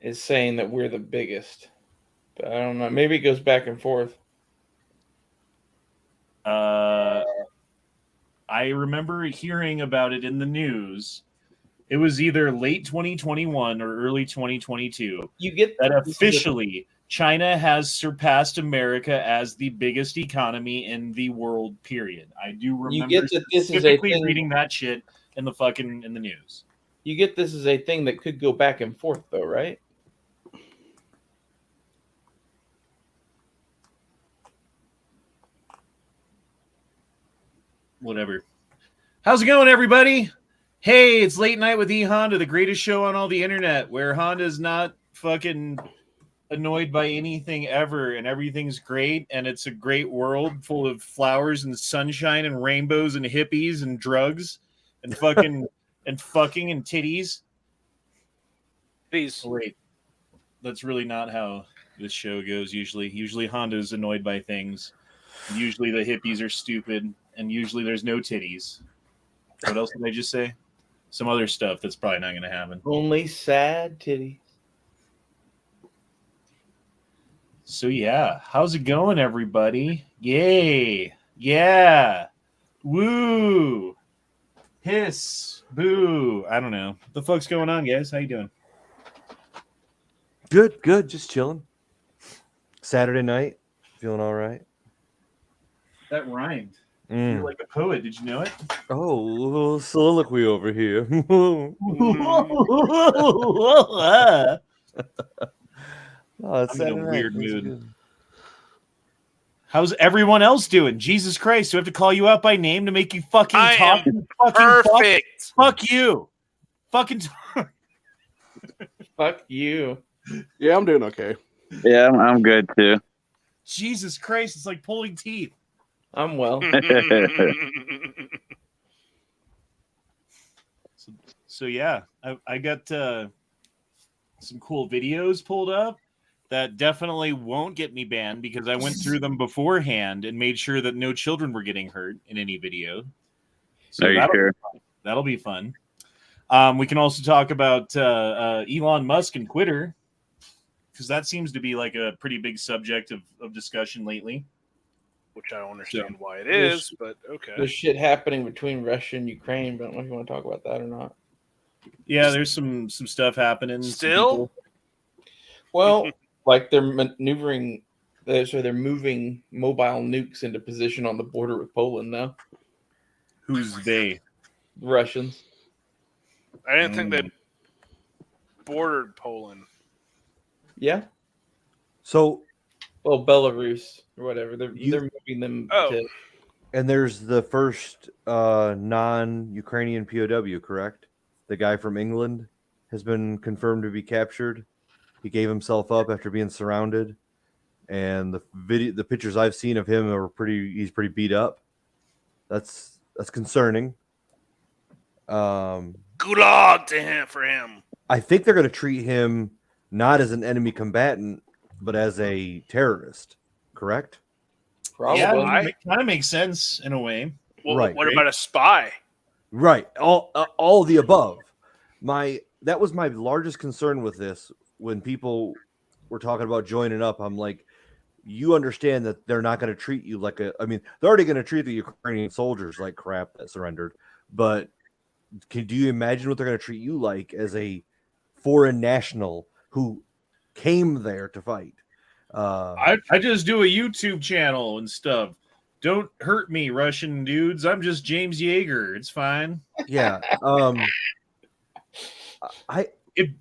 is saying that we're the biggest. But I don't know. Maybe it goes back and forth. I remember hearing about it in the news. It was either late 2021 or early 2022 You get that officially China has surpassed America as the biggest economy in the world, period. I do remember specifically reading that shit in the news. You get this as a thing that could go back and forth, though, right? Whatever. How's it going, everybody? Hey, it's Late Night with E Honda, the greatest show on all the internet, where Honda's not fucking annoyed by anything ever, and everything's great, and it's a great world full of flowers and sunshine and rainbows and hippies and drugs and fucking and titties. Please. Oh, wait, that's really not how this show goes. Usually Honda's annoyed by things. Usually the hippies are stupid, and usually there's no titties. What else did I just say? Some other stuff that's probably not going to happen. Only sad titties. So yeah, how's it going, everybody? Yay! Yeah! Woo! Hiss! Boo! I don't know. What the fuck's going on, guys? How you doing? Good. Just chilling. Saturday night. Feeling all right. That rhymed. You're like a poet. Did you know it? Oh, a little soliloquy over here. I'm in a weird mood. How's everyone else doing? Jesus Christ, do I have to call you out by name to make you fucking talk? Perfect. Fuck you. Fucking talk. Fuck you. Yeah, I'm doing okay. Yeah, I'm good too. Jesus Christ, it's like pulling teeth. I'm well. So yeah, I got some cool videos pulled up that definitely won't get me banned because I went through them beforehand and made sure that no children were getting hurt in any video. So that'll be fun. We can also talk about Elon Musk and Twitter, because that seems to be like a pretty big subject of discussion lately. Which I don't understand why it is, but okay. There's shit happening between Russia and Ukraine, but I don't know if you want to talk about that or not. Yeah, there's some stuff happening. Still? Well, like they're maneuvering, so they're moving mobile nukes into position on the border with Poland now. Who's they? Russians. I didn't think they bordered Poland. Yeah. So, well, Belarus or whatever. They're moving them. And there's the first non-Ukrainian POW, correct? The guy from England has been confirmed to be captured. He gave himself up after being surrounded, and the pictures I've seen of him are he's pretty beat up. That's concerning. Gulag for him. I think they're going to treat him not as an enemy combatant, but as a terrorist, correct? Probably. Yeah, it kind of makes sense in a way. Well, right. What about a spy? Right. All the above. That was my largest concern with this when people were talking about joining up. I'm like, you understand that they're not going to treat you like they're already going to treat the Ukrainian soldiers like crap that surrendered. But do you imagine what they're going to treat you like as a foreign national who came there to fight? I just do a YouTube channel and stuff. Don't hurt me, Russian dudes. I'm just James Yeager. It's fine. Yeah.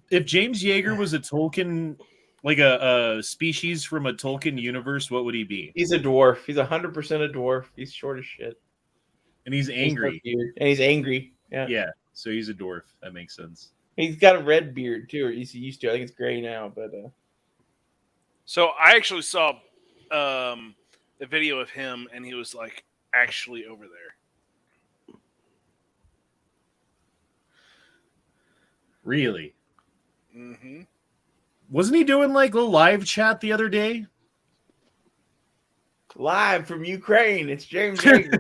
If James Yeager was a Tolkien, like a species from a Tolkien universe, what would he be? He's a dwarf. He's 100% a dwarf. He's short as shit. And he's angry. He's angry. Yeah. Yeah. So he's a dwarf. That makes sense. He's got a red beard too, or he's used to. I think it's gray now, but. So I actually saw a video of him, and he was like actually over there. Really? Mm-hmm. Wasn't he doing like a live chat the other day? Live from Ukraine, it's James Yeager.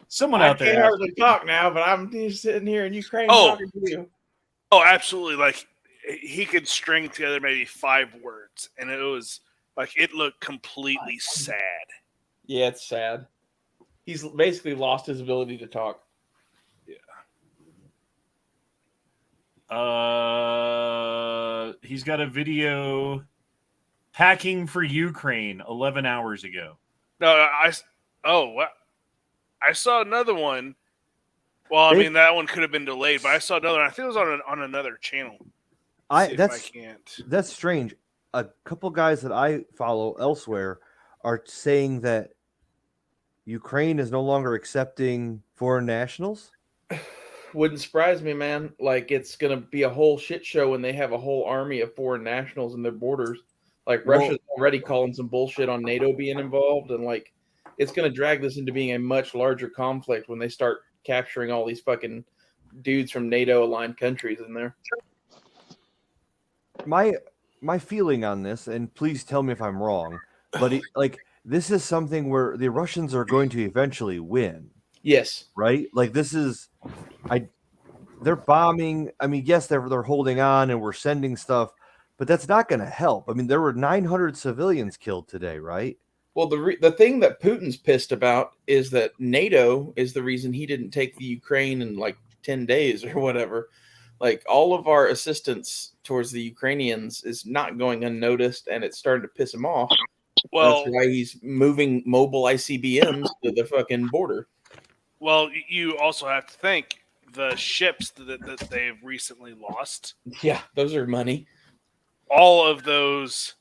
Someone out there. I can't hardly talk now, but I'm just sitting here in Ukraine talking to you. Oh, absolutely. Like he could string together maybe 5 words, and it was like it looked completely sad. Yeah, it's sad. He's basically lost his ability to talk. He's got a video packing for Ukraine 11 hours ago. No, I saw another one. Well, I mean that one could have been delayed, but I saw another one. I think it was on another channel. That's strange. A couple guys that I follow elsewhere are saying that Ukraine is no longer accepting foreign nationals. Wouldn't surprise me, man. Like, it's going to be a whole shit show when they have a whole army of foreign nationals in their borders. Like, Russia's already calling some bullshit on NATO being involved, and, like, it's going to drag this into being a much larger conflict when they start capturing all these fucking dudes from NATO-aligned countries in there. My feeling on this, and please tell me if I'm wrong, but this is something where the Russians are going to eventually win. Yes. Right? Like, they're bombing. I mean, yes, they're holding on and we're sending stuff, but that's not going to help. I mean, there were 900 civilians killed today, right? Well, the thing that Putin's pissed about is that NATO is the reason he didn't take the Ukraine in like 10 days or whatever. Like, all of our assistance towards the Ukrainians is not going unnoticed, and it's starting to piss him off. Well, that's why he's moving mobile ICBMs to the fucking border. Well, you also have to think the ships that they've recently lost. Yeah, those are money. All of those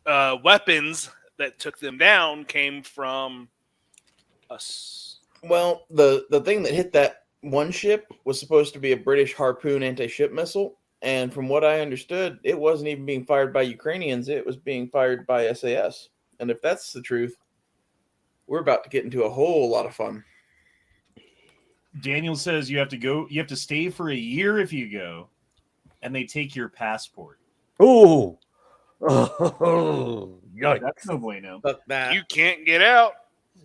weapons that took them down came from us. Well, the thing that hit that one ship was supposed to be a British Harpoon anti-ship missile, and from what I understood, it wasn't even being fired by Ukrainians. It was being fired by SAS. And if that's the truth, we're about to get into a whole lot of fun. Daniel says you have to stay for a year if you go, and they take your passport. Oh, yikes. That's no bueno. You can't get out.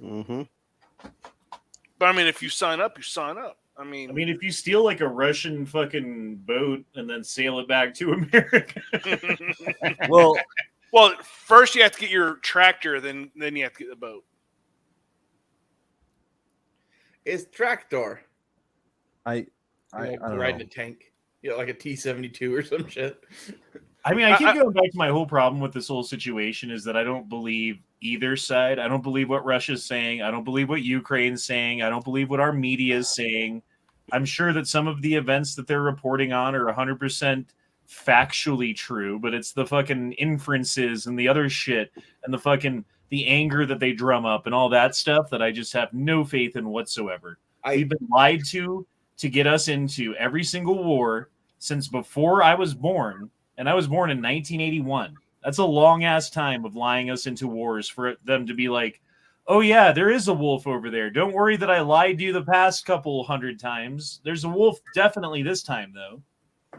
Mm-hmm. But I mean, if you sign up, you sign up. I mean, if you steal like a Russian fucking boat and then sail it back to America. well, first you have to get your tractor, then you have to get the boat. It's tractor. I don't riding know. a tank, like a T-72 or some shit. I keep going back to my whole problem with this whole situation is that I don't believe either side. I don't believe what Russia's saying. I don't believe what Ukraine's saying. I don't believe what our media is saying. I'm sure that some of the events that they're reporting on are 100% factually true, but it's the fucking inferences and the other shit and the anger that they drum up and all that stuff that I just have no faith in whatsoever. We've been lied to get us into every single war since before I was born, and I was born in 1981. That's a long-ass time of lying us into wars for them to be like, oh, yeah, there is a wolf over there. Don't worry that I lied to you the past couple 100 times. There's a wolf definitely this time, though.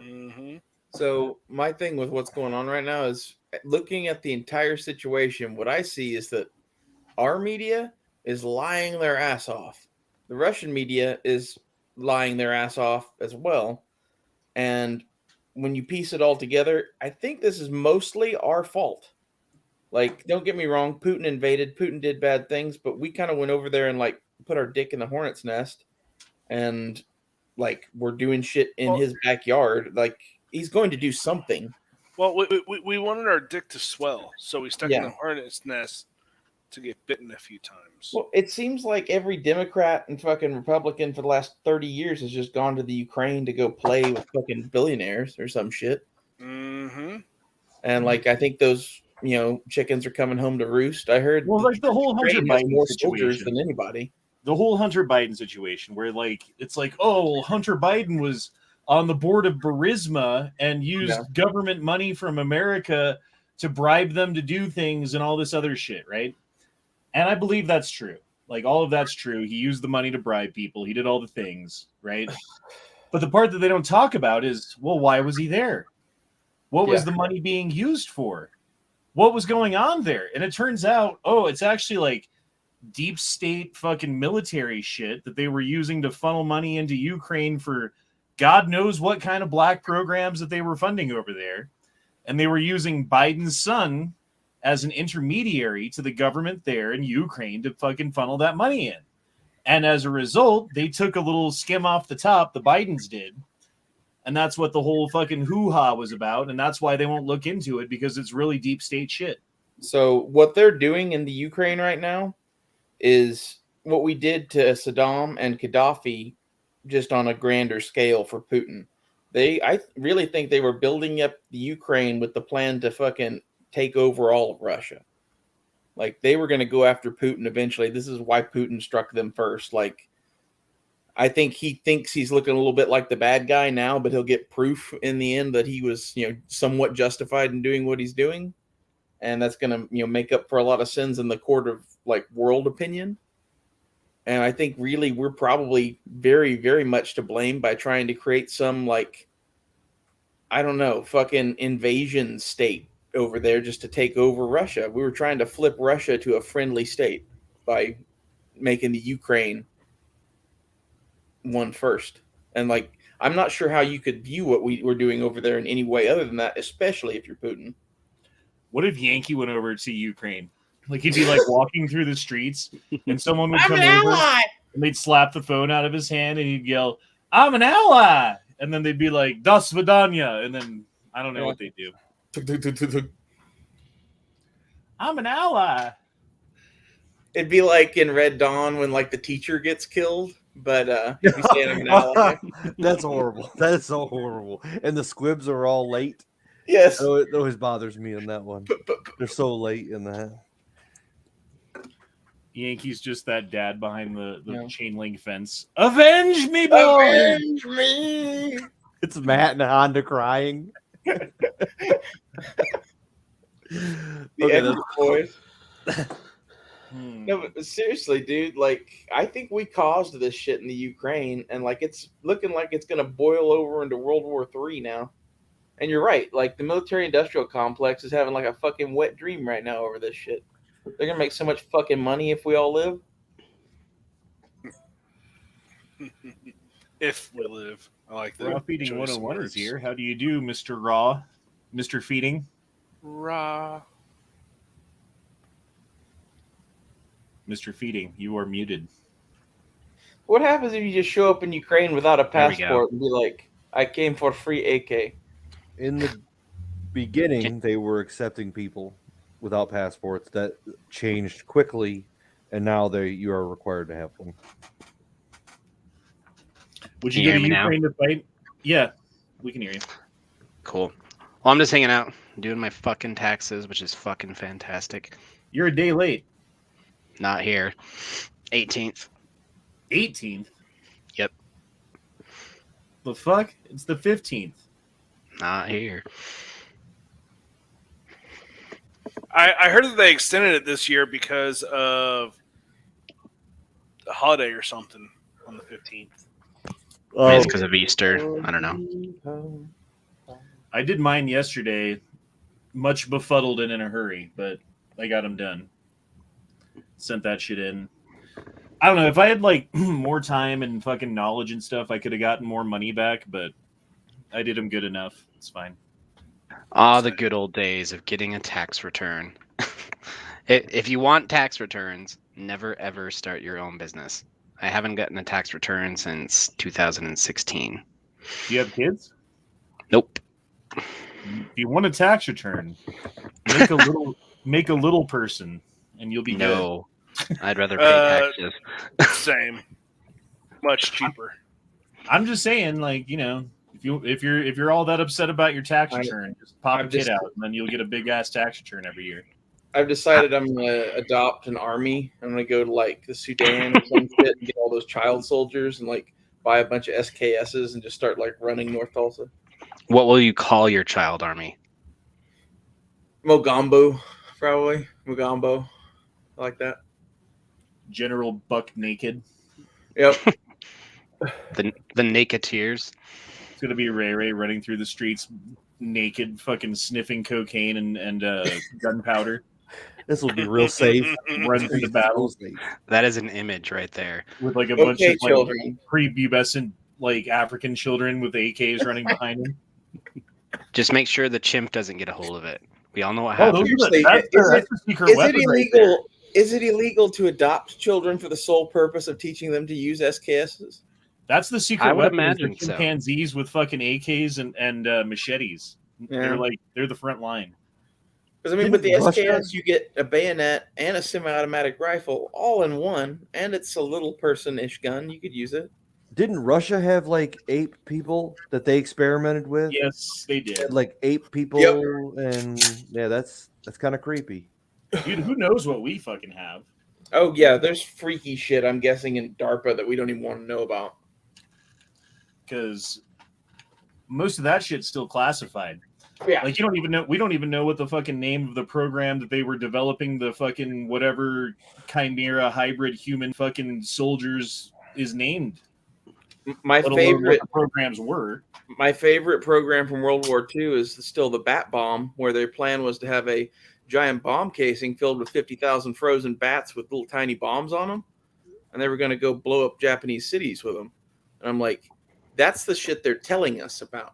Mm-hmm. So my thing with what's going on right now is looking at the entire situation, what I see is that our media is lying their ass off. The Russian media is lying their ass off as well. And when you piece it all together, I think this is mostly our fault. Like, don't get me wrong, Putin invaded, Putin did bad things, but we kind of went over there and like put our dick in the hornet's nest and like we're doing shit in his backyard. Like, he's going to do something. Well, we wanted our dick to swell, so we stuck in the hornet's nest to get bitten a few times. Well, it seems like every Democrat and fucking Republican for the last 30 years has just gone to the Ukraine to go play with fucking billionaires or some shit. Mm-hmm. And like, I think those, chickens are coming home to roost. I heard. Well, like the whole Hunter Biden more situation. soldiers than anybody. The whole Hunter Biden situation, where it's like, oh, Hunter Biden was on the board of Burisma and used government money from America to bribe them to do things and all this other shit, right? And I believe that's true. Like, all of that's true. He used the money to bribe people. He did all the things, right? But the part that they don't talk about is, well, why was he there? What was the money being used for? What was going on there? And it turns out, it's actually like deep state fucking military shit that they were using to funnel money into Ukraine for God knows what kind of black programs that they were funding over there. And they were using Biden's son as an intermediary to the government there in Ukraine to fucking funnel that money in. And as a result, they took a little skim off the top, the Bidens did. And that's what the whole fucking hoo-ha was about. And that's why they won't look into it, because it's really deep state shit. So what they're doing in the Ukraine right now is what we did to Saddam and Gaddafi, just on a grander scale for Putin. I really think they were building up the Ukraine with the plan to fucking take over all of Russia. Like, they were going to go after Putin eventually. This is why Putin struck them first. Like, I think he thinks he's looking a little bit like the bad guy now, but he'll get proof in the end that he was, somewhat justified in doing what he's doing. And that's going to, make up for a lot of sins in the court of, like, world opinion. And I think really we're probably very, very much to blame by trying to create some, like, I don't know, fucking invasion state over there just to take over Russia. We were trying to flip Russia to a friendly state by making the Ukraine one first. And, like, I'm not sure how you could view what we were doing over there in any way other than that, especially if you're Putin. What if Yankee went over to Ukraine? Like, he'd be like walking through the streets and someone would come over and they'd slap the phone out of his hand and he'd yell, "I'm an ally." And then they'd be like, "Das Vidanya." And then I don't know what they do. I'm an ally. It'd be like in Red Dawn when, like, the teacher gets killed, but he'd be saying I'm an ally. That's horrible. That is so horrible. And the squibs are all late. Yes. Oh, it always bothers me on that one. They're so late in that. Yankee's just that dad behind the chain link fence. Avenge me, boy! Avenge me! It's Matt and Honda crying. The Edward boys. No, but seriously, dude, like, I think we caused this shit in the Ukraine, and, like, it's looking like it's going to boil over into World War III now. And you're right, like, the military-industrial complex is having, like, a fucking wet dream right now over this shit. They're going to make so much fucking money if we all live. If we live. I like that. Raw Feeding 101 is here. How do you do, Mr. Raw? Mr. Feeding? Raw. Mr. Feeding, you are muted. What happens if you just show up in Ukraine without a There we go. passport and be like, I came for free AK? In the beginning, they were accepting people without passports. That changed quickly, and now you are required to have one. Would Can you you go hear to me now? Ukraine to fight? Yeah, we can hear you. Cool. Well, I'm just hanging out, doing my fucking taxes, which is fucking fantastic. You're a day late. Not here. 18th. 18th? Yep. The fuck? It's the 15th. Not here. I heard that they extended it this year because of the holiday or something on the 15th. Maybe it's because of Easter. I don't know. I did mine yesterday, much befuddled and in a hurry, but I got them done. Sent that shit in. I don't know, if I had, like, more time and fucking knowledge and stuff, I could have gotten more money back, but I did them good enough. It's fine. Ah, the good old days of getting a tax return. If you want tax returns, never ever start your own business. I haven't gotten a tax return since 2016. Do you have kids? Nope. If you want a tax return, make a little person, and you'll be No. I'd rather pay taxes. Same. Much cheaper. good. I'm just saying, like, if you're all that upset about your tax return, just pop a kid out, and then you'll get a big ass tax return every year. I've decided I'm going to adopt an army. I'm going to go to, like, the Sudan or some shit and get all those child soldiers and, like, buy a bunch of SKSs and just start, like, running North Tulsa. What will you call your child army? Mogambo, probably. Mogambo. I like that. General Buck Naked. Yep. The Naketeers. It's gonna be Ray running through the streets naked, fucking sniffing cocaine and gunpowder. This will be real safe. Run through the battle That is an image right there. with like a bunch of like children. prepubescent like African children with AKs running behind them. Just make sure the chimp doesn't get a hold of it. We all know what Oh, happens. those are Seriously, that's the secret is it weapon right there. illegal? Is it illegal to adopt children for the sole purpose of teaching them to use SKSs? That's the I secret would weapon. Is the imagine so. chimpanzees with fucking AKs and machetes. Yeah. They're the front line. Because I mean, with the Didn't Russia- SKS, you get a bayonet and a semi-automatic rifle all in one, and it's a little person-ish gun. You could use it. Didn't Russia have like 8 people that they experimented with? Yes, they did. Had, like 8 people, Yep. and yeah, that's kind of creepy. Dude, who knows what we fucking have? Oh yeah, there's freaky shit I'm guessing in DARPA that we don't even want to know about. Because most of that shit's still classified. Yeah. Like you don't even know. We don't even know what the fucking name of the program that they were developing the fucking whatever chimera hybrid human fucking soldiers is named. My Let alone favorite what the programs were. My favorite program from World War II is still the Bat Bomb, where their plan was to have a giant bomb casing filled with 50,000 frozen bats with little tiny bombs on them, and they were going to go blow up Japanese cities with them. And I'm like, that's the shit they're telling us about.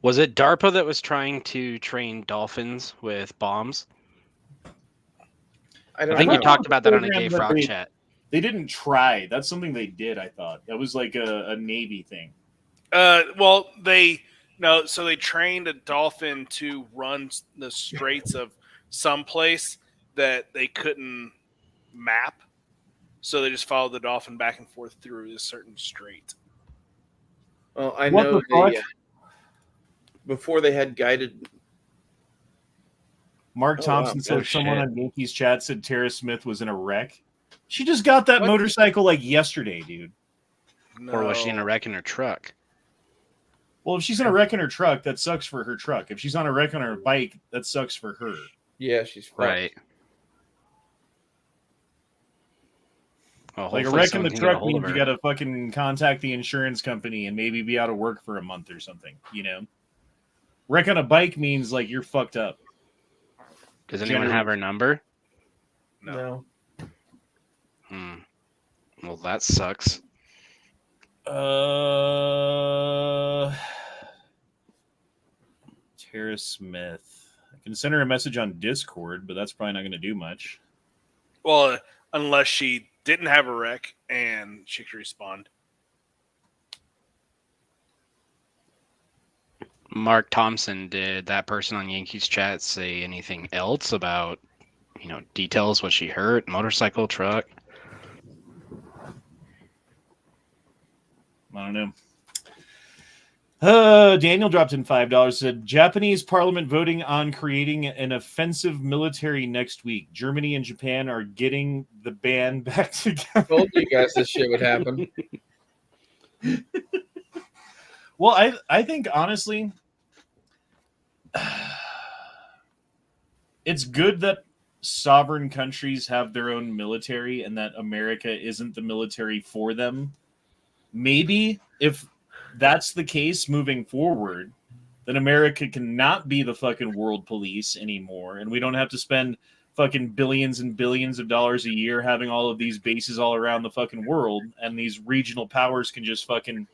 Was it DARPA that was trying to train dolphins with bombs? I don't I think know. you talked about that on a Program gay that frog they- chat. They didn't try. That's something they did. I thought that was like a Navy thing. Well, so they trained a dolphin to run the straits of some place that they couldn't map. So they just followed the dolphin back and forth through a certain strait. Well, I What know the fuck? before they had guided. Mark Oh, Thompson wow. said Oh, someone shit. on Yankees chat said Tara Smith was in a wreck. She just got that What? motorcycle like yesterday, dude. Or was she in a No. wreck in her truck? Well, if she's in a wreck in her truck, that sucks for her truck. If she's on a wreck on her bike, that sucks for her. Yeah, she's fucked. Right. Well, Like a hopefully wreck in someone the can get a truck hold of means you her. got to fucking contact the insurance company and maybe be out of work for a month or something, you know? Wreck on a bike means like you're fucked up. Does anyone have her number? No. Well, that sucks. Tara Smith. I can send her a message on Discord, but that's probably not going to do much. Well, unless she didn't have a wreck and she could respond. Mark Thompson, did that person on Yankees chat say anything else about, details, what she hurt, motorcycle, truck? I don't know. Daniel dropped in $5. Said Japanese parliament voting on creating an offensive military next week. Germany and Japan are getting the band back together. Told you guys this shit would happen. Well, I think honestly, it's good that sovereign countries have their own military and that America isn't the military for them. Maybe if that's the case moving forward, then America cannot be the fucking world police anymore, and we don't have to spend fucking billions and billions of dollars a year having all of these bases all around the fucking world, and these regional powers can just fucking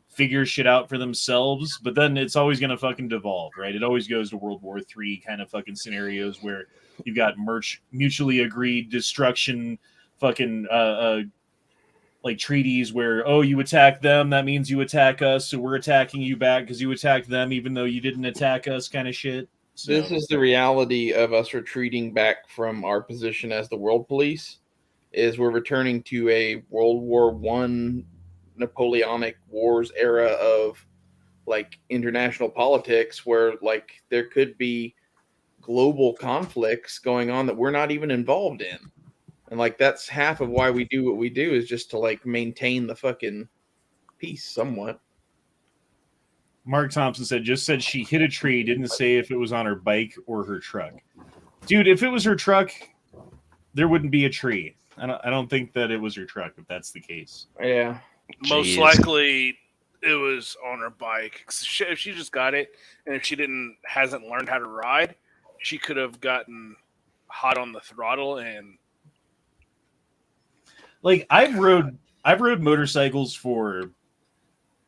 figure shit out for themselves. But then it's always going to fucking devolve, right? It always goes to World War III kind of fucking scenarios where you've got mutually agreed destruction, fucking like treaties where, oh, you attack them, that means you attack us, so we're attacking you back because you attacked them even though you didn't attack us kind of shit. So, This is the reality of us retreating back from our position as the world police. Is we're returning to a World War I Napoleonic Wars era of like international politics where like there could be global conflicts going on that we're not even involved in. And like that's half of why we do what we do is just to like maintain the fucking peace somewhat. Mark Thompson said she hit a tree, didn't say if it was on her bike or her truck. Dude, if it was her truck, there wouldn't be a tree. I don't think that it was her truck if that's the case. Yeah. Most Jeez. likely, it was on her bike. If she just got it, and if she hasn't learned how to ride, she could have gotten hot on the throttle and. Like I've rode motorcycles for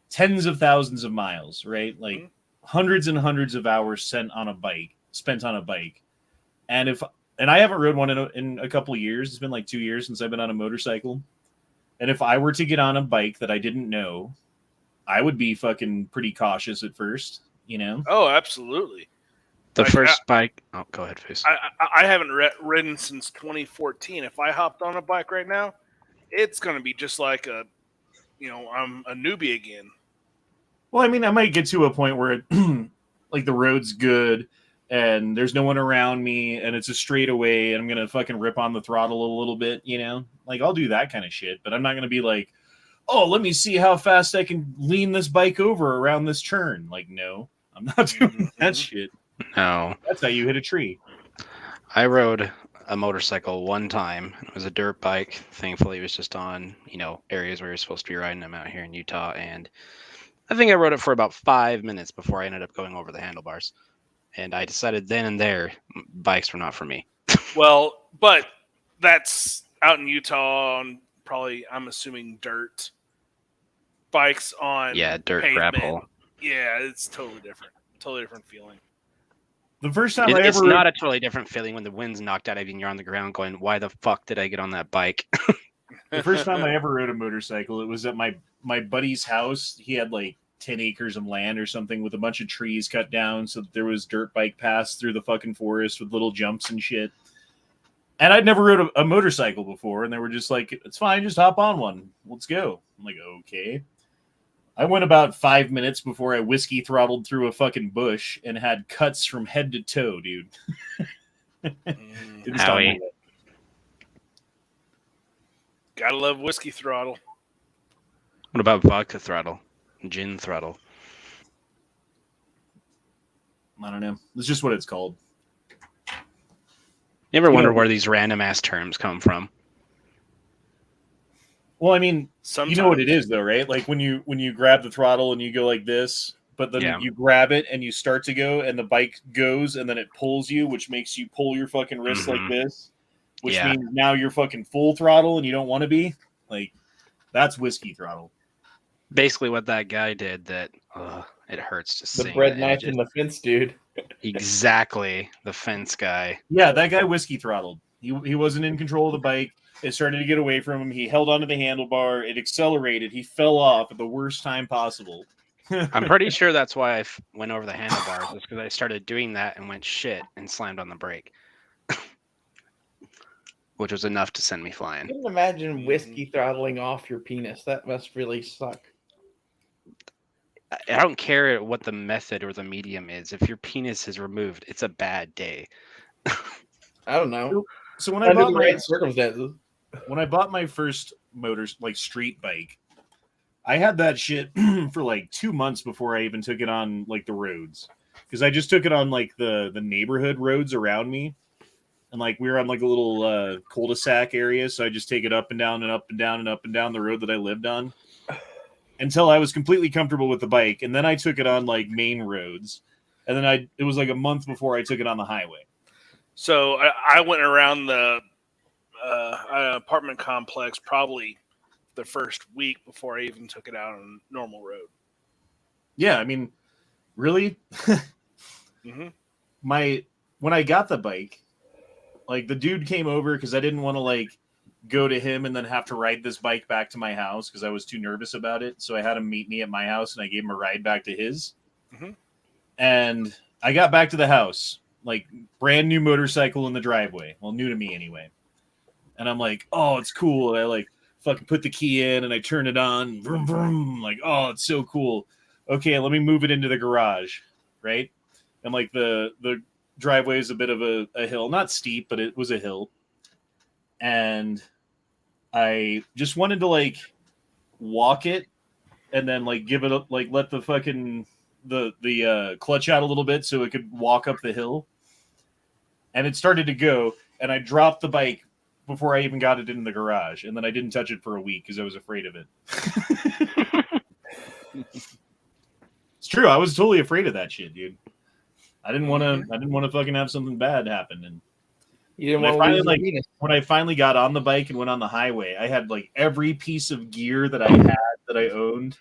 tens of thousands of miles, right? Like hundreds and hundreds of hours spent on a bike. And I haven't rode one in a couple of years. It's been like 2 years since I've been on a motorcycle. And if I were to get on a bike that I didn't know, I would be fucking pretty cautious at first, you know? Oh, absolutely. The first bike. Oh, go ahead, Face. I haven't ridden since 2014. If I hopped on a bike right now, it's going to be just like I'm a newbie again. Well, I mean, I might get to a point where like the road's good and there's no one around me and it's a straightaway and I'm going to fucking rip on the throttle a little bit, you know? Like, I'll do that kind of shit, but I'm not going to be like, oh, let me see how fast I can lean this bike over around this turn. Like, no, I'm not doing that shit. No. That's how you hit a tree. I rode a motorcycle one time. It was a dirt bike. Thankfully, it was just on, areas where you're supposed to be riding them out here in Utah. And I think I rode it for about 5 minutes before I ended up going over the handlebars. And I decided then and there, bikes were not for me. Well, but that's out in Utah on probably, I'm assuming, dirt. Bikes on dirt pavement. gravel. Yeah, it's totally different. Totally different feeling. The first time it's not a totally different feeling when the wind's knocked out of you and you're on the ground going, why the fuck did I get on that bike? The first time I ever rode a motorcycle, it was at my buddy's house. He had like 10 acres of land or something with a bunch of trees cut down so that there was dirt bike paths through the fucking forest with little jumps and shit. And I'd never rode a motorcycle before, and they were just like, it's fine, just hop on one. Let's go. I'm like, okay. I went about 5 minutes before I whiskey throttled through a fucking bush and had cuts from head to toe, dude. Howie. Gotta love whiskey throttle. What about vodka throttle? Gin throttle? I don't know. It's just what it's called. You ever wonder where these random ass terms come from? Well, I mean, Sometimes. You know what it is, though, right? Like when you grab the throttle and you go like this, but then you grab it and you start to go, and the bike goes, and then it pulls you, which makes you pull your fucking wrist like this, which means now you're fucking full throttle and you don't want to be. Like, that's whiskey throttle. Basically, what that guy did. That it hurts to see. The bread knife in the fence, dude. Exactly, the fence guy. Yeah, that guy whiskey throttled. He wasn't in control of the bike. It started to get away from him. He held onto the handlebar. It accelerated. He fell off at the worst time possible. I'm pretty sure that's why I went over the handlebars. It's because I started doing that and went shit and slammed on the brake, which was enough to send me flying. I can imagine whiskey throttling off your penis. That must really suck. I don't care what the method or the medium is. If your penis is removed, it's a bad day. I don't know. So when Under the right circumstances. When I bought my first street bike, I had that shit for like 2 months before I even took it on like the roads, because I just took it on like the neighborhood roads around me, and like we were on like a little cul-de-sac area, so I just take it up and down and up and down and up and down the road that I lived on until I was completely comfortable with the bike, and then I took it on like main roads, and then it was like a month before I took it on the highway. So I went around the apartment complex probably the first week before I even took it out on a normal road. Yeah, I mean, really? When I got the bike, like the dude came over because I didn't want to like go to him and then have to ride this bike back to my house because I was too nervous about it. So I had him meet me at my house and I gave him a ride back to his. And I got back to the house, like brand new motorcycle in the driveway. Well, new to me anyway. And I'm like, oh, it's cool. And I like fucking put the key in and I turn it on. Vroom, vroom. I'm like, oh, it's so cool. Okay, let me move it into the garage, right? And like the driveway is a bit of a hill, not steep, but it was a hill. And I just wanted to like walk it and then like give it up, like let the fucking the clutch out a little bit so it could walk up the hill. And it started to go, and I dropped the bike before I even got it in the garage, and then I didn't touch it for a week because I was afraid of it. It's true. I was totally afraid of that shit, dude. I didn't want to fucking have something bad happen. And you didn't want to lose when I finally got on the bike and went on the highway, I had like every piece of gear that I had that I owned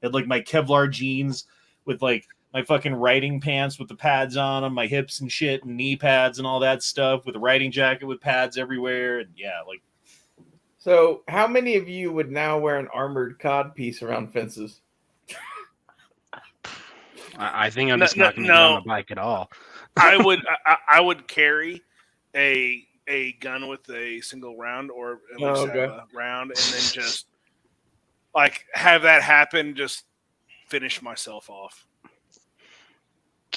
I had like my Kevlar jeans with like my fucking riding pants with the pads on them, my hips and shit, and knee pads and all that stuff, with a riding jacket with pads everywhere, and yeah, like. So, how many of you would now wear an armored cod piece around fences? I think I'm No, just not going to no. get on the bike at all. I would carry a gun with a single round, or at least have a round, and then just like have that happen. Just finish myself off.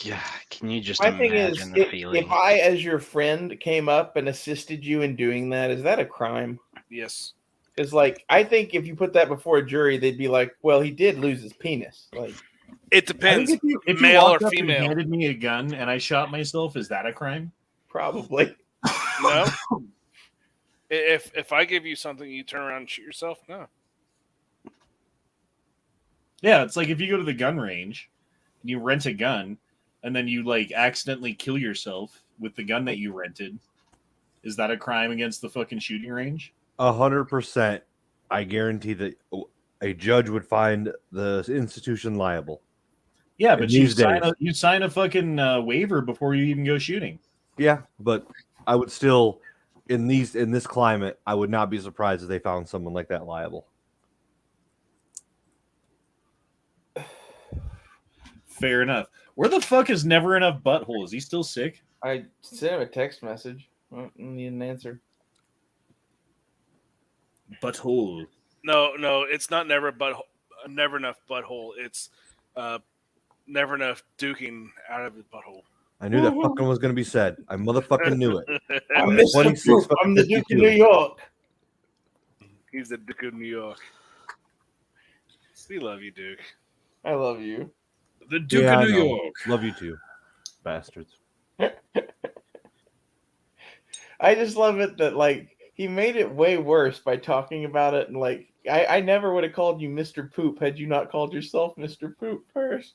Yeah, can you just My thing is, imagine the feeling? if I, as your friend, came up and assisted you in doing that, is that a crime? Yes. Because, like, I think if you put that before a jury, they'd be like, "Well, he did lose his penis." Like, it depends. If you male walked or up and female. handed me a gun and I shot myself, is that a crime? probably. No. If I give you something, you turn around and shoot yourself. No. Yeah, it's like if you go to the gun range and you rent a gun and then you like accidentally kill yourself with the gun that you rented. Is that a crime against the fucking shooting range? 100%. I guarantee that a judge would find the institution liable. Yeah, but you these sign a fucking waiver before you even go shooting. Yeah, but I would still, in this climate, I would not be surprised if they found someone like that liable. Fair enough. Where the fuck is Never Enough Butthole? Is he still sick? I sent him a text message. I need an answer. Butthole. No, it's not never enough butthole. It's never enough duking out of his butthole. I knew that fucking was going to be said. I motherfucking knew it. I'm Mr. Poop. I'm the Duke of New York. He's the Duke of New York. We love you, Duke. I love you. The Duke of New York. Love you too, bastards. I just love it that, like, he made it way worse by talking about it. And, like, I never would have called you Mr. Poop had you not called yourself Mr. Poop first.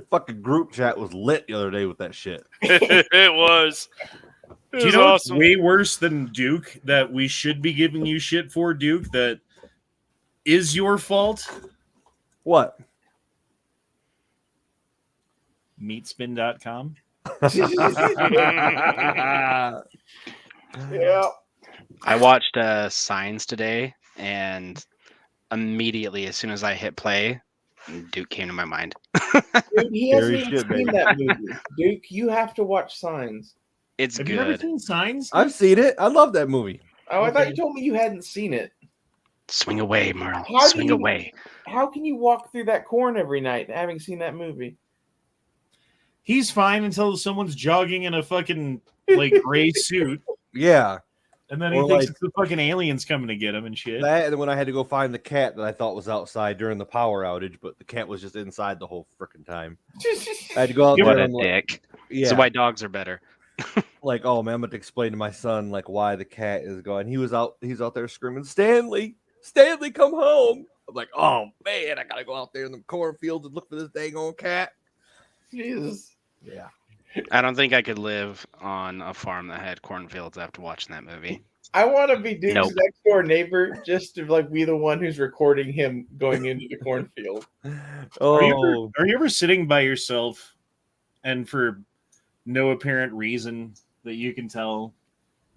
Fucking group chat was lit the other day with that shit. It was. Do you know what's way worse than Duke that we should be giving you shit for, Duke, that is your fault? What? Meatspin.com. Yeah. I watched Signs today, and immediately, as soon as I hit play, Duke came to my mind. Dude, he hasn't even seen that movie. Duke, you have to watch Signs. It's Have good. you ever seen Signs? I've seen it. I love that movie. Oh, I thought you told me you hadn't seen it. Swing away, Merle. How Swing away. How can you walk through that corn every night having seen that movie? He's fine until someone's jogging in a fucking like gray suit, Yeah. and then he Or, thinks like, it's the fucking aliens coming to get him and shit. That, and when I had to go find the cat that I thought was outside during the power outage, but the cat was just inside the whole freaking time. I had to go out What there a and dick. yeah, This is why dogs are better. like, oh man, I'm going to explain to my son like why the cat is gone. He's out there screaming, Stanley, come home. I'm like, oh man, I gotta go out there in the cornfields and look for this dang old cat. Jesus. Yeah. I don't think I could live on a farm that had cornfields after watching that movie. I want to be Duke's Nope. next door neighbor just to like be the one who's recording him going into the cornfield. Oh, Are you ever sitting by yourself and for no apparent reason that you can tell,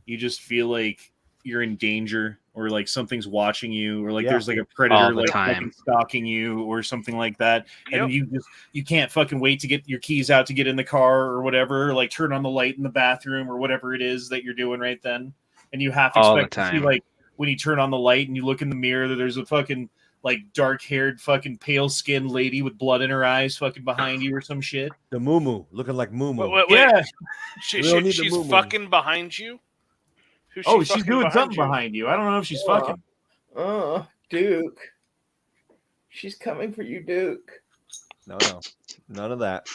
you just feel like you're in danger, or like something's watching you, or like Yeah. there's like a predator All the like time. fucking stalking you or something like that, and Yep. you can't fucking wait to get your keys out to get in the car or whatever, or like turn on the light in the bathroom or whatever it is that you're doing right then, and you have to All the expect to see time. like when you turn on the light and you look in the mirror that there's a fucking like dark-haired fucking pale-skinned lady with blood in her eyes fucking behind you or some shit. the moo looking like moo. Wait. Yeah. She, We don't need the she's moo-moo. fucking behind you? Who's Oh, she's fucking doing behind something you? behind you. I don't know if she's fucking. Duke. She's coming for you, Duke. No, none of that.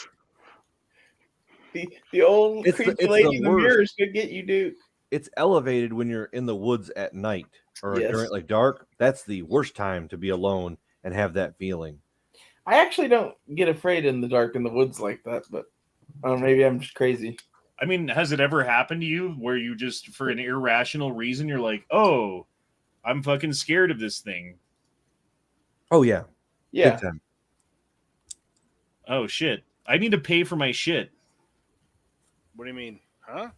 The old It's the- creepy it's lady the in the worst. mirrors could get you, Duke. It's elevated when you're in the woods at night or Yes. during like dark. That's the worst time to be alone and have that feeling. I actually don't get afraid in the dark in the woods like that, but maybe I'm just crazy. I mean, has it ever happened to you where you just, for an irrational reason, you're like, oh, I'm fucking scared of this thing? Oh yeah, Yeah. big time. Oh shit! I need to pay for my shit. What do you mean? Huh?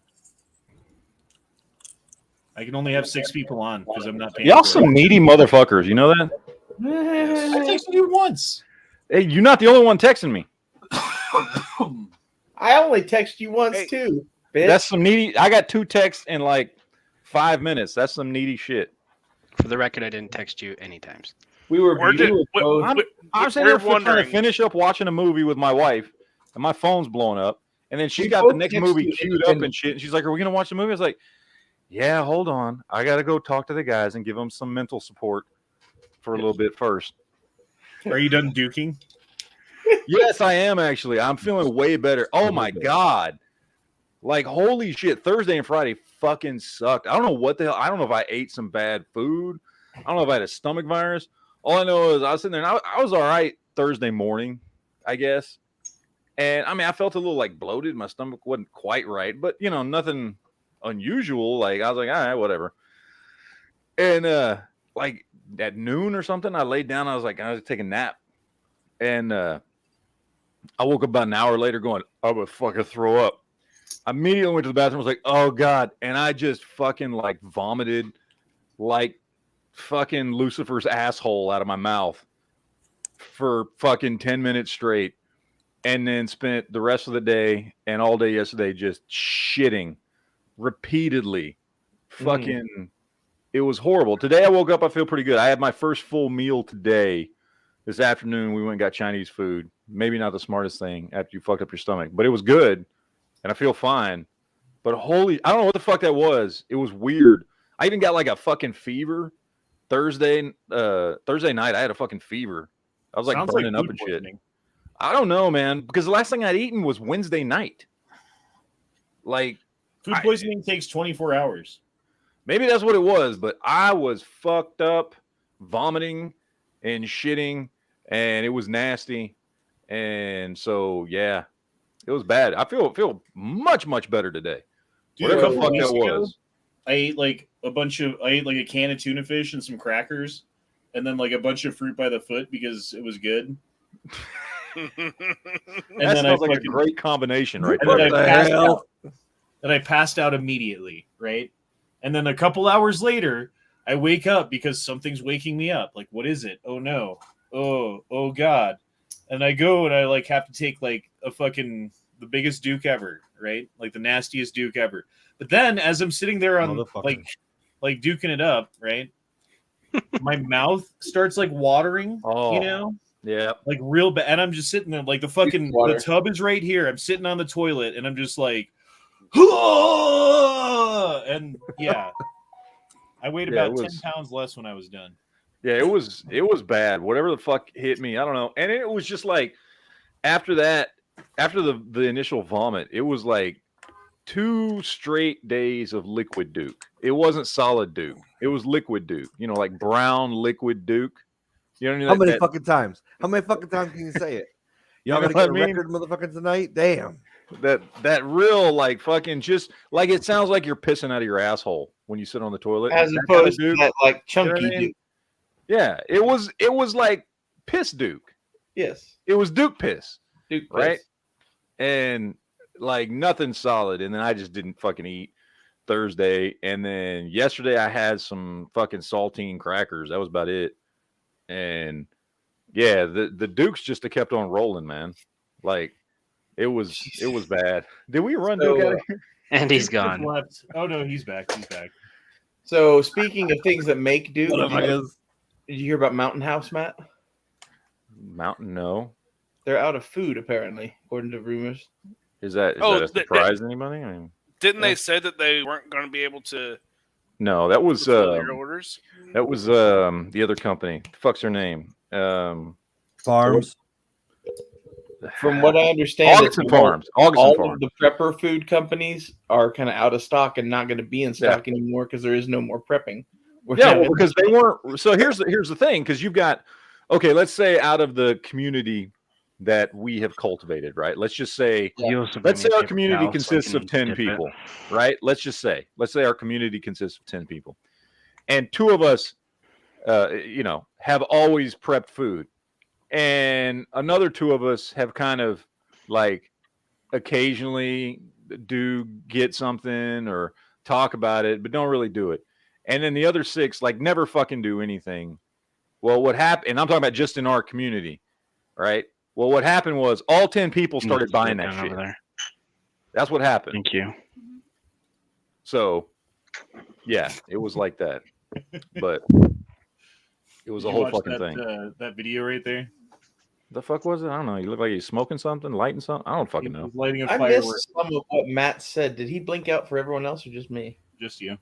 I can only have 6 people on because I'm not paying. Y'all for some it. needy motherfuckers. You know that? I texted you once. Hey, you're not the only one texting me. I only text you once Hey, too, bitch. That's some needy. I got 2 texts in like 5 minutes. That's some needy shit. For the record, I didn't text you any times. we were We're just- both. I'm sitting there trying to finish up watching a movie with my wife, and my phone's blowing up. And then she's We got the both next text movie you queued up and shit. And she's like, "Are we gonna watch the movie?" I was like, "Yeah, hold on. I gotta go talk to the guys and give them some mental support for a little bit first." Are you done duking? Yes, I am actually. I'm feeling way better. Oh my god. Like, holy shit, Thursday and Friday fucking sucked. I don't know what the hell. I don't know if I ate some bad food. I don't know if I had a stomach virus. All I know is I was sitting there and I was all right Thursday morning, I guess. And I mean, I felt a little like bloated. My stomach wasn't quite right, but you know, nothing unusual. Like, I was like, all right, whatever. And like at noon or something, I laid down. I was like, I was taking a nap. And I woke up about an hour later going, I'm gonna fucking throw up. I immediately went to the bathroom. I was like, oh God. And I just fucking like vomited like fucking Lucifer's asshole out of my mouth for fucking 10 minutes straight. And then spent the rest of the day and all day yesterday just shitting repeatedly. Fucking, it was horrible. Today I woke up, I feel pretty good. I had my first full meal today. This afternoon we went and got Chinese food. Maybe not the smartest thing after you fucked up your stomach, but it was good. And I feel fine. But holy, I don't know what the fuck that was. It was weird. I even got like a fucking fever Thursday night. I had a fucking fever. I was like Sounds burning like up food and shit. poisoning. I don't know, man, because the last thing I'd eaten was Wednesday night. Like, Food poisoning takes 24 hours. maybe that's what it was, but I was fucked up, vomiting and shitting, and it was nasty. And so, yeah, it was bad. I feel much better today. Dude, Whatever a the couple fuck weeks that ago, was. I ate like a can of tuna fish and some crackers, and then like a bunch of fruit by the foot because it was good. And That then sounds like a great combination right and then there. I passed out. And I passed out immediately, right? And then a couple hours later, I wake up because something's waking me up. Like, what is it? Oh no. Oh God. And I go and I like have to take like a fucking the biggest Duke ever, right? Like the nastiest Duke ever. But then as I'm sitting there on like duking it up, right? My mouth starts like watering, you know? Yeah. Like real bad. And I'm just sitting there like the tub is right here. I'm sitting on the toilet and I'm just like and yeah. I weighed about 10 pounds less when I was done. Yeah, it was bad. Whatever the fuck hit me, I don't know. And it was just like after that, after the initial vomit, it was like 2 straight days of liquid Duke. It wasn't solid Duke. It was liquid Duke. You know, like brown liquid Duke. You know what I mean? How many fucking times? How many fucking times can you say it? Y'all You gonna know get a what I mean? record, motherfucker, tonight? Damn. That real like fucking just like it sounds like you're pissing out of your asshole when you sit on the toilet. As That opposed kind of to that like chunky You know what I mean? Duke. Yeah, it was like piss Duke. Yes. It was Duke piss. Duke piss. Right? And like nothing solid. And then I just didn't fucking eat Thursday. And then yesterday I had some fucking saltine crackers. That was about it. And yeah, the Dukes just kept on rolling, man. Like it was bad. Did we run Duke out of here? And he's gone. Left. Oh no, he's back. He's back. So speaking of things that make Duke, Motherfuckers. did you hear about Mountain House, Matt? Mountain, no. They're out of food apparently, according to rumors. Is that a surprise to anybody? I mean, Didn't they say that they weren't going to be able to no, that was fulfill your orders? that was the other company. The fuck's their name? Farms. From what I understand, Augustin Farms. all Augustin Farms. of the prepper food companies are kind of out of stock and not going to be in stock anymore because there is no more prepping. Yeah, well, because they weren't. So here's the thing, because you've got, okay, let's say out of the community that we have cultivated, right? Let's just say, let's say our community consists of 10 people, right? Let's say our community consists of 10 people, and 2 of us, have always prepped food. and another two of us have kind of like occasionally do get something or talk about it, but don't really do it. And then the other 6 like never fucking do anything. Well, what happened? And I'm talking about just in our community, right? Well, what happened was all 10 people started buying that shit. That's what happened. Thank you. So, yeah, it was like that, but it was Did a you whole watch fucking that, thing. That video right there. The fuck was it? I don't know. You look like he's smoking something, lighting something. I don't fucking know. He's lighting a I firework. missed some of what Matt said. Did he blink out for everyone else or just me? Just you.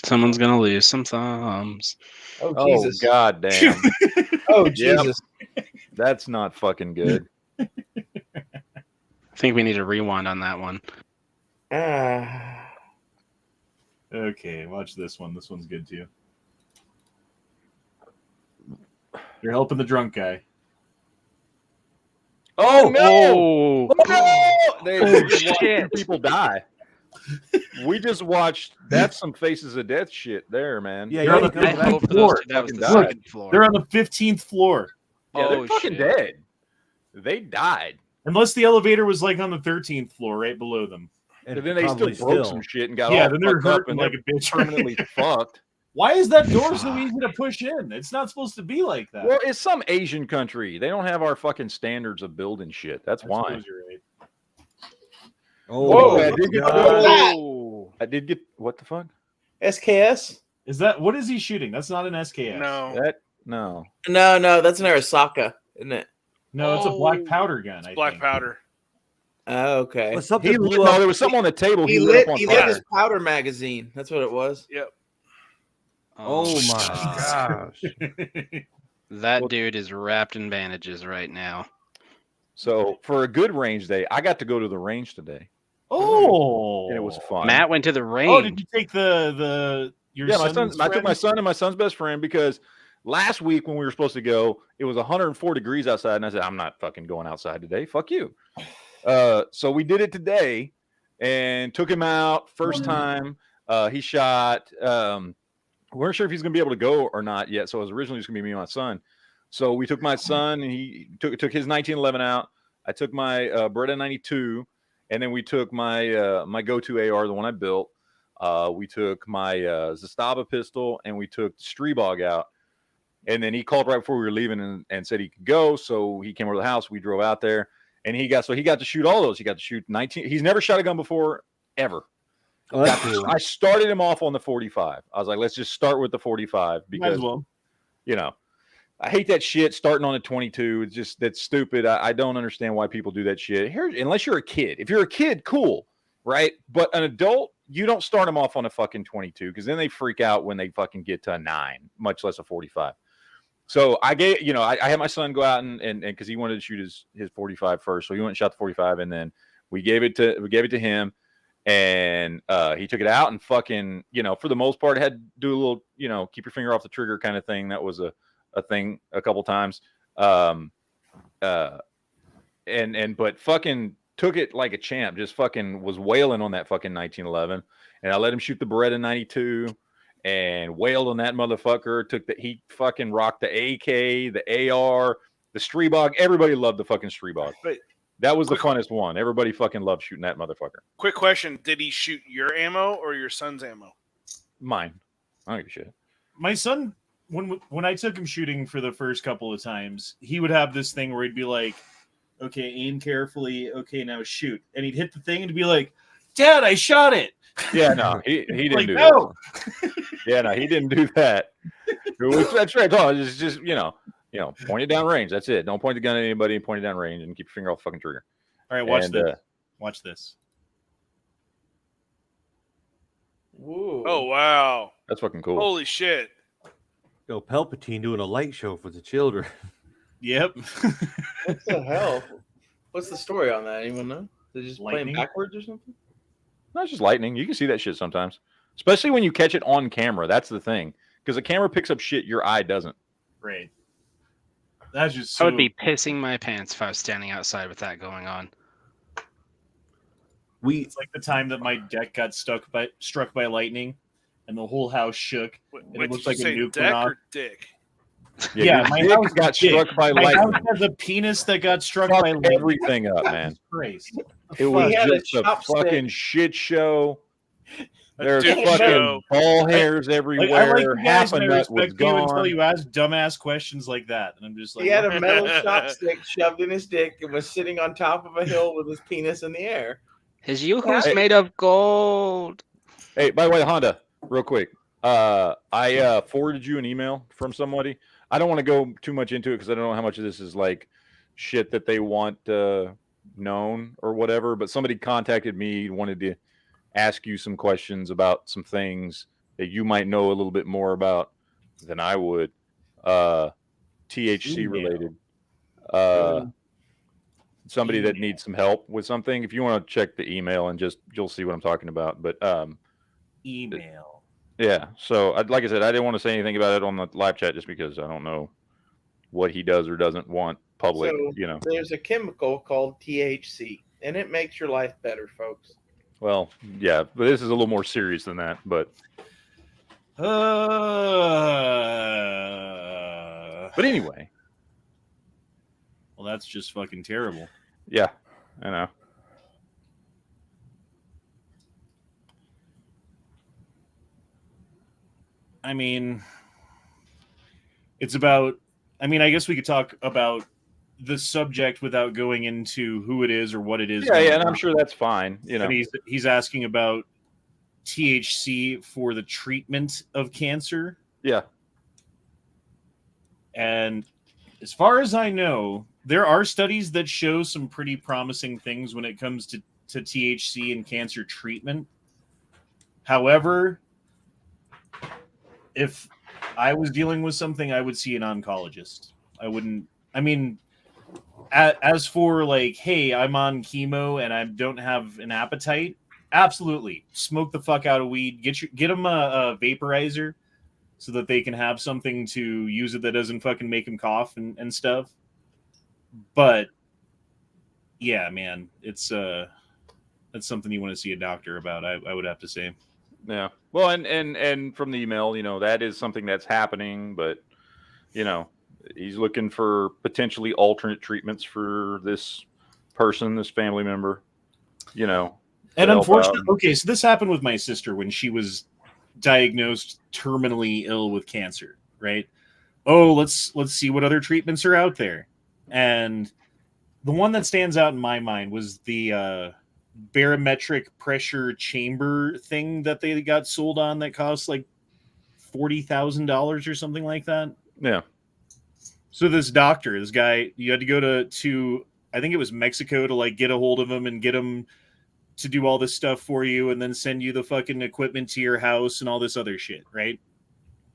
Someone's gonna lose some thumbs. Oh Oh Jesus! god damn. Oh Yep. Jesus! That's not fucking good. I think we need a rewind on that one. Ah. Okay, watch this one. This one's good too. You're helping the drunk guy. Oh no! They just watched 2 people die. We just watched. That's some Faces of Death shit there, man. Yeah, They're yeah, on the you I know, hope floor. those two, that was the Fucking second floor. They're on the 15th floor. Yeah, they're Oh, fucking shit. dead. They died. Unless the elevator was like on the 13th floor, right below them. and And then they still probably broke some shit and got Yeah, all then they're fucked up hurting and like they're a bitch. permanently fucked. Why is that door so easy to push in? It's not supposed to be like that. Well, it's some Asian country. They don't have our fucking standards of building shit. That's I why. suppose you're right. Oh, I did get God. I did get what the fuck? SKS? Is that what is he shooting? That's not an SKS. No, That no. No, that's an Arasaka, isn't it? No, it's a black Oh, powder gun. I black think. powder. Oh, okay. Well, something He blew no, up. there was something on the table. He, He lit lit, up on he lit fire. his powder magazine. That's what it was. Yep. Oh my God. gosh. That Well- dude is wrapped in bandages right now. So for a good range day, I got to go to the range today, Oh, and it was fun. Matt went to the range. Oh, did you take your Yeah, my son. son's I took my friend? son and my son's best friend because last week when we were supposed to go, it was 104 degrees outside, and I said, "I'm not fucking going outside today. Fuck you." So we did it today, and took him out first time. He shot. We weren't sure if he's going to be able to go or not yet, so it was originally just going to be me and my son. So we took my son, and he took his 1911 out. I took my Beretta 92, and then we took my my go-to AR, the one I built. We took my Zastava pistol, and we took the Streebog out. And then he called right before we were leaving and said he could go. So he came over to the house. We drove out there, and he got to shoot all those. He got to shoot 19. He's never shot a gun before, ever. Oh, that's cool. I started him off on the 45. I was like, let's just start with the 45 Might because as well. you know, I hate that shit starting on a 22. It's just that's stupid. I don't understand why people do that shit. Here, unless you're a kid. If you're a kid, cool, right? But an adult, you don't start them off on a fucking 22 because then they freak out when they fucking get to a 9, much less a 45. So I gave, I had my son go out and because he wanted to shoot his 45 first, so he went and shot the 45, and then we gave it to him, and he took it out and fucking, for the most part, had to do a little, keep your finger off the trigger kind of thing. That was a thing a couple times, but fucking took it like a champ. Just fucking was wailing on that fucking 1911, and I let him shoot the Beretta 92. And wailed on that motherfucker. He fucking rocked the AK, the AR, the Streebog. Everybody loved the fucking Streebog. But that was the funnest one. Everybody fucking loved shooting that motherfucker. quick question: did he shoot your ammo or your son's ammo? Mine. I don't give a shit. My son, when I took him shooting for the first couple of times, he would have this thing where he'd be like, "Okay, aim carefully. Okay, now shoot," and he'd hit the thing and be like, "Dad, I shot it." Yeah, no, he didn't Like, do no. that. Yeah, no, he didn't do that. That's right. It's just point it down range. That's it. Don't point the gun at anybody. Point it down range and keep your finger off the fucking trigger. All right, watch And, this. Watch this. Whoa. Oh wow! That's fucking cool. Holy shit! Yo, Palpatine doing a light show for the children. Yep. What the hell? What's the story on that? Anyone know? They just playing Lightning? backwards or something? No, it's just lightning. You can see that shit sometimes, especially when you catch it on camera. That's the thing, because the camera picks up shit your eye doesn't. Right. That's just. I would be pissing my pants if I was standing outside with that going on. It's like the time that my deck got struck by lightning, and the whole house shook. Wait, And it looks did you like a say nuke deck went off. or dick? Yeah, your my dick house got is big. struck by My house lightning. has a penis that got struck Fuck by lightning. everything up, man. Christ. It was He had a just a chopstick. fucking shit show. A There's dude fucking show. ball hairs Like, everywhere. I like you guys Half a and I nut was respect you until gone. you ask dumbass questions like that. And I'm just like, He had a metal chopstick shoved in his dick and was sitting on top of a hill with his penis in the air. His yoo-hoo's Hey. made of gold. Hey, by the way, Honda, real quick. I forwarded you an email from somebody. I don't want to go too much into it because I don't know how much of this is like shit that they want known or whatever. But somebody contacted me, wanted to ask you some questions about some things that you might know a little bit more about than I would. THC related. Somebody that needs some help with something. If you want to check the email and you'll see what I'm talking about. But email. yeah. So like I said, I didn't want to say anything about it on the live chat just because I don't know what he does or doesn't want public. So there's a chemical called THC, and it makes your life better, folks. Well, yeah, but this is a little more serious than that. But anyway. Well, that's just fucking terrible. Yeah, I know. I mean, it's about. I mean, I guess we could talk about the subject without going into who it is or what it is. Yeah, and I'm sure that's fine. And he's asking about THC for the treatment of cancer. Yeah. And as far as I know, there are studies that show some pretty promising things when it comes to THC and cancer treatment. However, if I was dealing with something, I would see an oncologist. I wouldn't. I mean, as for like, hey, I'm on chemo and I don't have an appetite. Absolutely, smoke the fuck out of weed. Get them a vaporizer so that they can have something to use it that doesn't fucking make them cough and stuff. But yeah, man, it's that's something you want to see a doctor about. I would have to say. Yeah. Well, and from the email, that is something that's happening, but he's looking for potentially alternate treatments for this person, this family member, And unfortunately, okay, so this happened with my sister when she was diagnosed terminally ill with cancer, right? Oh, let's see what other treatments are out there. And the one that stands out in my mind was the barometric pressure chamber thing that they got sold on that cost like $40,000 or something like that. Yeah. So this guy, you had to go to I think it was Mexico to like get a hold of him and get him to do all this stuff for you and then send you the fucking equipment to your house and all this other shit, right?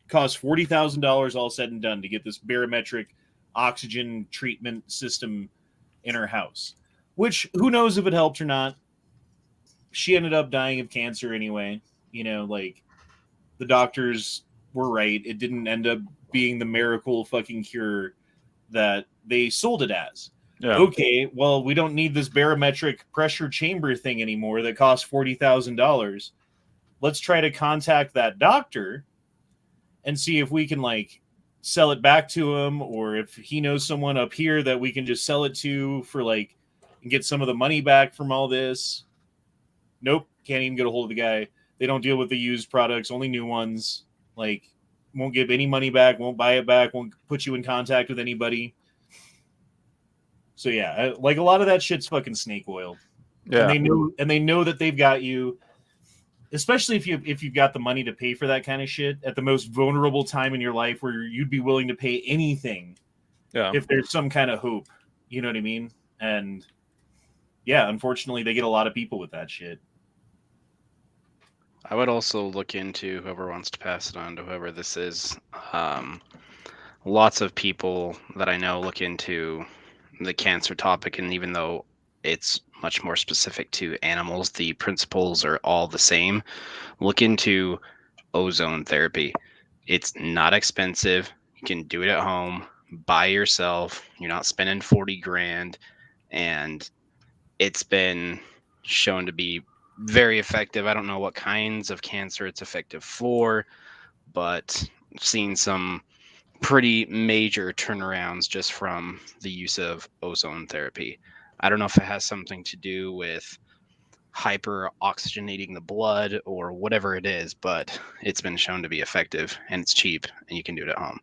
Cost $40,000 all said and done to get this barometric oxygen treatment system in her house, which who knows if it helped or not. She ended up dying of cancer anyway. Like the doctors were right. It didn't end up being the miracle fucking cure that they sold it as. Yeah. Okay, well, we don't need this barometric pressure chamber thing anymore that costs $40,000. Let's try to contact that doctor and see if we can like sell it back to him, or if he knows someone up here that we can just sell it to for like and get some of the money back from all this. Nope, can't even get a hold of the guy. They don't deal with the used products, only new ones. Like, won't give any money back, won't buy it back, won't put you in contact with anybody. So yeah, like a lot of that shit's fucking snake oil. Yeah, and they know that they've got you, especially if you've got the money to pay for that kind of shit at the most vulnerable time in your life where you'd be willing to pay anything. Yeah, if there's some kind of hope, you know what I mean? And yeah, unfortunately, they get a lot of people with that shit. I would also look into whoever wants to pass it on to whoever this is. Lots of people that I know look into the cancer topic, and even though it's much more specific to animals, the principles are all the same. Look into ozone therapy. It's not expensive. You can do it at home by yourself. You're not spending 40 grand, and it's been shown to be very effective. I don't know what kinds of cancer it's effective for, but I've seen some pretty major turnarounds just from the use of ozone therapy. I don't know if it has something to do with hyper oxygenating the blood or whatever it is, but it's been shown to be effective and it's cheap and you can do it at home.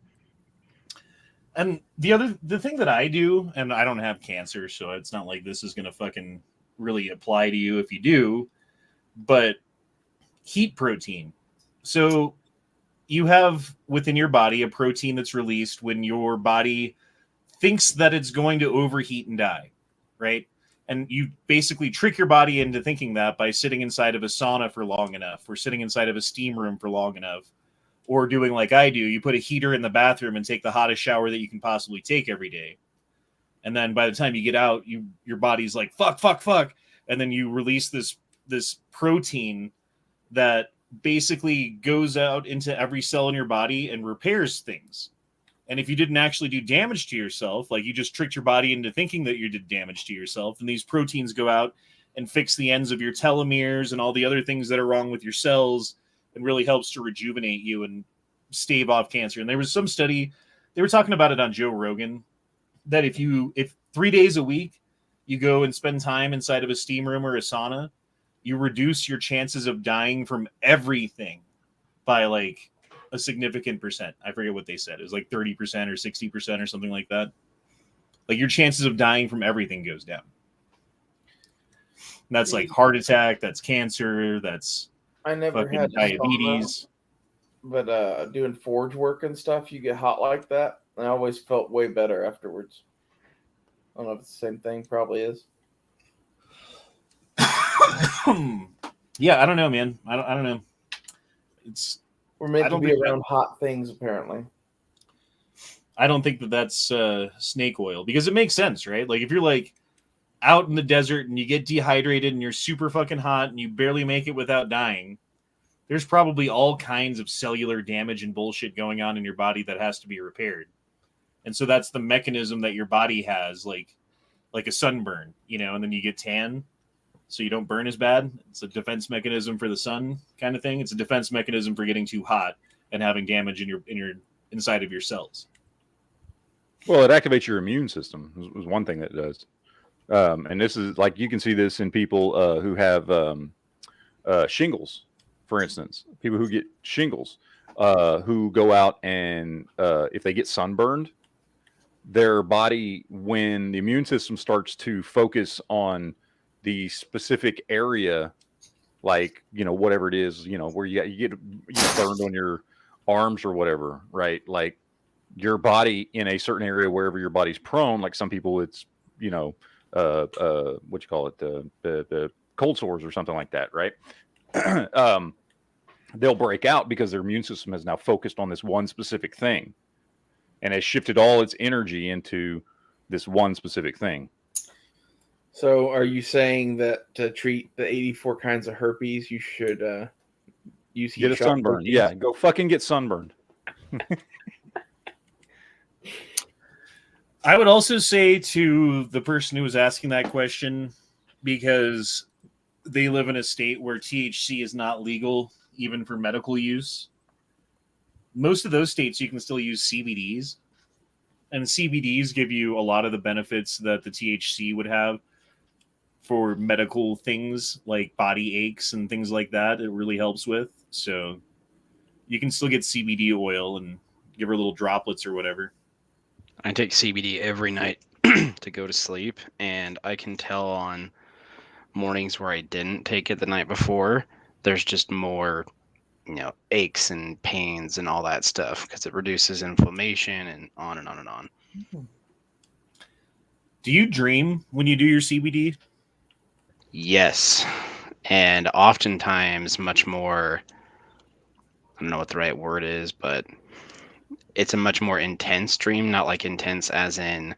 And the thing that I do, and I don't have cancer, so it's not like this is going to fucking really apply to you if you do, but heat protein. So you have within your body a protein that's released when your body thinks that it's going to overheat and die, right? And you basically trick your body into thinking that by sitting inside of a sauna for long enough, or sitting inside of a steam room for long enough, or doing like I do, you put a heater in the bathroom and take the hottest shower that you can possibly take every day. And then by the time you get out, your body's like, fuck. And then you release this protein that basically goes out into every cell in your body and repairs things. And if you didn't actually do damage to yourself, like you just tricked your body into thinking that you did damage to yourself, and these proteins go out and fix the ends of your telomeres and all the other things that are wrong with your cells, and really helps to rejuvenate you and stave off cancer. And there was some study, they were talking about it on Joe Rogan, that if 3 days a week you go and spend time inside of a steam room or a sauna, you reduce your chances of dying from everything by like a significant percent. I forget what they said. It was like 30% or 60% or something like that. Like your chances of dying from everything goes down. And that's like heart attack, that's cancer, that's I never fucking had diabetes. But doing forge work and stuff, you get hot like that. And I always felt way better afterwards. I don't know if it's the same thing. Probably is. Yeah, I don't know, man. I don't know. We're meant I to don't be think around hot things, apparently. I don't think that's snake oil, because it makes sense, right? Like if you're like out in the desert and you get dehydrated and you're super fucking hot and you barely make it without dying, there's probably all kinds of cellular damage and bullshit going on in your body that has to be repaired. And so that's the mechanism that your body has, like a sunburn, and then you get tan so you don't burn as bad. It's a defense mechanism for the sun kind of thing. It's a defense mechanism for getting too hot and having damage in your inside of your cells. Well, it activates your immune system is one thing that it does. And this is like, you can see this in people who have shingles, for instance. People who get shingles, who go out and if they get sunburned, their body, when the immune system starts to focus on the specific area, like, whatever it is, where you get burned on your arms or whatever, right? Like your body in a certain area, wherever your body's prone, like some people, it's, what you call it, the cold sores or something like that, right? They'll break out because their immune system has now focused on this one specific thing and has shifted all its energy into this one specific thing. So are you saying that to treat the 84 kinds of herpes, you should use heat Get a shock sunburn? proteins? Yeah, go fucking get sunburned. I would also say to the person who was asking that question, because they live in a state where THC is not legal, even for medical use. Most of those states, you can still use CBDs. And CBDs give you a lot of the benefits that the THC would have for medical things like body aches and things like that. It really helps with. So you can still get CBD oil and give her little droplets or whatever. I take CBD every night to go to sleep, and I can tell on mornings where I didn't take it the night before, there's just more, aches and pains and all that stuff because it reduces inflammation and on and on and on. Do you dream when you do your CBD? Yes. And oftentimes much more, I don't know what the right word is, but it's a much more intense dream, not like intense as in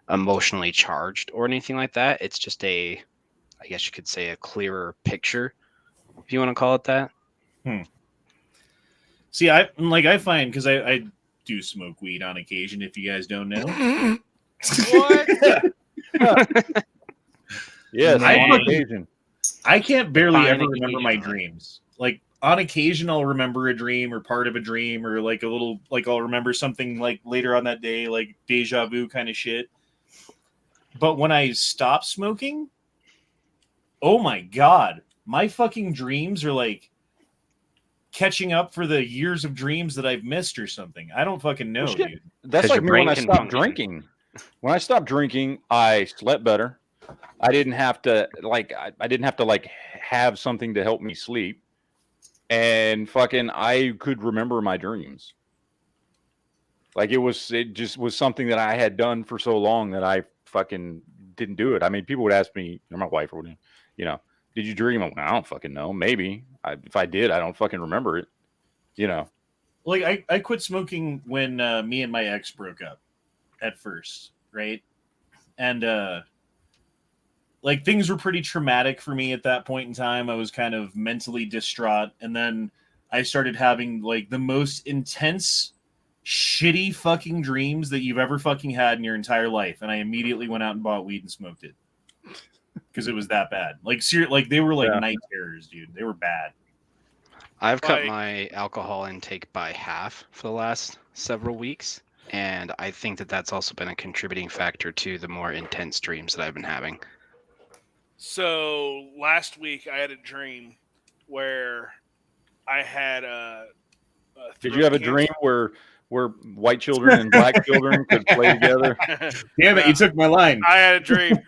emotionally charged or anything like that. It's just I guess you could say a clearer picture, if you want to call it that. See, I find, because I do smoke weed on occasion, if you guys don't know. What? Yes, I on occasion. I can't barely Fine, ever occasionally. remember my dreams. Like, on occasion I'll remember a dream or part of a dream, or like a little, like I'll remember something like later on that day, like deja vu kind of shit. But when I stop smoking, oh my God, my fucking dreams are like catching up for the years of dreams that I've missed or something. I don't fucking know, dude. That's 'Cause like your me when brain I can stopped function. drinking. When I stopped drinking, I slept better. I didn't have to I didn't have to like have something to help me sleep. And fucking I could remember my dreams. Like it just was something that I had done for so long that I fucking didn't do it. I mean, people would ask me, or my wife would, you know, did you dream? I'm like, I don't fucking know. Maybe. If I did, I don't fucking remember it. You know. Like I quit smoking when me and my ex broke up at first, right? And like things were pretty traumatic for me at that point in time. I was kind of mentally distraught, and then I started having like the most intense shitty fucking dreams that you've ever fucking had in your entire life, and I immediately went out and bought weed and smoked it because it was that bad. Like like they were like night terrors, dude. They were bad. I've cut my alcohol intake by half for the last several weeks, and I think that that's also been a contributing factor to the more intense dreams that I've been having. So last week I had a dream where I had a Did you have a dream where white children and black children could play together? Damn it, you took my line. I had a dream.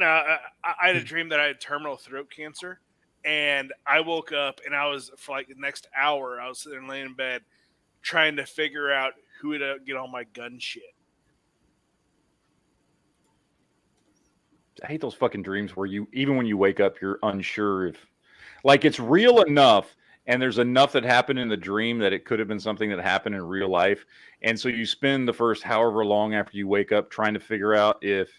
I had a dream that I had terminal throat cancer, and I woke up and I was, for like the next hour, I was sitting there laying in bed trying to figure out who would get all my gun shit. I hate those fucking dreams where even when you wake up, you're unsure if, like, it's real enough and there's enough that happened in the dream that it could have been something that happened in real life. And so you spend the first however long after you wake up trying to figure out if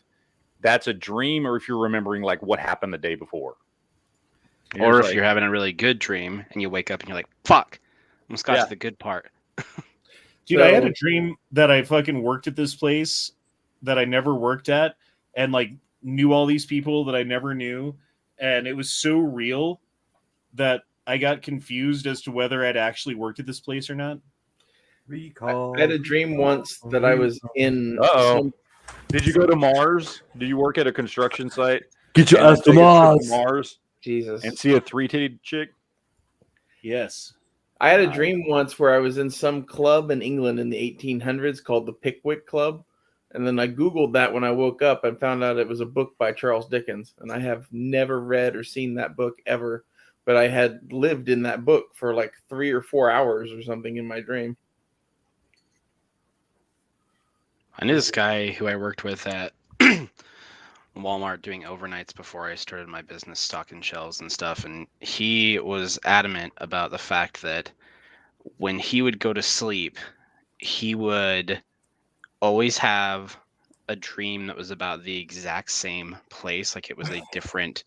that's a dream or if you're remembering like what happened the day before. Or if you're having a really good dream and you wake up and you're like, fuck, almost got to the good part. Dude, I had a dream that I fucking worked at this place that I never worked at, and like knew all these people that I never knew, and it was so real that I got confused as to whether I'd actually worked at this place or not. I had a dream once that I was in. Did you go to Mars? Do you work at a construction site? Get your ass to Mars. Mars. Jesus. And see a 3-titted chick? Yes. I had a dream once where I was in some club in England in the 1800s called the Pickwick Club. And then I Googled that when I woke up and found out it was a book by Charles Dickens. And I have never read or seen that book ever. But I had lived in that book for like 3 or 4 hours or something in my dream. I knew this guy who I worked with at Walmart doing overnights before I started my business stocking shelves and stuff. And he was adamant about the fact that when he would go to sleep, he would always have a dream that was about the exact same place. Like it was a different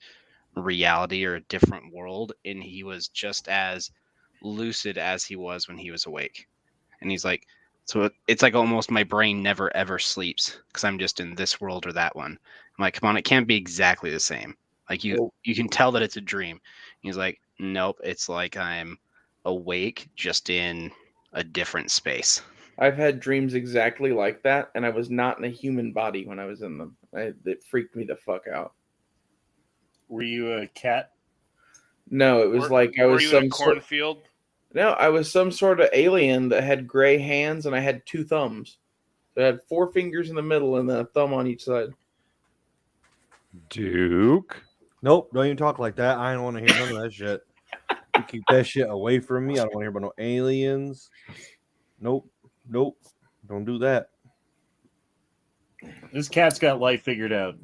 reality or a different world. And he was just as lucid as he was when he was awake. And he's like, so it's like almost my brain never ever sleeps because I'm just in this world or that one. I'm like, come on, it can't be exactly the same. Like you can tell that it's a dream. He's like, nope, it's like I'm awake just in a different space. I've had dreams exactly like that, and I was not in a human body when I was in them. It freaked me the fuck out. Were you a cat? No, it was like I was some in a cornfield. No, I was some sort of alien that had gray hands, and I had 2 thumbs. So I had 4 fingers in the middle and then a thumb on each side. Duke? Nope, don't even talk like that. I don't want to hear none of that shit. You keep that shit away from me. I don't want to hear about no aliens. Nope. Don't do that. This cat's got life figured out.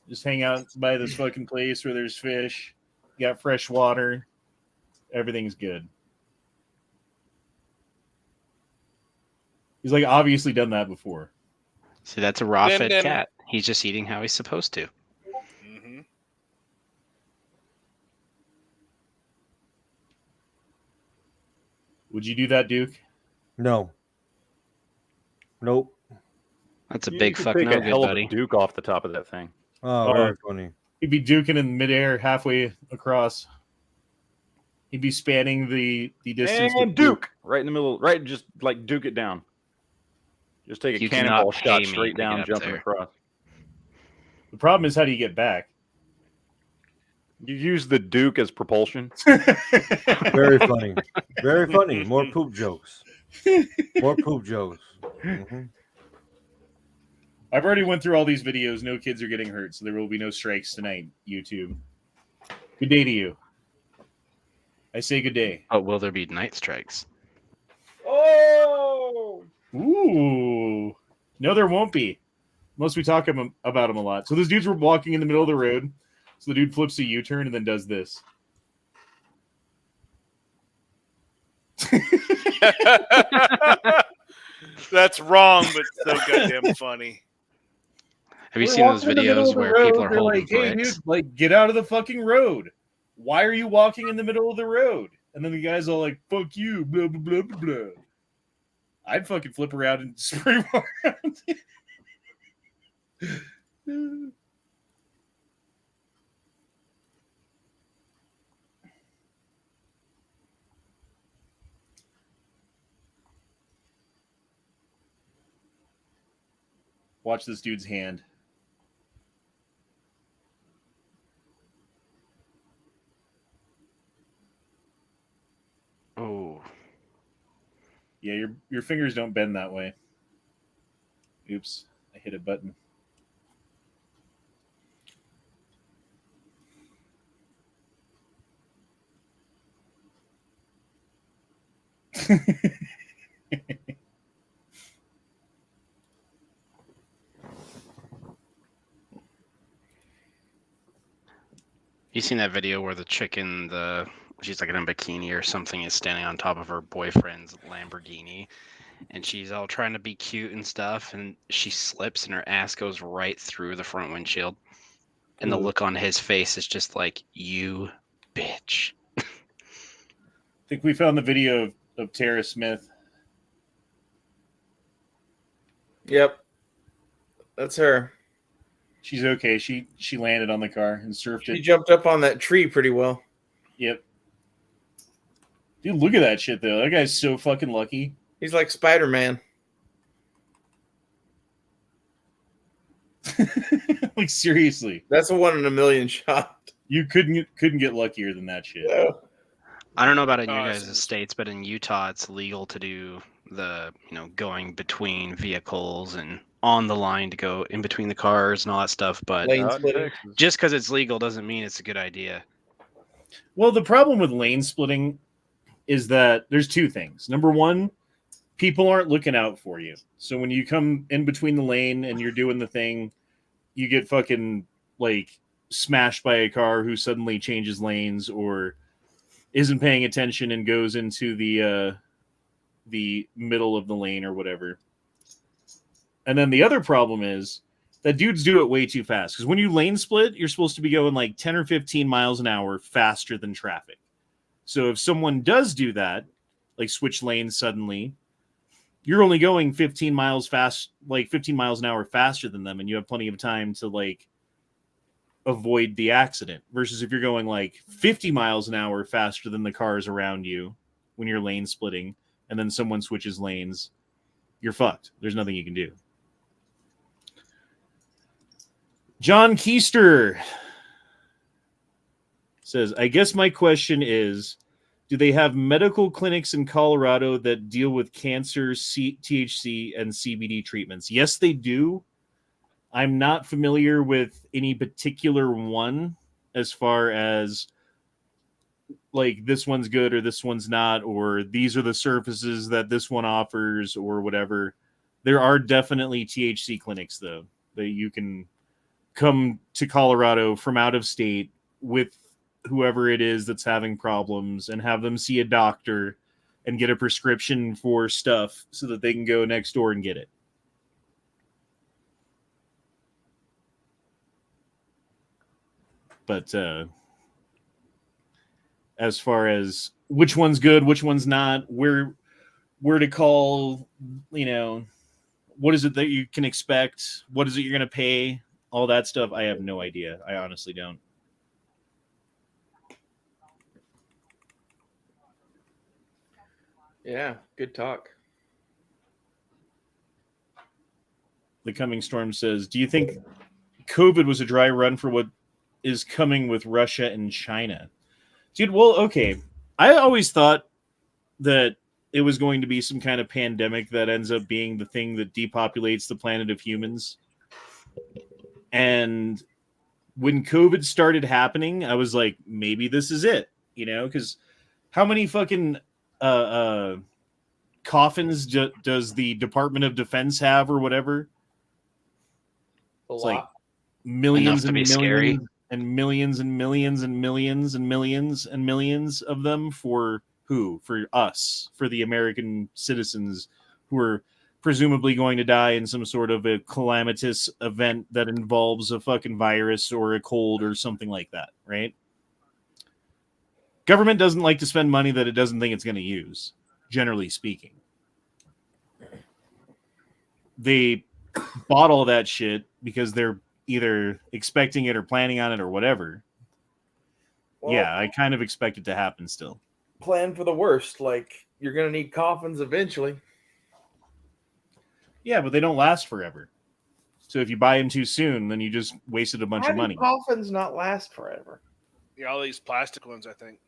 Just hang out by this fucking place where there's fish, got fresh water, everything's good. He's like obviously done that before. See, that's a raw-fed cat. He's just eating how he's supposed to. Mm-hmm. Would you do that, Duke? No. Nope. That's a big fuck no, good buddy. Duke off the top of that thing. Oh, very funny. He'd be duking in midair halfway across. He'd be spanning the distance. And Duke right in the middle, right? Just like Duke it down. Just take a You cannonball cannot shot pay me straight to get down, up jumping there. across. The problem is, how do you get back? You use the Duke as propulsion. Very funny. Very funny. More poop jokes. More poop jokes. Mhm. I've already went through all these videos. No kids are getting hurt, so there will be no strikes tonight, YouTube. Good day to you. I say good day. Oh, will there be night strikes? Oh! Ooh. No, there won't be. Unless we talk about them a lot. So those dudes were walking in the middle of the road. So the dude flips a U-turn and then does this. That's wrong, but so goddamn funny. Have you We're seen those walking in the middle videos of the where road, people are they're holding like, hey, bricks? dude, like, get out of the fucking road. Why are you walking in the middle of the road? And then the guy's all like, fuck you, blah, blah, blah, blah, blah. I'd fucking flip around and spray around. Watch this dude's hand. Oh, Yeah, your fingers don't bend that way. Oops, I hit a button. you seen that video where the chick in she's like in a bikini or something is standing on top of her boyfriend's Lamborghini, and she's all trying to be cute and stuff, and she slips and her ass goes right through the front windshield, and the Ooh. look on his face is just like, you bitch. I think we found the video of Tara Smith. Yep. That's her. She's okay. She landed on the car and surfed She it. jumped up on that tree pretty well. Yep. Dude, look at that shit though. That guy's so fucking lucky. He's like Spider-Man. Like seriously, That's a 1 in a million shot. you couldn't get luckier than that shit. No. I don't know about in your Awesome. guys' states, but in Utah, it's legal to do the, going between vehicles and on the line to go in between the cars and all that stuff. But Lane splitting. just because it's legal doesn't mean it's a good idea. Well, the problem with lane splitting is that there's two things. Number one, people aren't looking out for you. So when you come in between the lane and you're doing the thing, you get fucking like smashed by a car who suddenly changes lanes or isn't paying attention and goes into the middle of the lane or whatever. And then the other problem is that dudes do it way too fast. Because when you lane split, you're supposed to be going like 10 or 15 miles an hour faster than traffic. So if someone does do that, like switch lanes suddenly, you're only going 15 miles an hour faster than them, and you have plenty of time to like avoid the accident. Versus if you're going like 50 miles an hour faster than the cars around you when you're lane splitting, and then someone switches lanes, you're fucked. There's nothing you can do. John Keister says, I guess my question is, do they have medical clinics in Colorado that deal with cancer, THC, and CBD treatments? Yes, they do. I'm not familiar with any particular one as far as like this one's good or this one's not, or these are the services that this one offers or whatever. There are definitely THC clinics, though, that you can come to Colorado from out of state with whoever it is that's having problems and have them see a doctor and get a prescription for stuff so that they can go next door and get it. But as far as which one's good, which one's not, where to call, what is it that you can expect? What is it you're going to pay? All that stuff, I have no idea. I honestly don't. Yeah, good talk. The Coming Storm says, do you think COVID was a dry run for what is coming with Russia and China? Dude, well, okay. I always thought that it was going to be some kind of pandemic that ends up being the thing that depopulates the planet of humans. And when COVID started happening, I was like, maybe this is it, you know? Because how many fucking coffins does the Department of Defense have or whatever? It's like millions and millions scary. and millions and millions and millions and millions and millions of them for who? For us, for the American citizens who are presumably going to die in some sort of a calamitous event that involves a fucking virus or a cold or something like that, right? Government doesn't like to spend money that it doesn't think it's going to use, generally speaking. They bought all that shit because they're either expecting it or planning on it or whatever. Well, yeah, I kind of expect it to happen still. Plan for the worst. Like, you're going to need coffins eventually. Yeah, but they don't last forever. So if you buy them too soon, then you just wasted a bunch How of do money. coffins not last forever? Yeah, all these plastic ones, I think.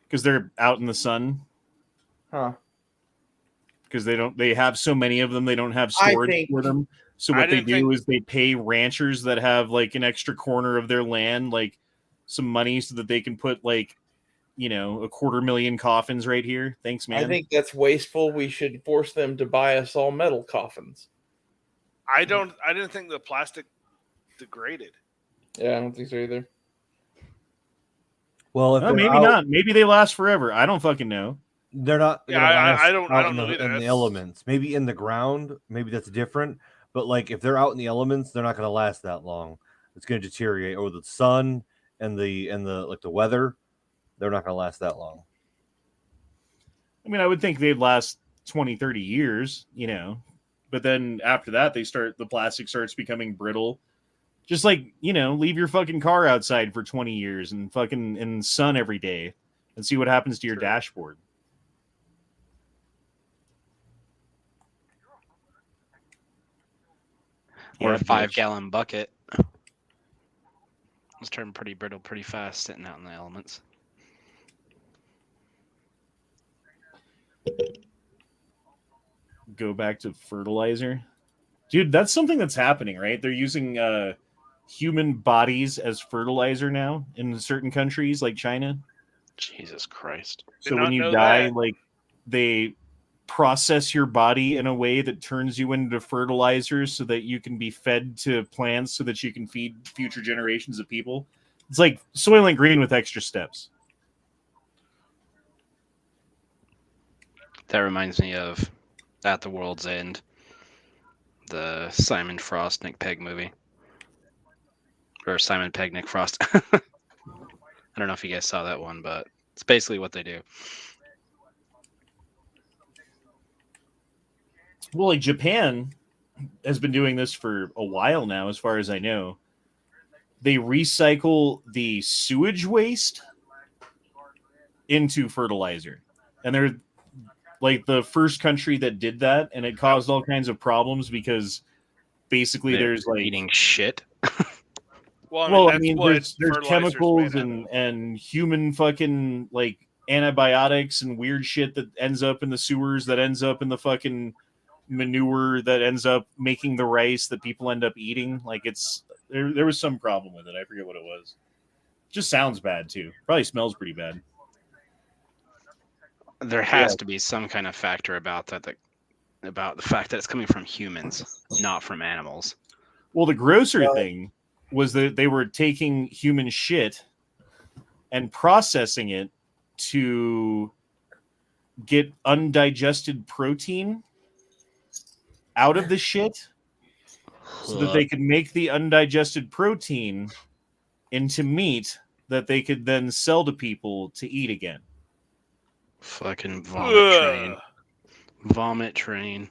Because they're out in the sun. Huh. Because they have so many of them, they don't have storage for them. So what they do is they pay ranchers that have like an extra corner of their land, like some money so that they can put like, you know, 250,000 coffins right here. Thanks, man. I think that's wasteful. We should force them to buy us all metal coffins. I didn't think the plastic degraded. Yeah, I don't think so either. Well, if maybe not. Maybe they last forever. I don't fucking know. They're not. Yeah, I don't know either. In the elements, maybe in the ground, maybe that's different. But like if they're out in the elements, they're not going to last that long. It's going to deteriorate. Or the sun and the like the weather, they're not going to last that long. I mean, I would think they'd last 20, 30 years, you know. But then after that, the plastic starts becoming brittle. Just like, you know, leave your fucking car outside for 20 years and fucking in sun every day and see what happens to your dashboard. Or a 5-gallon bucket. It's turned pretty brittle pretty fast sitting out in the elements. Go back to fertilizer. Dude, that's something that's happening, right? They're using human bodies as fertilizer now in certain countries like China. Jesus Christ. So when you die, like they process your body in a way that turns you into fertilizers so that you can be fed to plants so that you can feed future generations of people. It's like Soylent Green with extra steps. That reminds me of At the World's End, the Simon Frost Nick Pegg movie. Or Simon Pegg Nick Frost. I don't know if you guys saw that one, but it's basically what they do. Well, like Japan has been doing this for a while now, as far as I know. They recycle the sewage waste into fertilizer. And they're like the first country that did that, and it caused all kinds of problems because basically there's like eating shit. Well, I mean, there's chemicals and human fucking like antibiotics and weird shit that ends up in the sewers, that ends up in the fucking manure, that ends up making the rice that people end up eating. Like there was some problem with it. I forget what it was. Just sounds bad too. Probably smells pretty bad. There has to be some kind of factor about that, about the fact that it's coming from humans, not from animals. Well, the grosser thing was that they were taking human shit and processing it to get undigested protein out of the shit so that they could make the undigested protein into meat that they could then sell to people to eat again. Fucking vomit train. Vomit train.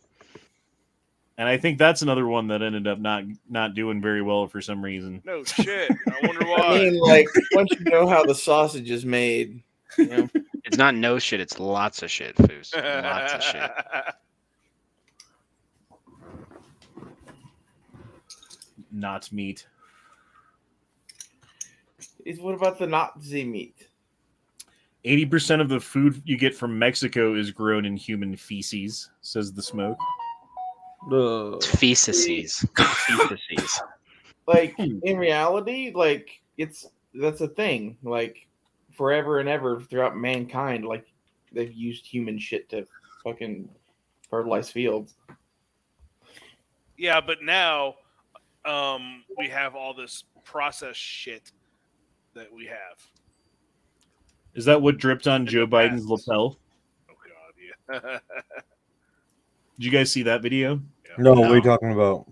And I think that's another one that ended up not doing very well for some reason. No shit. I wonder why. I mean, like, once you know how the sausage is made, you know. It's not no shit. It's lots of shit, Foos. Lots of shit. Not meat. What about the Nazi meat? 80% of the food you get from Mexico is grown in human feces, says the smoke. It's feces. Feces. Like in reality, like that's a thing. Like forever and ever throughout mankind, like they've used human shit to fucking fertilize fields. Yeah, but now we have all this processed shit that we have. Is that what dripped on Joe the Biden's past. lapel? Oh god, yeah. Did you guys see that video? No, what are you talking about?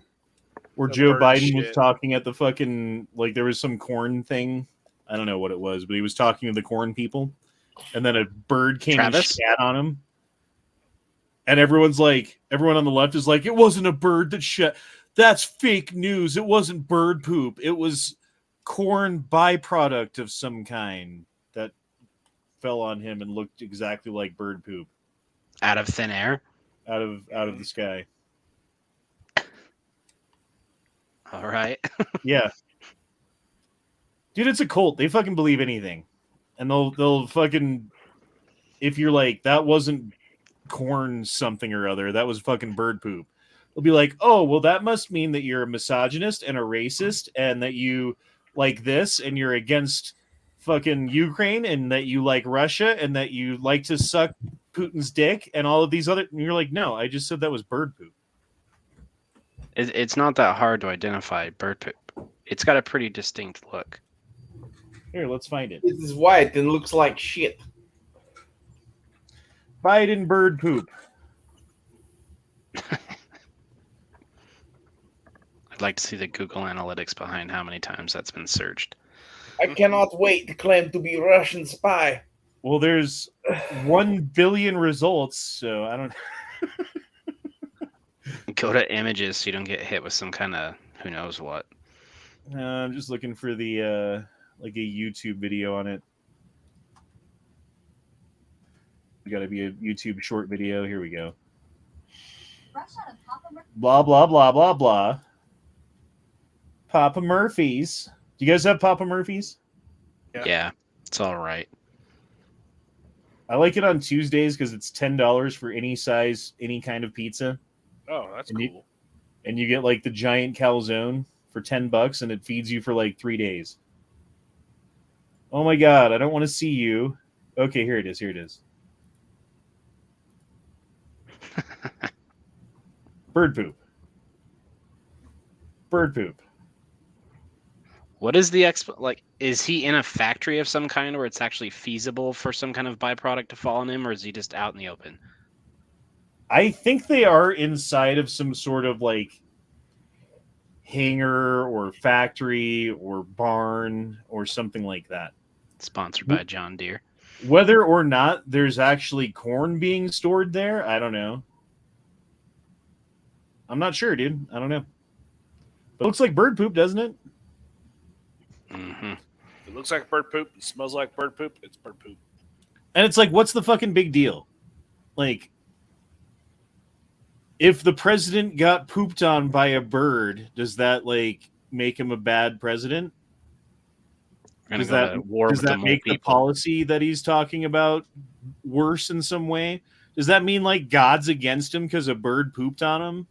Where The Joe bird Biden was shit. talking at the fucking, like, there was some corn thing. I don't know what it was, but he was talking to the corn people. And then a bird came and Travis? shat on him. And everyone on the left is like, it wasn't a bird that shat. That's fake news. It wasn't bird poop. It was corn byproduct of some kind that fell on him and looked exactly like bird poop Out of thin air? out of the sky. All right. Yeah. Dude, it's a cult. They fucking believe anything. And they'll fucking, if you're like, that wasn't corn something or other, that was fucking bird poop. They'll be like, oh, well, that must mean that you're a misogynist and a racist and that you like this and you're against fucking Ukraine and that you like Russia and that you like to suck Putin's dick and all of these other. And you're like, no, I just said that was bird poop. It's not that hard to identify bird poop. It's got a pretty distinct look. Here, let's find it. This is white and looks like shit. Biden bird poop. I'd like to see the Google Analytics behind how many times that's been searched. I cannot wait to claim to be Russian spy. Well, there's 1 billion results, so I don't. Go to images so you don't get hit with some kind of who knows what. I'm just looking for the like a YouTube video on it. Got to be a YouTube short video. Here we go. Blah blah blah blah blah. Papa Murphy's. Do you guys have Papa Murphy's? Yeah, it's all right. I like it on Tuesdays because it's $10 for any size, any kind of pizza. Oh, that's And cool. And you get like the giant calzone for $10 and it feeds you for like 3 days. Oh my god, I don't want to see you. Okay, here it is. Here it is. Bird poop. Bird poop. What is the like? Is he in a factory of some kind where it's actually feasible for some kind of byproduct to fall on him, or is he just out in the open? I think they are inside of some sort of like hangar or factory or barn or something like that. Sponsored by John Deere. Whether or not there's actually corn being stored there, I don't know. I'm not sure, dude. I don't know. But it looks like bird poop, doesn't it? Mm-hmm. It looks like bird poop. It smells like bird poop. It's bird poop. And it's like, what's the fucking big deal? Like, if the president got pooped on by a bird, does that like make him a bad president? Does that make the policy that he's talking about worse in some way? Does that mean like God's against him because a bird pooped on him?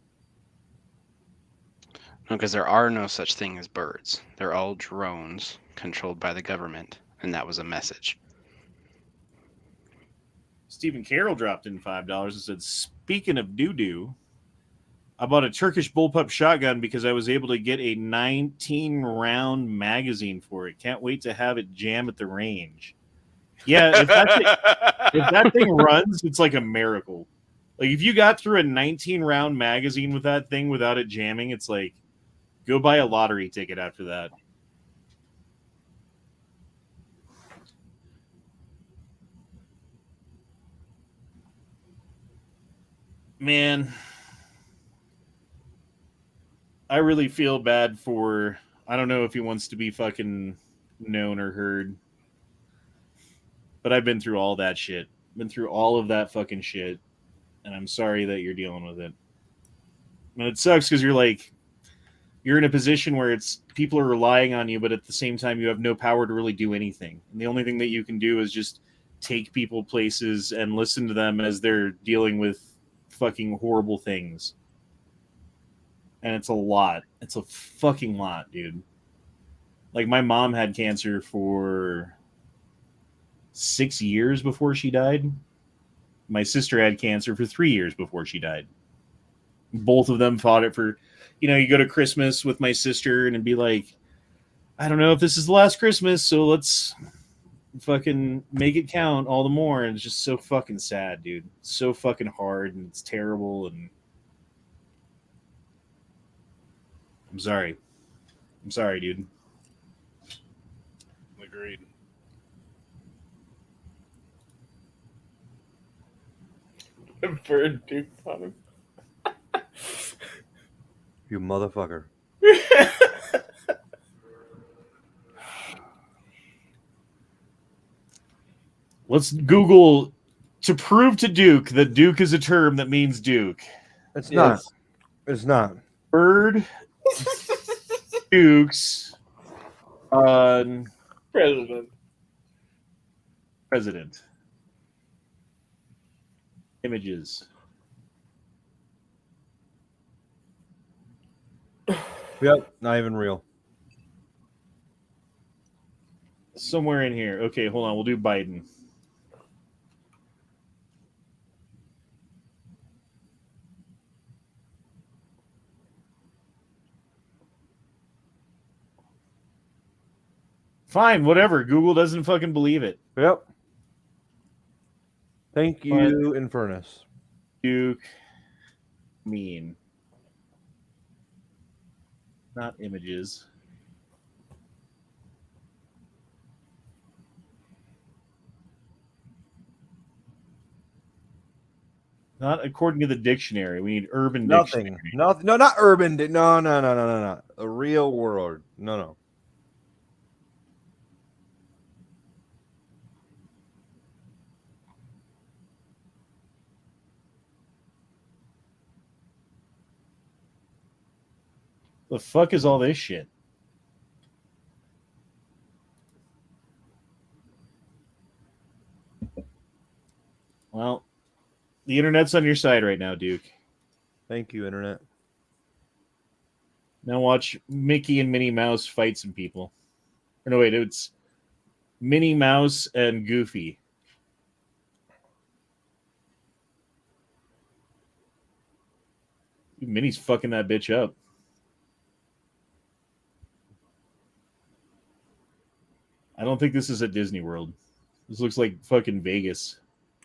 No, because there are no such thing as birds. They're all drones controlled by the government, and that was a message. Stephen Carroll dropped in $5 and said, speaking of doo-doo, I bought a Turkish bullpup shotgun because I was able to get a 19-round magazine for it. Can't wait to have it jam at the range. Yeah, if that thing runs, it's like a miracle. Like, if you got through a 19-round magazine with that thing without it jamming, it's like, go buy a lottery ticket after that. Man, I really feel bad for, I don't know if he wants to be fucking known or heard. But I've been through all that shit. Been through all of that fucking shit, and I'm sorry that you're dealing with it. And it sucks because you're in a position where it's people are relying on you, but at the same time you have no power to really do anything. And the only thing that you can do is just take people places and listen to them as they're dealing with fucking horrible things. And it's a lot. It's a fucking lot, dude. Like, my mom had cancer for 6 years before she died. My sister had cancer for 3 years before she died. Both of them fought it for, you go to Christmas with my sister and it'd be like, I don't know if this is the last Christmas, so let's fucking make it count all the more. And it's just so fucking sad, dude. So fucking hard, and it's terrible. And I'm sorry, dude. Agreed. Bird Duke on him. You motherfucker. Let's Google to prove to Duke that Duke is a term that means Duke. It's not. It's not. Bird Dukes President. Images. Yep, not even real. Somewhere in here. Okay, hold on. We'll do Biden. Fine, whatever. Google doesn't fucking believe it. Yep. Thank you, Infernus. Duke mean. Not images. Not according to the dictionary. We need urban Nothing. dictionary. No, not urban. No. A real world. No. The fuck is all this shit? Well, the internet's on your side right now, Duke. Thank you, Internet. Now watch Mickey and Minnie Mouse fight some people. Or no, wait, it's Minnie Mouse and Goofy. Minnie's fucking that bitch up. I don't think this is at Disney World. This looks like fucking Vegas.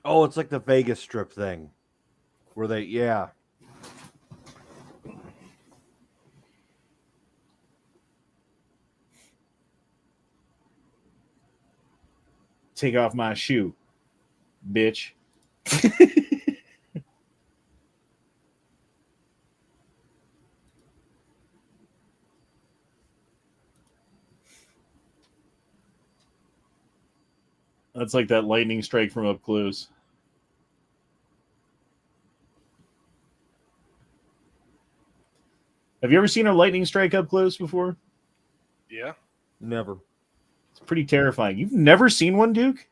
Oh, it's like the Vegas Strip thing. Where they, yeah. Take off my shoe, bitch. That's like that lightning strike from up close. Have you ever seen a lightning strike up close before? Yeah. Never. It's pretty terrifying. You've never seen one, Duke?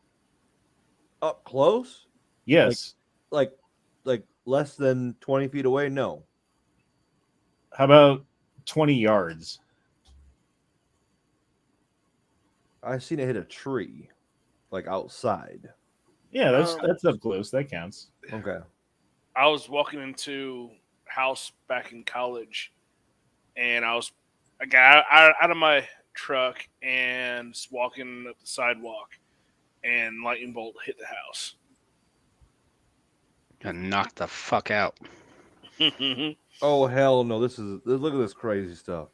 Up close? Yes. Like less than 20 feet away? No. How about 20 yards? I've seen it hit a tree. Like outside. Yeah, that's up close. That counts. Okay. I was walking into a house back in college, and I got out of my truck and just walking up the sidewalk, and lightning bolt hit the house. Got knocked the fuck out. Oh hell no! Look at this crazy stuff.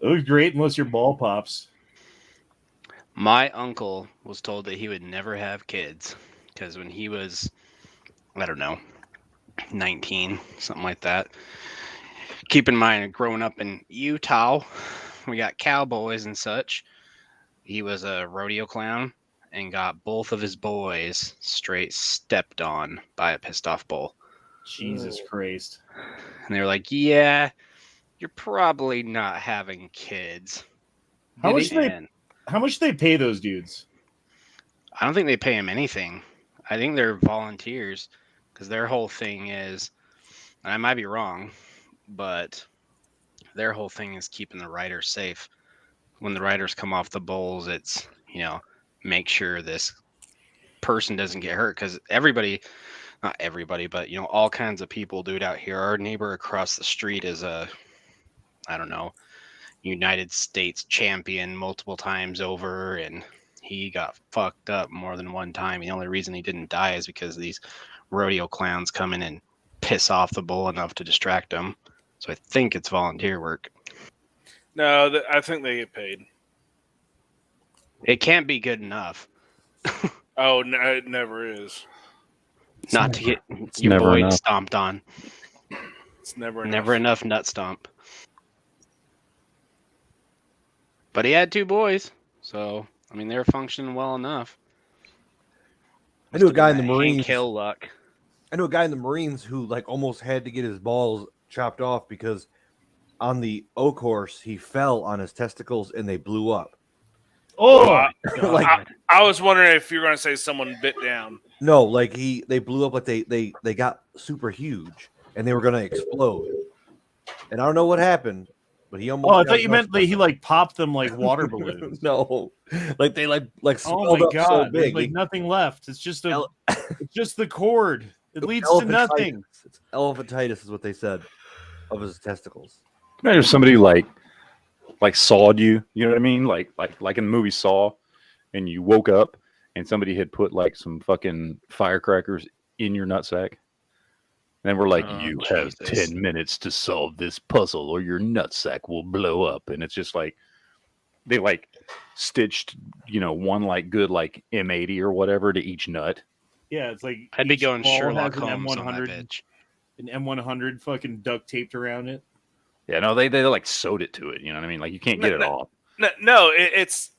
It looks great unless your ball pops. My uncle was told that he would never have kids because when he was, I don't know, 19, something like that. Keep in mind, growing up in Utah, we got cowboys and such. He was a rodeo clown, and got both of his boys straight stepped on by a pissed off bull. Jesus Christ. And they were like, yeah, you're probably not having kids. How much And do they pay those dudes? I don't think they pay him anything. I think they're volunteers because their whole thing is, and I might be wrong, but their whole thing is keeping the riders safe. When the riders come off the bulls, it's, make sure this person doesn't get hurt because not everybody, but, all kinds of people do it out here. Our neighbor across the street is United States champion multiple times over, and he got fucked up more than one time. The only reason he didn't die is because these rodeo clowns come in and piss off the bull enough to distract him. So I think it's volunteer work. No, I think they get paid. It can't be good enough. Oh, no, it never is. Not to get your boy stomped on. It's never enough nut stomp. But he had two boys, so they're functioning well enough. I knew a guy in the Marines. Kill luck. I knew a guy in the Marines who almost had to get his balls chopped off because on the O course he fell on his testicles and they blew up. Oh, I was wondering if you were going to say someone bit down. No, they blew up they got super huge and they were going to explode. And I don't know what happened, but he almost. Oh, I thought you meant that he popped them like water balloons. No, they oh my god, so big. There's nothing left. It's just it's just the cord. It leads to nothing. It's elephantitis is what they said of his testicles. Imagine if somebody sawed you. You know what I mean? Like in the movie Saw, and you woke up and somebody had put some fucking firecrackers in your nutsack. And we're like, you have 10 minutes to solve this puzzle or your nutsack will blow up. And it's just they stitched, one good M80 or whatever to each nut. Yeah, it's I'd be going Sherlock an Holmes on that M100, bitch. an M100 fucking duct taped around it. Yeah, no, they sewed it to it. You know what I mean? You can't get it off. No, it's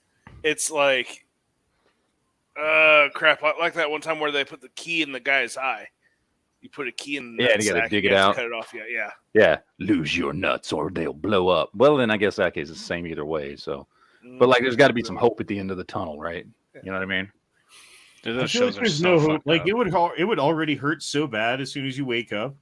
crap. Like that one time where they put the key in the guy's eye. You put a key in the and you got to dig it out. Cut it off. Yeah. Lose your nuts or they'll blow up. Well, then I guess that case is the same either way. So, but there's got to be some hope at the end of the tunnel, right? You know what I mean? I feel like there's no hope. It would already hurt so bad as soon as you wake up.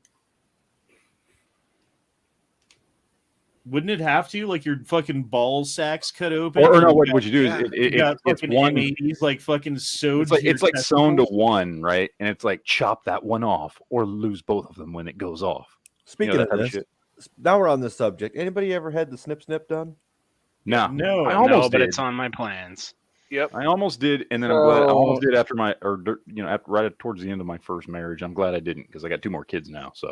Wouldn't it have to? Your fucking ball sacks cut open? Or no, what you do is it's one. M80s fucking sewed. It's sewn to one, right? And it's chop that one off or lose both of them when it goes off. Speaking of this, now we're on this subject. Anybody ever had the snip done? No, I almost did. But it's on my plans. Yep, I almost did, and then I'm glad I almost did after towards the end of my first marriage. I'm glad I didn't because I got 2 more kids now. So.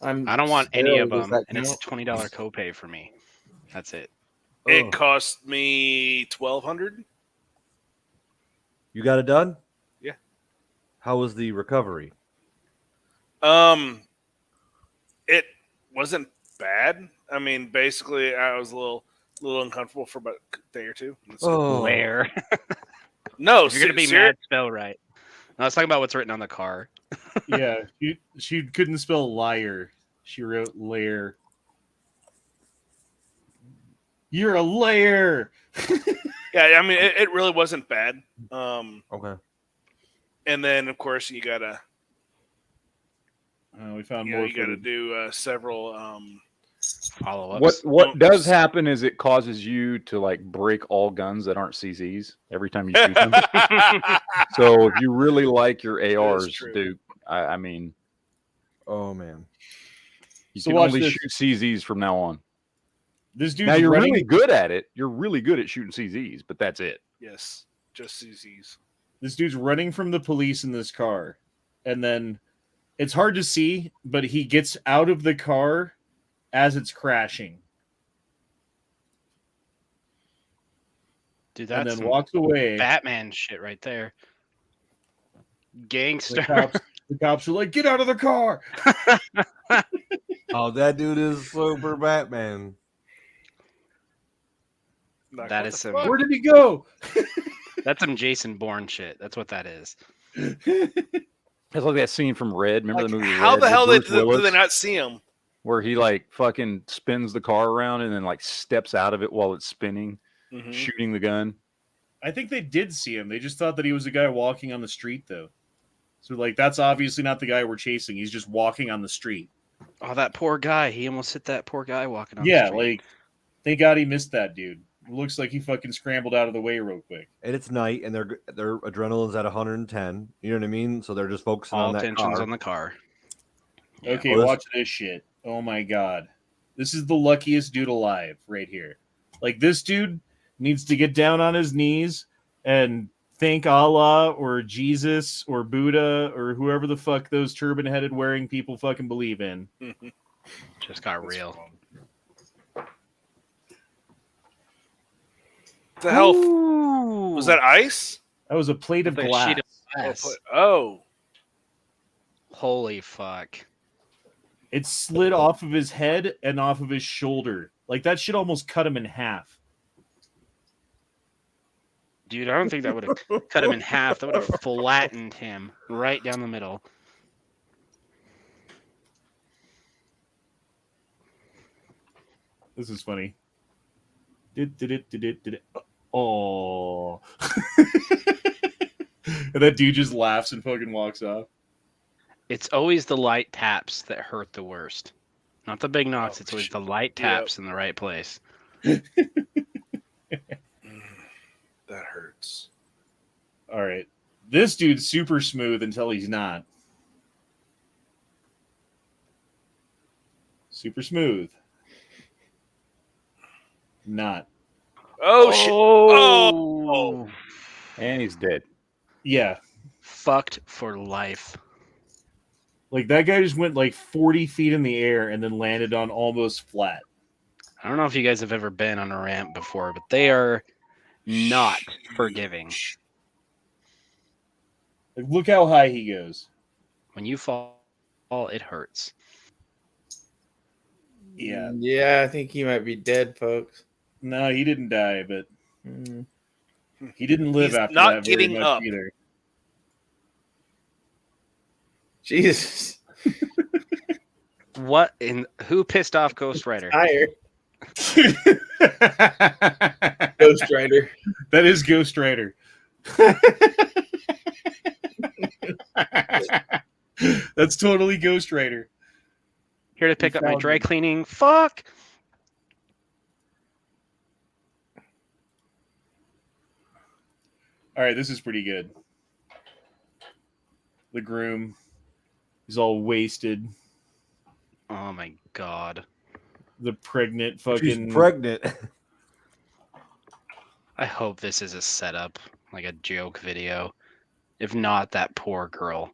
I don't want any of them, and it's a $20 copay for me. That's it. It cost me $1,200. You got it done? Yeah. How was the recovery? It wasn't bad. Basically, I was a little uncomfortable for about a day or two. Where? No, you're gonna be mad. Spell right. No, let's talk about what's written on the car. Yeah, she couldn't spell liar. She wrote lair. You're a lair. Yeah, it really wasn't bad. Okay. And then, of course, you gotta. We found more. You gotta do several follow-ups. What does happen is it causes you to break all guns that aren't CZs every time you shoot them. So if you really like your ARs, Duke, I mean, oh man, you can only shoot CZs from now on. This dude's now you're really good at it. You're really good at shooting CZs, but that's it. Yes, just CZs. This dude's running from the police in this car, and then it's hard to see, but he gets out of the car as it's crashing. Dude, that's and then walks away. Batman shit right there. Gangster. The cops are like, get out of the car. Oh, that dude is super Batman. That is some. Where did he go? That's some Jason Bourne shit. That's what that is. It's like that scene from Red. Remember Like, the movie how Red the with hell Bruce do they Willis? not see him? Where he like fucking spins the car around and then like steps out of it while it's spinning, Mhm. shooting the gun. I think they did see him. They just thought that he was a guy walking on the street, though. So, like, that's obviously not the guy we're chasing. He's just walking on the street. Oh, that poor guy. He almost hit that poor guy walking on the Yeah, street. like, thank God he missed that dude. It looks like he fucking scrambled out of the way real quick. And it's night, and their adrenaline's at 110. You know what I mean? So they're just focusing all on that attention's car. on the car. Yeah. Okay, Well, watch this shit. Oh my God. This is the luckiest dude alive right here. Like, this dude needs to get down on his knees and thank Allah or Jesus or Buddha or whoever the fuck those turban-headed wearing people fucking believe in. Just got real. The hell was that? Ice? That was a plate of Like a glass. sheet of glass. Oh, Holy fuck. It slid off of his head and off of his shoulder. Like, that shit almost cut him in half. Dude, I don't think that would have cut him in half. That would have flattened him right down the middle. This is funny. Oh. And that dude just laughs and fucking walks off. It's always the light taps that hurt the worst. Not the big knocks. It's always the light taps in the right place. that hurts. All right. This dude's super smooth until he's not. Super smooth. Not. Oh, shit. Oh. And he's dead. Yeah. Fucked for life. Like, that guy just went like 40 feet in the air and then landed on almost flat. I don't know if you guys have ever been on a ramp before, but they are not forgiving. Like, look how high he goes. When you fall, it hurts. Yeah. Yeah, I think he might be dead, folks. No, he didn't die, but he didn't live He's after not that very getting much up. either. Jesus. What in who pissed off Ghost Rider? Higher. Ghost Rider. That is Ghost Rider. That's totally Ghost Rider. Here to pick up my found dry him. cleaning. Fuck. All right, this is pretty good. The groom is all wasted. Oh my god. The pregnant She's fucking pregnant. I hope this is a setup, like a joke video. If not, that poor girl.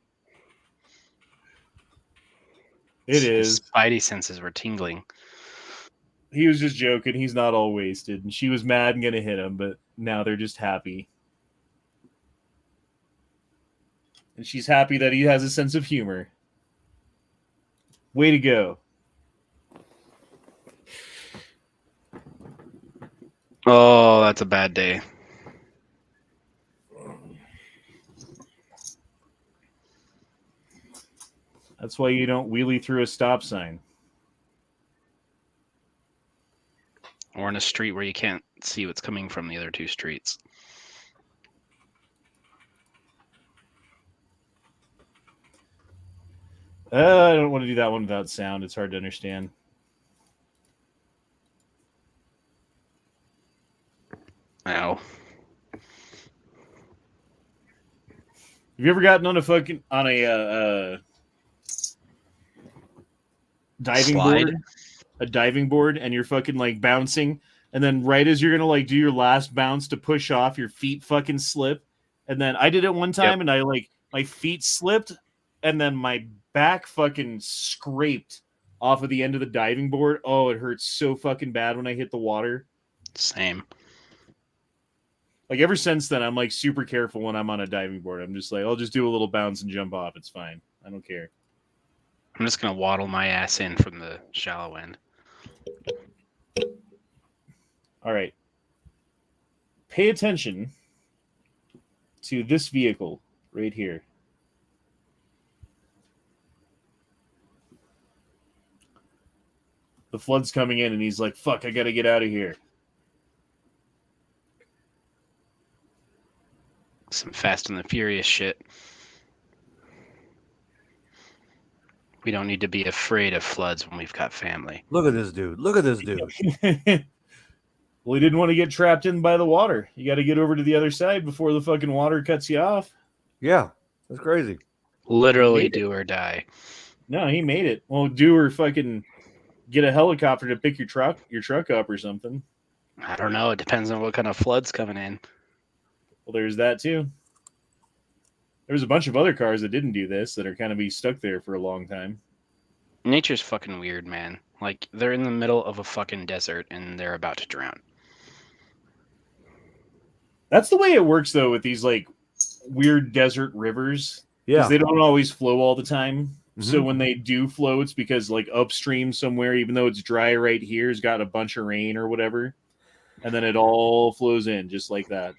It His is. Spidey senses were tingling. He was just joking. He's not all wasted. And she was mad and gonna hit him, but now they're just happy. And she's happy that he has a sense of humor. Way to go. Oh, that's a bad day. That's why you don't wheelie through a stop sign. Or in a street where you can't see what's coming from the other two streets. I don't want to do that one without sound. It's hard to understand. Ow. Have you ever gotten on a diving Slide? board? A diving board, and you're fucking like bouncing, and then right as you're gonna like do your last bounce to push off, your feet fucking slip. And then I did it one time, and I like my feet slipped, and then my back fucking scraped off of the end of the diving board. Oh, it hurts so fucking bad when I hit the water. Same. Like ever since then, I'm like super careful when I'm on a diving board. I'm just like, I'll just do a little bounce and jump off. It's fine. I don't care. I'm just gonna waddle my ass in from the shallow end. All right. Pay attention to this vehicle right here. The flood's coming in, and he's like, fuck, I gotta get out of here. Some Fast and the Furious shit. We don't need to be afraid of floods when we've got family. Look at this dude. Look at this dude. Well, he didn't want to get trapped in by the water. You got to get over to the other side before the fucking water cuts you off. Yeah, that's crazy. Literally do or die. No, he made it. Well, do or fucking get a helicopter to pick your truck up or something. I don't know. It depends on what kind of flood's coming in. Well, there's that too. There's a bunch of other cars that didn't do this that are kind of be stuck there for a long time. Nature's fucking weird, man. Like, they're in the middle of a fucking desert and they're about to drown. That's the way it works, though, with these, like, weird desert rivers. Yeah. Because they don't always flow all the time. Mm-hmm. So when they do flow, it's because, like, upstream somewhere, even though it's dry right here, has got a bunch of rain or whatever. And then it all flows in just like that.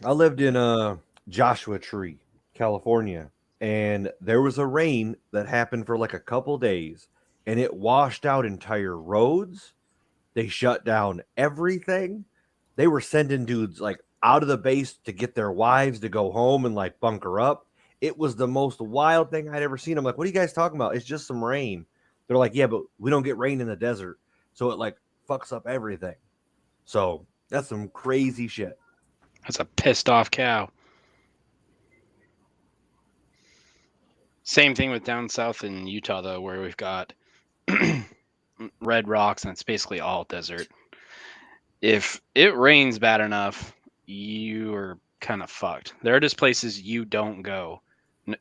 I lived in Joshua Tree, California, and there was a rain that happened for like a couple days, and it washed out entire roads. They shut down everything. They were sending dudes like out of the base to get their wives to go home and like bunker up. It was the most wild thing I'd ever seen. I'm like, what are you guys talking about? It's just some rain. They're like, yeah, but we don't get rain in the desert, so it like fucks up everything. So that's some crazy shit. That's a pissed off cow. Same thing with down south in Utah, though, where we've got red rocks and it's basically all desert. If it rains bad enough, you are kind of fucked. There are just places you don't go.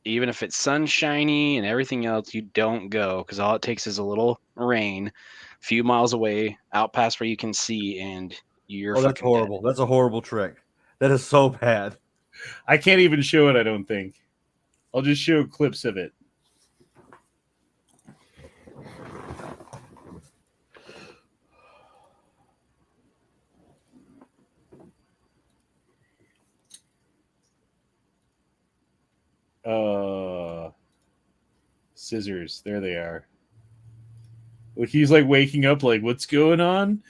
Even if it's sunshiny and everything else, you don't go because all it takes is a little rain, a few miles away, out past where you can see, and you're that's horrible. Dead. That's a horrible trick. That is so bad. I can't even show it, I don't think. I'll just show clips of it. Scissors. There they are. Look, he's like waking up like, what's going on?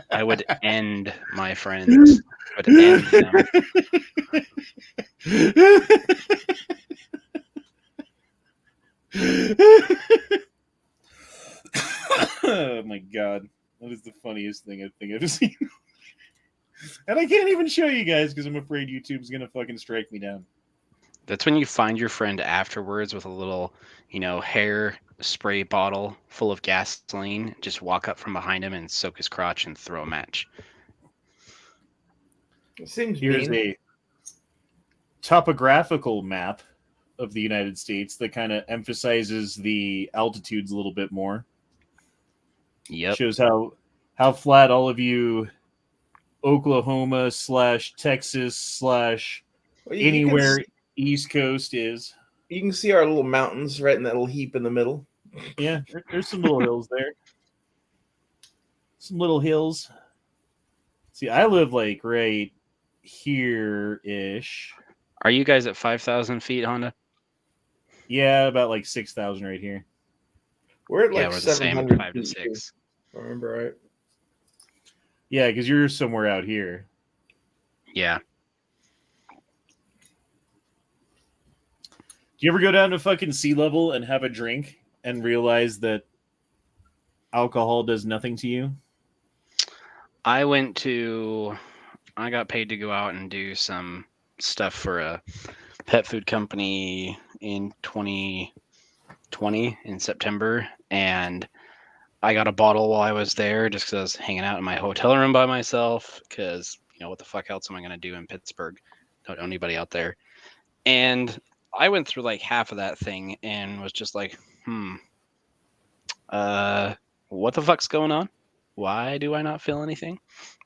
I would end my friends. I would end them. Oh my god. That is the funniest thing I think I've seen. And I can't even show you guys because I'm afraid YouTube's gonna fucking strike me down. That's when you find your friend afterwards with a little, hair spray bottle full of gasoline. Just walk up from behind him and soak his crotch and throw a match. It seems Here's mean. a topographical map of the United States that kind of emphasizes the altitudes a little bit more. Yep. Shows how flat all of you Oklahoma / Texas / anywhere East Coast is. You can see our little mountains right in that little heap in the middle. Yeah, there's some little hills there. Some little hills. See, I live like right here-ish. Are you guys at 5,000 feet, Honda? Yeah, about like 6,000 right here. We're at like we're the same, 700 5 to feet, 6. if I remember right. Yeah, because you're somewhere out here. Yeah. Do you ever go down to fucking sea level and have a drink and realize that alcohol does nothing to you? I got paid to go out and do some stuff for a pet food company in 2020 in September, and I got a bottle while I was there just because I was hanging out in my hotel room by myself because, what the fuck else am I going to do in Pittsburgh? Don't know anybody out there. And I went through like half of that thing and was just like, what the fuck's going on? Why do I not feel anything?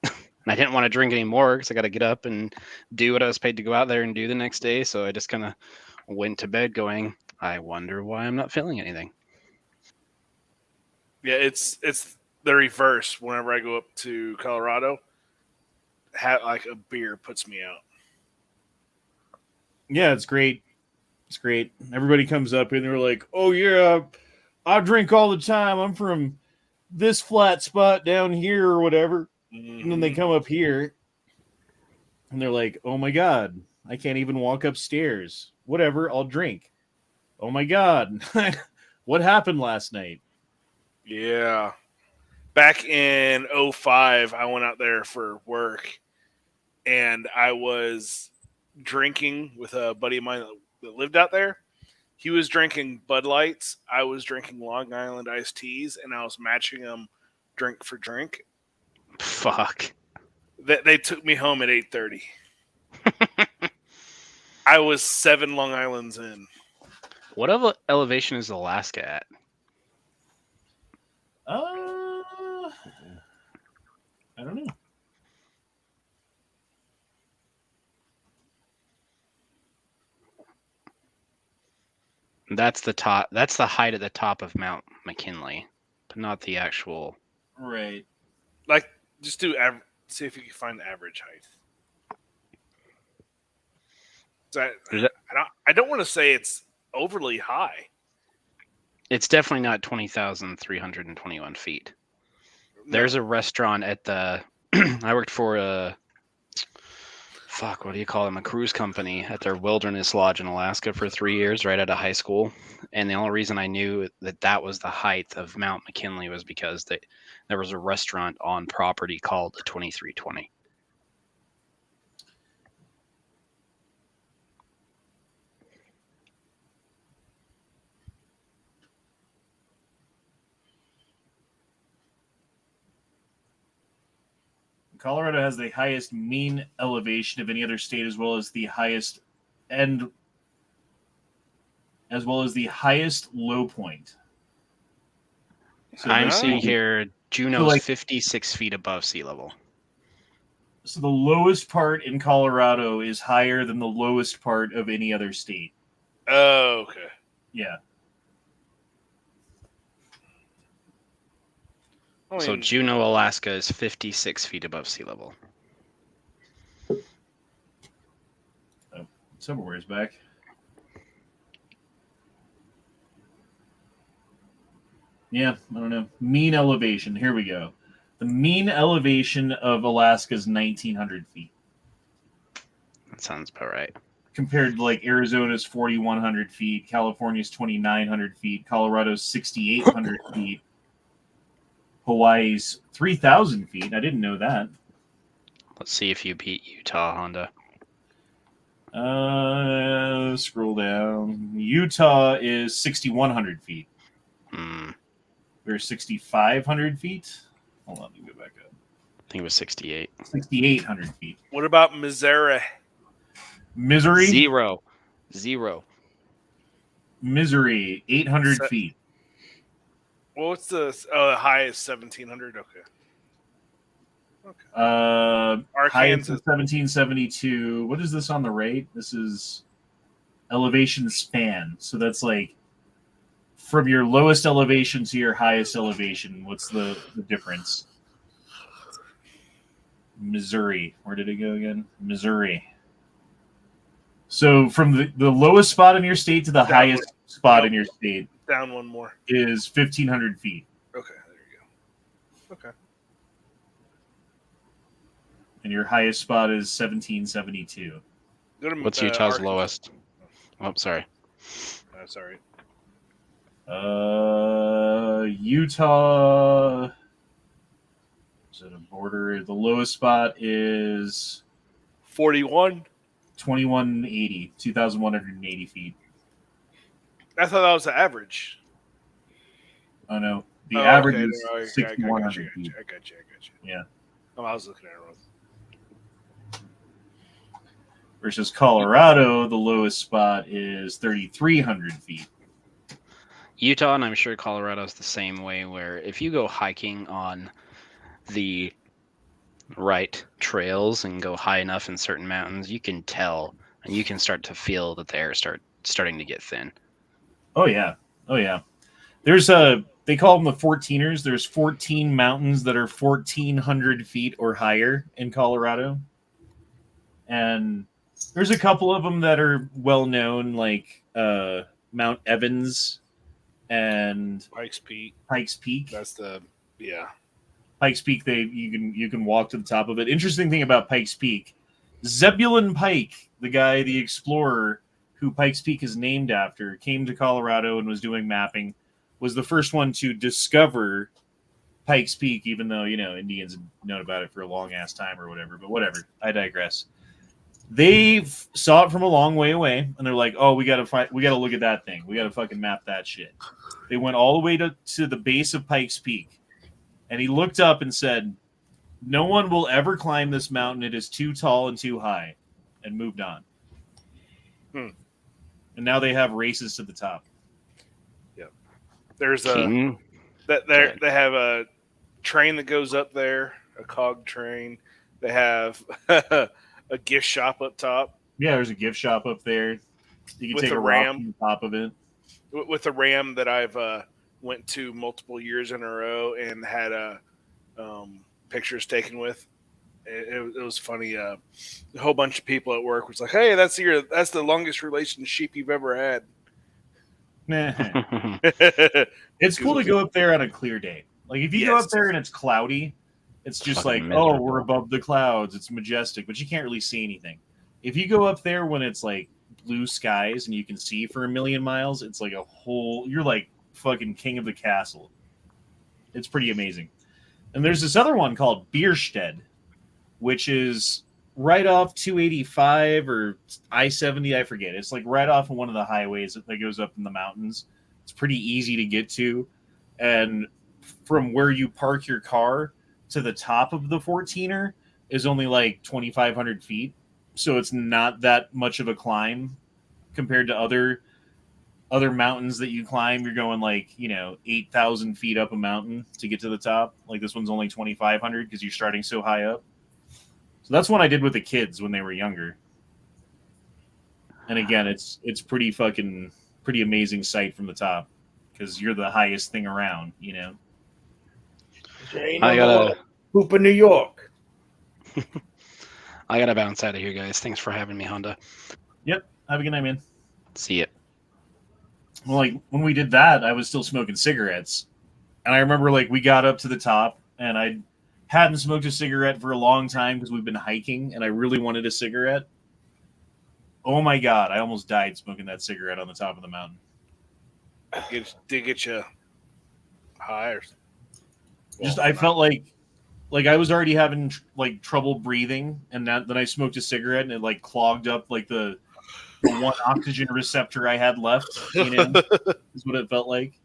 And I didn't want to drink anymore because I got to get up and do what I was paid to go out there and do the next day. So I just kind of went to bed going, I wonder why I'm not feeling anything. Yeah, it's the reverse. Whenever I go up to Colorado, like a beer puts me out. Yeah, it's great. It's great. Everybody comes up and they're like, "Oh yeah, I drink all the time. I'm from this flat spot down here or whatever." And then they come up here and they're like, "Oh my God, I can't even walk upstairs. Whatever, I'll drink. Oh my God, what happened last night?" Yeah. Back in 05, I went out there for work and I was drinking with a buddy of mine that lived out there. He was drinking Bud Lights. I was drinking Long Island iced teas, and I was matching them drink for drink. Fuck. They took me home at 8:30. I was 7 Long Islands in. What elevation is Alaska at? I don't know. That's the top. That's the height at the top of Mount McKinley, but not the actual. Right. Like, just do see if you can find the average height. So I don't want to say it's overly high. It's definitely not 20,321 feet. There's a restaurant at the. I worked for a. Fuck, what do you call them? A cruise company at their wilderness lodge in Alaska for 3 years, right out of high school. And the only reason I knew that was the height of Mount McKinley was because there was a restaurant on property called the 2320. Colorado has the highest mean elevation of any other state, as well as the highest low point. So I'm seeing here Juneau's 56 feet above sea level. So the lowest part in Colorado is higher than the lowest part of any other state. Oh, okay. Yeah. So Juneau, Alaska is 56 feet above sea level. Oh, somewhere is back. Yeah, I don't know. Mean elevation. Here we go. The mean elevation of Alaska is 1,900 feet. That sounds about right. Compared to like Arizona's 4,100 feet, California's 2,900 feet, Colorado's 6,800 feet. Hawaii's 3,000 feet. I didn't know that. Let's see if you beat Utah, Honda. Scroll down. Utah is 6,100 feet. We're 6,500 feet. Hold on, let me go back up. I think it was 68. 6,800 feet. What about Missouri? Missouri? Zero. Missouri, 800 feet. Well, what's the high is 1,700? Okay. Highest is 1772. What is this on the right? This is elevation span. So that's like from your lowest elevation to your highest elevation. What's the difference? Missouri. Where did it go again? Missouri. So from the lowest spot in your state to the highest spot in your state. Down one more. Is 1,500 feet. Okay, there you go. Okay. And your highest spot is 1772. What's Utah's lowest? Oh, sorry. That's all right. Utah. Is it a border? The lowest spot is 41. 2180, 2,180 feet. I thought that was the average. Oh no, the average okay. is 6,100 feet. I got you. Yeah. Oh, I was looking at it wrong. Versus Colorado, the lowest spot is 3,300 feet. Utah, and I'm sure Colorado is the same way, where if you go hiking on the right trails and go high enough in certain mountains, you can tell and you can start to feel that the air starting to get thin. Oh yeah. There's they call them the 14ers. There's 14 mountains that are 1,400 feet or higher in Colorado. and there's a couple of them that are well known, like Mount Evans and Pikes Peak. Pikes Peak. That's the Pikes Peak. You can walk to the top of it. Interesting thing about Pikes Peak, Zebulon Pike, the explorer who Pikes Peak is named after, came to Colorado and was doing mapping, was the first one to discover Pikes Peak, even though, Indians had known about it for a long ass time or whatever, but whatever. I digress. They saw it from a long way away, and they're like, "Oh, we gotta look at that thing. We gotta fucking map that shit." They went all the way to the base of Pikes Peak, and he looked up and said, "No one will ever climb this mountain. It is too tall and too high," and moved on. And now they have races to the top. Yep. There's King? they have a train that goes up there, a cog train. They have a gift shop up top. Yeah, there's a gift shop up there. You can With take a a ram. ram on top of it. With a ram that I've went to multiple years in a row and had pictures taken with. It was funny. A whole bunch of people at work was like, "Hey, that's the longest relationship you've ever had." It's cool to go up there on a clear day. Like if you go up there and it's cloudy, it's just Fucking like, oh, miserable. we're above the clouds. It's majestic, but you can't really see anything. If you go up there when it's like blue skies and you can see for a million miles, it's like you're like fucking king of the castle. It's pretty amazing. And there's this other one called Bierstedt, which is right off 285 or I-70, I forget. It's like right off of one of the highways that goes up in the mountains. It's pretty easy to get to. And from where you park your car to the top of the 14er is only like 2,500 feet. So it's not that much of a climb compared to other mountains that you climb. You're going like, 8,000 feet up a mountain to get to the top. Like this one's only 2,500 because you're starting so high up. So that's one I did with the kids when they were younger. And again, it's pretty amazing sight from the top because you're the highest thing around, I gotta poop in New York. I gotta bounce out of here, guys. Thanks for having me, Honda. Yep. Have a good night, man. See ya. Well, like when we did that, I was still smoking cigarettes. And I remember like we got up to the top and I hadn't smoked a cigarette for a long time because we've been hiking and I really wanted a cigarette. Oh my God, I almost died smoking that cigarette on the top of the mountain. Did it get you high? I felt like I was already having like trouble breathing, and then I smoked a cigarette and it like clogged up like the one oxygen receptor I had left, is what it felt like.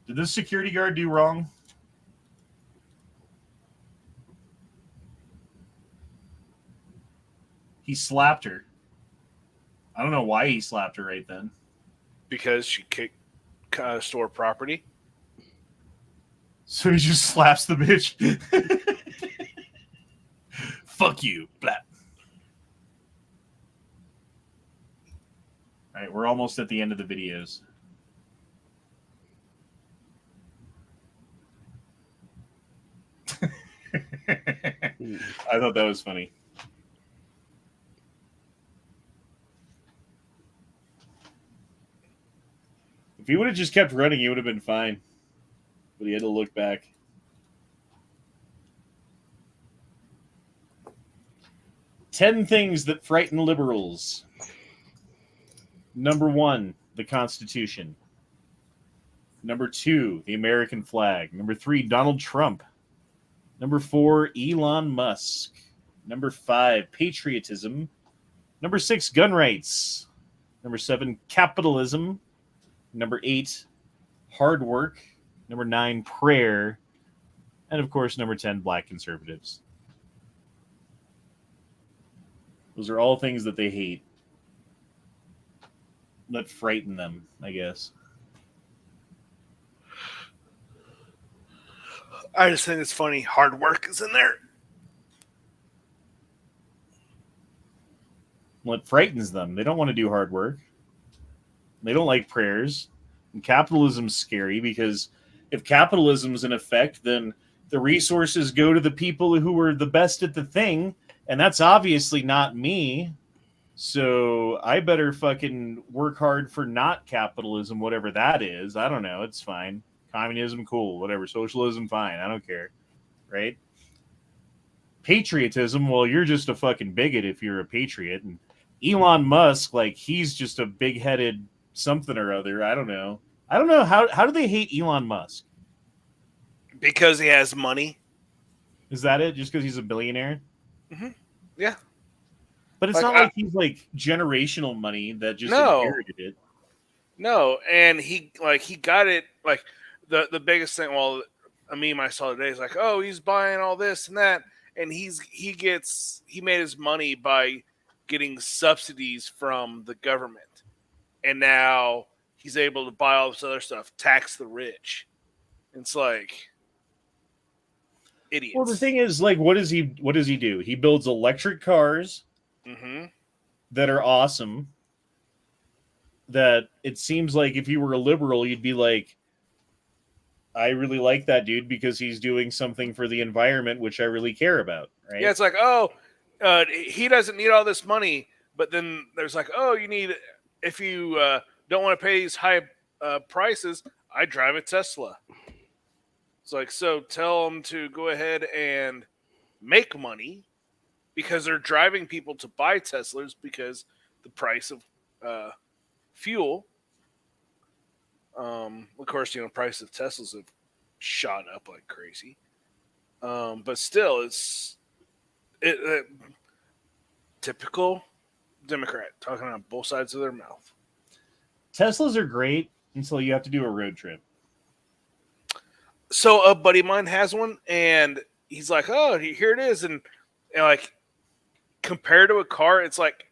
Did this security guard do wrong? He slapped her. I don't know why he slapped her right then. Because she kicked store property. So he just slaps the bitch. Fuck you, blap. All right, we're almost at the end of the videos. I thought that was funny. If he would have just kept running, he would have been fine. But he had to look back. Ten things that frighten liberals. Number 1, the Constitution. Number 2, the American flag. Number 3, Donald Trump. Number 4, Elon Musk. Number 5, patriotism. Number 6, gun rights. Number 7, capitalism. Number 8, hard work. Number 9, prayer. And of course, number 10, black conservatives. Those are all things that they hate. That frighten them, I guess. I just think it's funny. Hard work is in there. What frightens them? They don't want to do hard work. They don't like prayers. And capitalism's scary because if capitalism's in effect, then the resources go to the people who are the best at the thing, and that's obviously not me. So I better fucking work hard for not capitalism, whatever that is. I don't know. It's fine. Communism, cool. Whatever. Socialism, fine. I don't care. Right? Patriotism, well, you're just a fucking bigot if you're a patriot. And Elon Musk, like, he's just a big-headed something or other. I don't know. How do they hate Elon Musk? Because he has money. Is that it? Just because he's a billionaire? Mm-hmm. Yeah. But it's not like he's like generational money that just inherited it. No, and he got it like the biggest thing. Well, a meme I saw today is like, oh, he's buying all this and that, and he made his money by getting subsidies from the government, and now he's able to buy all this other stuff, tax the rich. It's like idiots. Well, the thing is, like, what does he do? He builds electric cars. Mm-hmm. That are awesome. That it seems like if you were a liberal, you'd be like, I really like that dude because he's doing something for the environment, which I really care about. Right? Yeah, it's like, he doesn't need all this money, but then there's like, you need, if you don't want to pay these high prices, I drive a Tesla. It's like, so tell them to go ahead and make money. Because they're driving people to buy Teslas because the price of fuel. Of course, price of Teslas have shot up like crazy. But still, it's typical Democrat talking on both sides of their mouth. Teslas are great until you have to do a road trip. So a buddy of mine has one, and he's like, "Oh, here it is," and like. Compared to a car, it's like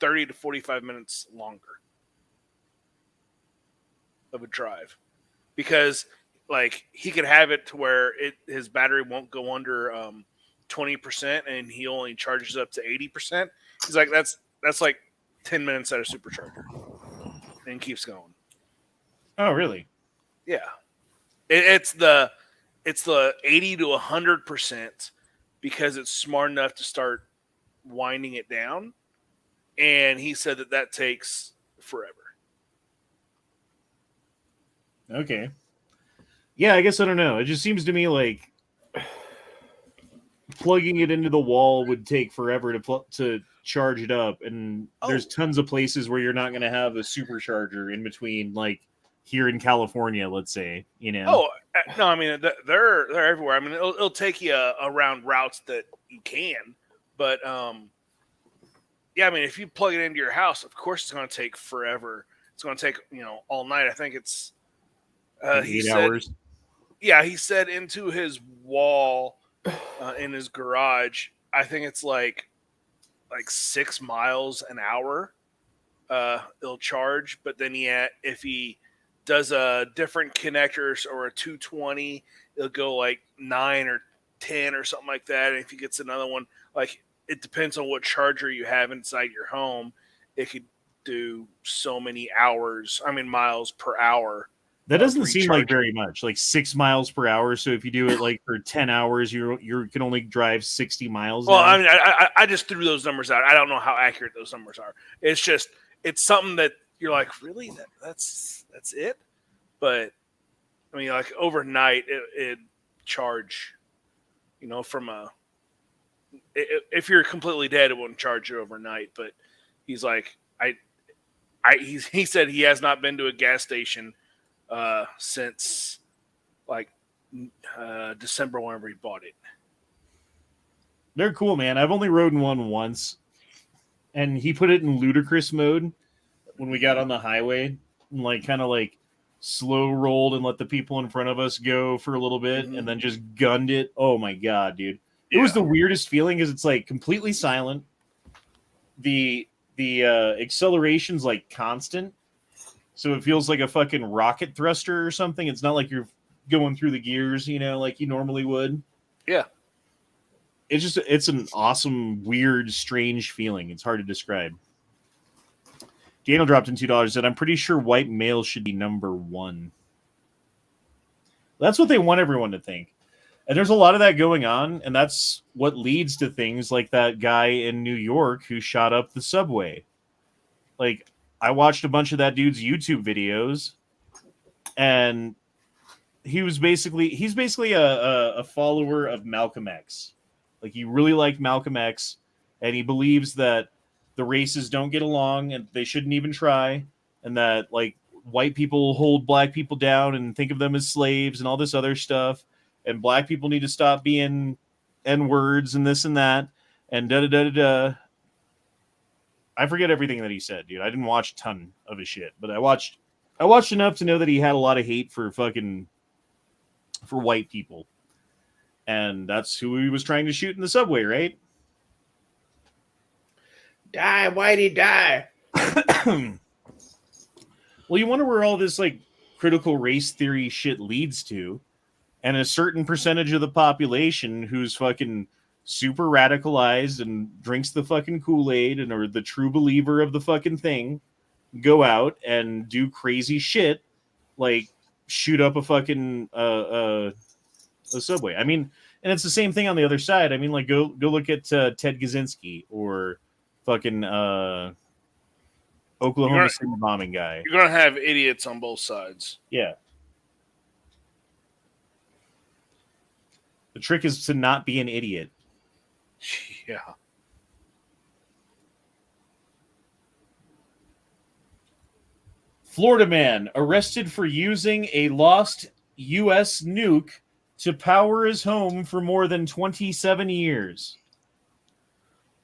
30 to 45 minutes longer of a drive. Because, like, he could have it to where his battery won't go under 20% and he only charges up to 80%. He's like, that's like 10 minutes at a supercharger. And keeps going. Oh, really? Yeah. It's the 80 to 100% because it's smart enough to start winding it down, and he said that takes forever. Okay. Yeah, I guess I don't know. It just seems to me like plugging it into the wall would take forever to charge it up, and there's tons of places where you're not going to have a supercharger in between, like here in California, let's say. Oh no, I mean they're everywhere. I mean it'll take you around routes that you can. But, yeah, I mean, if you plug it into your house, of course it's going to take forever. It's going to take, all night. I think it's 8 hours. Yeah, he said into his wall in his garage, I think it's like 6 miles an hour it'll charge. But then, if he does a different connectors or a 220, it'll go like 9 or 10 or something like that. And if he gets another one, like, it depends on what charger you have inside your home. It could do so many miles per hour. That doesn't seem like very much, like 6 miles per hour. So if you do it like for 10 hours, you can only drive 60 miles. Well, I mean, I just threw those numbers out. I don't know how accurate those numbers are. It's just, it's something that you're like, really? That's it? But I mean, like overnight, it charge, from if you're completely dead, it won't charge you overnight. But he's like, he said he has not been to a gas station since like December whenever he bought it. They're cool, man. I've only rode in one once, and he put it in ludicrous mode when we got on the highway, and like kind of like slow rolled and let the people in front of us go for a little bit, and then just gunned it. Oh my god, dude! It was the weirdest feeling because it's like completely silent. The acceleration's like constant, so it feels like a fucking rocket thruster or something. It's not like you're going through the gears, like you normally would. Yeah. it's an awesome, weird, strange feeling. It's hard to describe. Daniel dropped in $2, said, I'm pretty sure white males should be number one. That's what they want everyone to think. And there's a lot of that going on, and that's what leads to things like that guy in New York who shot up the subway. Like, I watched a bunch of that dude's YouTube videos, and he's basically a follower of Malcolm X. Like, he really liked Malcolm X, and he believes that the races don't get along and they shouldn't even try, and that like white people hold black people down and think of them as slaves and all this other stuff, and black people need to stop being N-words and this and that, and da-da-da-da-da. I forget everything that he said, dude. I didn't watch a ton of his shit, but I watched enough to know that he had a lot of hate for white people. And that's who he was trying to shoot in the subway, right? Die, Whitey, die. Well, you wonder where all this like critical race theory shit leads to. And a certain percentage of the population who's fucking super radicalized and drinks the fucking Kool-Aid and are the true believer of the fucking thing go out and do crazy shit like shoot up a fucking a subway. I mean, and it's the same thing on the other side. I mean, like go look at Ted Kaczynski or fucking Oklahoma City bombing guy. You're gonna have idiots on both sides. Yeah. The trick is to not be an idiot. Yeah. Florida man arrested for using a lost U.S. nuke to power his home for more than 27 years.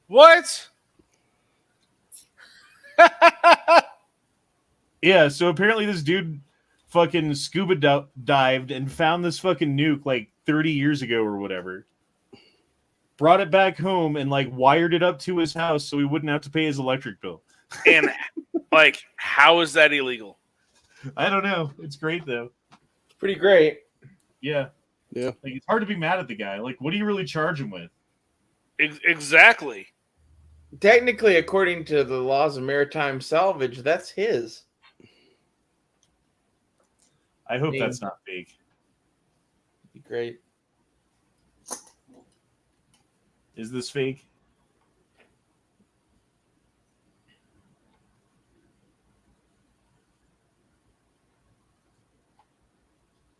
What? Yeah, so apparently this dude fucking scuba dived and found this fucking nuke like 30 years ago or whatever. Brought it back home and like wired it up to his house so he wouldn't have to pay his electric bill. And like, how is that illegal? I don't know. It's great though. It's pretty great. Yeah. Yeah. Like, it's hard to be mad at the guy. Like, what do you really charge him with? Exactly. Technically, according to the laws of maritime salvage, that's his. I hope that's not fake. Be great. Is this fake?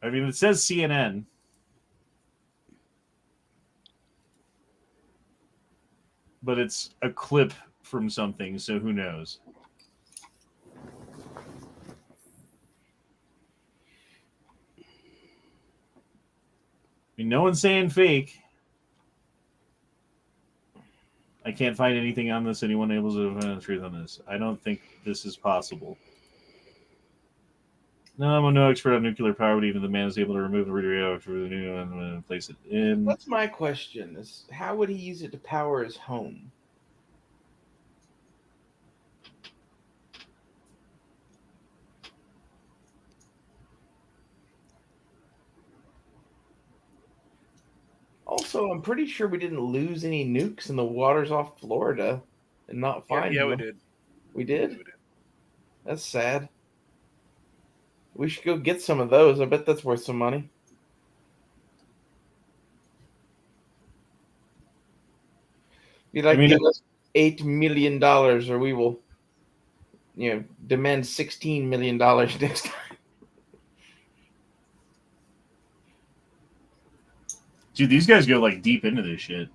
I mean, it says CNN. But it's a clip from something, so who knows? I mean, no one's saying fake. I can't find anything on this. Anyone able to find the truth on this? I don't think this is possible. No, I'm no expert on nuclear power, but even the man is able to remove the radioactive from the new and place it in. That's my question: is how would he use it to power his home? Also, I'm pretty sure we didn't lose any nukes in the waters off Florida and not find Yeah, them. we did. We did? We did. That's sad. We should go get some of those. I bet that's worth some money. Be like, give us $8 million or we will, demand $16 million next time. Dude, these guys go like deep into this shit.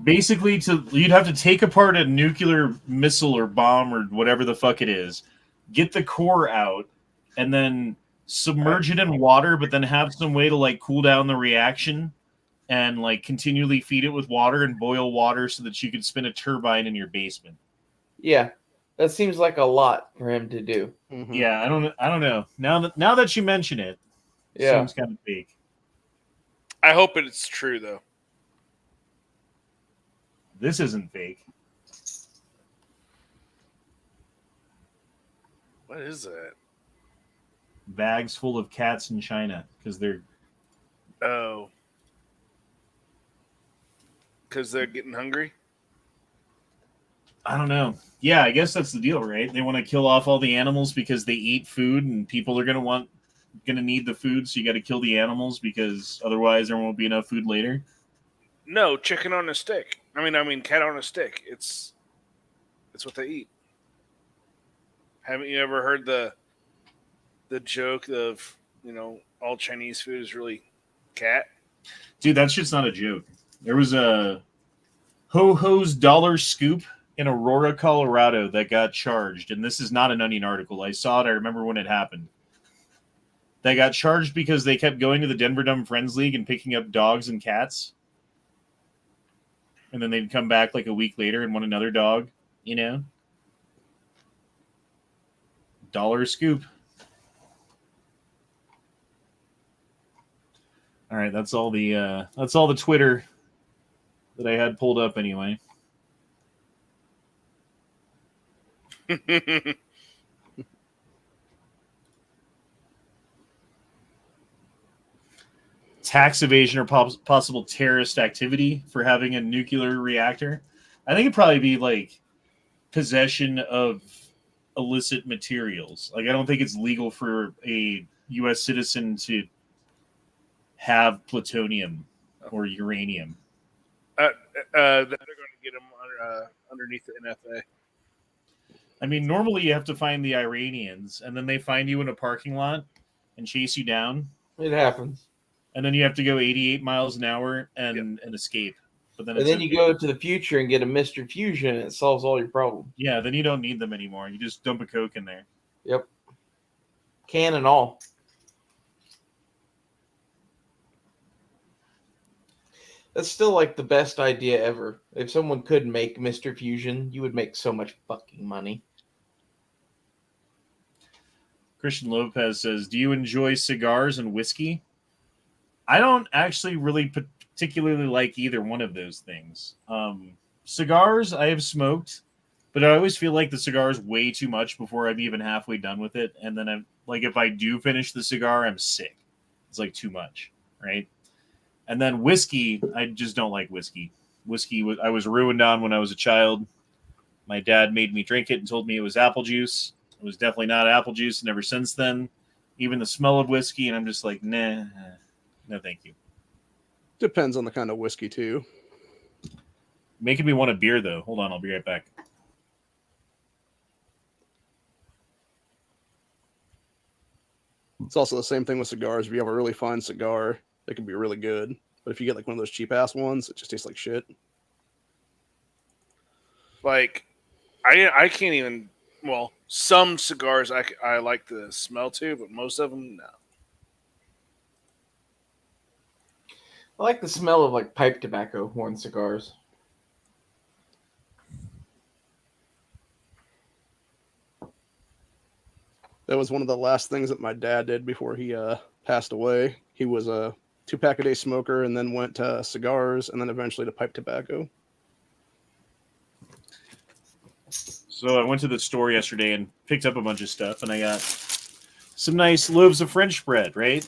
Basically, you'd have to take apart a nuclear missile or bomb or whatever the fuck it is, get the core out, and then submerge it in water, but then have some way to like cool down the reaction and like continually feed it with water and boil water so that you could spin a turbine in your basement. Yeah, that seems like a lot for him to do. Mm-hmm. Yeah, I don't know. Now that you mention it, yeah, seems kind of fake. I hope it's true though. This isn't fake. What is that? bags full of cats in China because they're Oh. Because they're getting hungry? I don't know. Yeah, I guess that's the deal, right? They want to kill off all the animals because they eat food, and people are gonna need the food, so you got to kill the animals because otherwise there won't be enough food later. No, chicken on a stick. I mean, cat on a stick. It's what they eat. Haven't you ever heard the joke of all Chinese food is really cat? Dude, that shit's not a joke. There was a Ho-Ho's Dollar Scoop in Aurora, Colorado that got charged, and this is not an Onion article. I saw it. I remember when it happened. They got charged because they kept going to the Denver Dumb Friends League and picking up dogs and cats. And then they'd come back like a week later and want another dog, Dollar Scoop. All right, that's all the Twitter that I had pulled up anyway. Tax evasion or possible terrorist activity for having a nuclear reactor. I think it'd probably be like possession of illicit materials. Like, I don't think it's legal for a U.S. citizen to have plutonium or uranium. They're going to get them underneath the NFA. I mean, normally you have to find the Iranians, and then they find you in a parking lot and chase you down. It happens. And then you have to go 88 miles an hour and escape. But then you go to the future and get a Mr. Fusion, and it solves all your problems. Yeah, then you don't need them anymore. You just dump a Coke in there. Yep. Can and all. That's still like the best idea ever. If someone could make Mr. Fusion, you would make so much fucking money. Christian Lopez says, do you enjoy cigars and whiskey? I don't actually really particularly like either one of those things. Cigars I have smoked, but I always feel like the cigar is way too much before I'm even halfway done with it. And then I'm like, if I do finish the cigar, I'm sick. It's like too much, right? And then whiskey, I just don't like whiskey. Whiskey, I was ruined on when I was a child. My dad made me drink it and told me it was apple juice. It was definitely not apple juice, and ever since then, even the smell of whiskey, and I'm just like, nah, no thank you. Depends on the kind of whiskey, too. Making me want a beer, though. Hold on, I'll be right back. It's also the same thing with cigars. If you have a really fine cigar, it can be really good. But if you get like one of those cheap-ass ones, it just tastes like shit. Like, I can't even... Well, some cigars I like the smell to, but most of them, no. I like the smell of like pipe tobacco more than cigars. That was one of the last things that my dad did before he passed away. He was a 2-pack-a-day smoker and then went to cigars and then eventually to pipe tobacco. So I went to the store yesterday and picked up a bunch of stuff, and I got some nice loaves of French bread, right?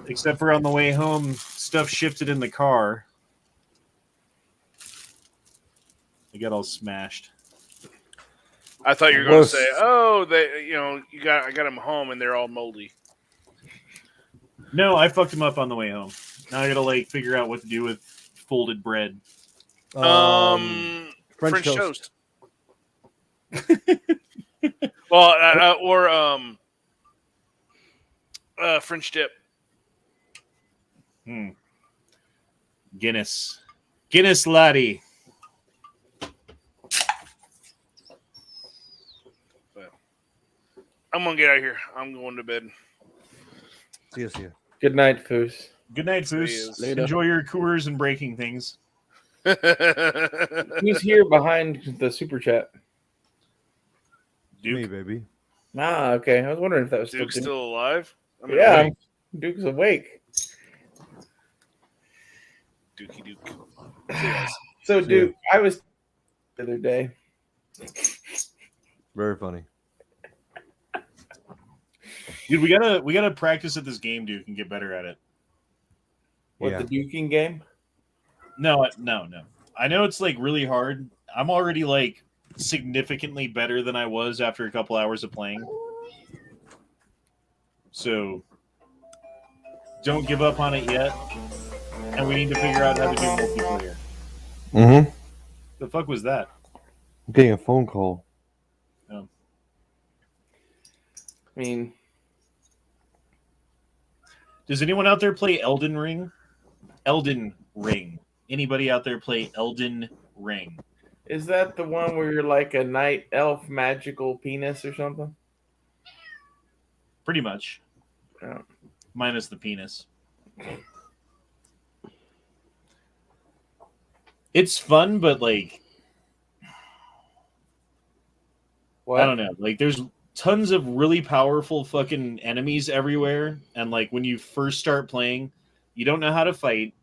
Except for on the way home, stuff shifted in the car. They got all smashed. I thought you were going to say, "Oh, I got them home and they're all moldy." No, I fucked them up on the way home. Now I gotta figure out what to do with folded bread. French toast. Well, or French dip. Guinness laddie. I'm gonna get out of here. I'm going to bed. See you. Good night, Foos. Good night, Foos. Enjoy your Coors and breaking things. Who's here behind the super chat? Duke. Me, baby. Ah, okay. I was wondering if that was Duke's still alive. Yeah, Duke's awake. Dookie Duke. So, Duke, I was the other day. Dude, we gotta practice at this game, Duke, and get better at it. What, Yeah. the duking game? No. I know it's like really hard. I'm already like significantly better than I was after a couple hours of playing. So don't give up on it yet. And we need to figure out how to do multiplayer. Mm-hmm. The fuck was that? I'm getting a phone call. Oh. I mean, Does anyone out there play Elden Ring? Elden Ring. Anybody out there play Elden Ring? is that the one where you're like a night elf magical penis or something? Pretty much. Yeah. Minus the penis. It's fun, but like What? I don't know. Like there's tons of really powerful fucking enemies everywhere, and like when you first start playing, you don't know how to fight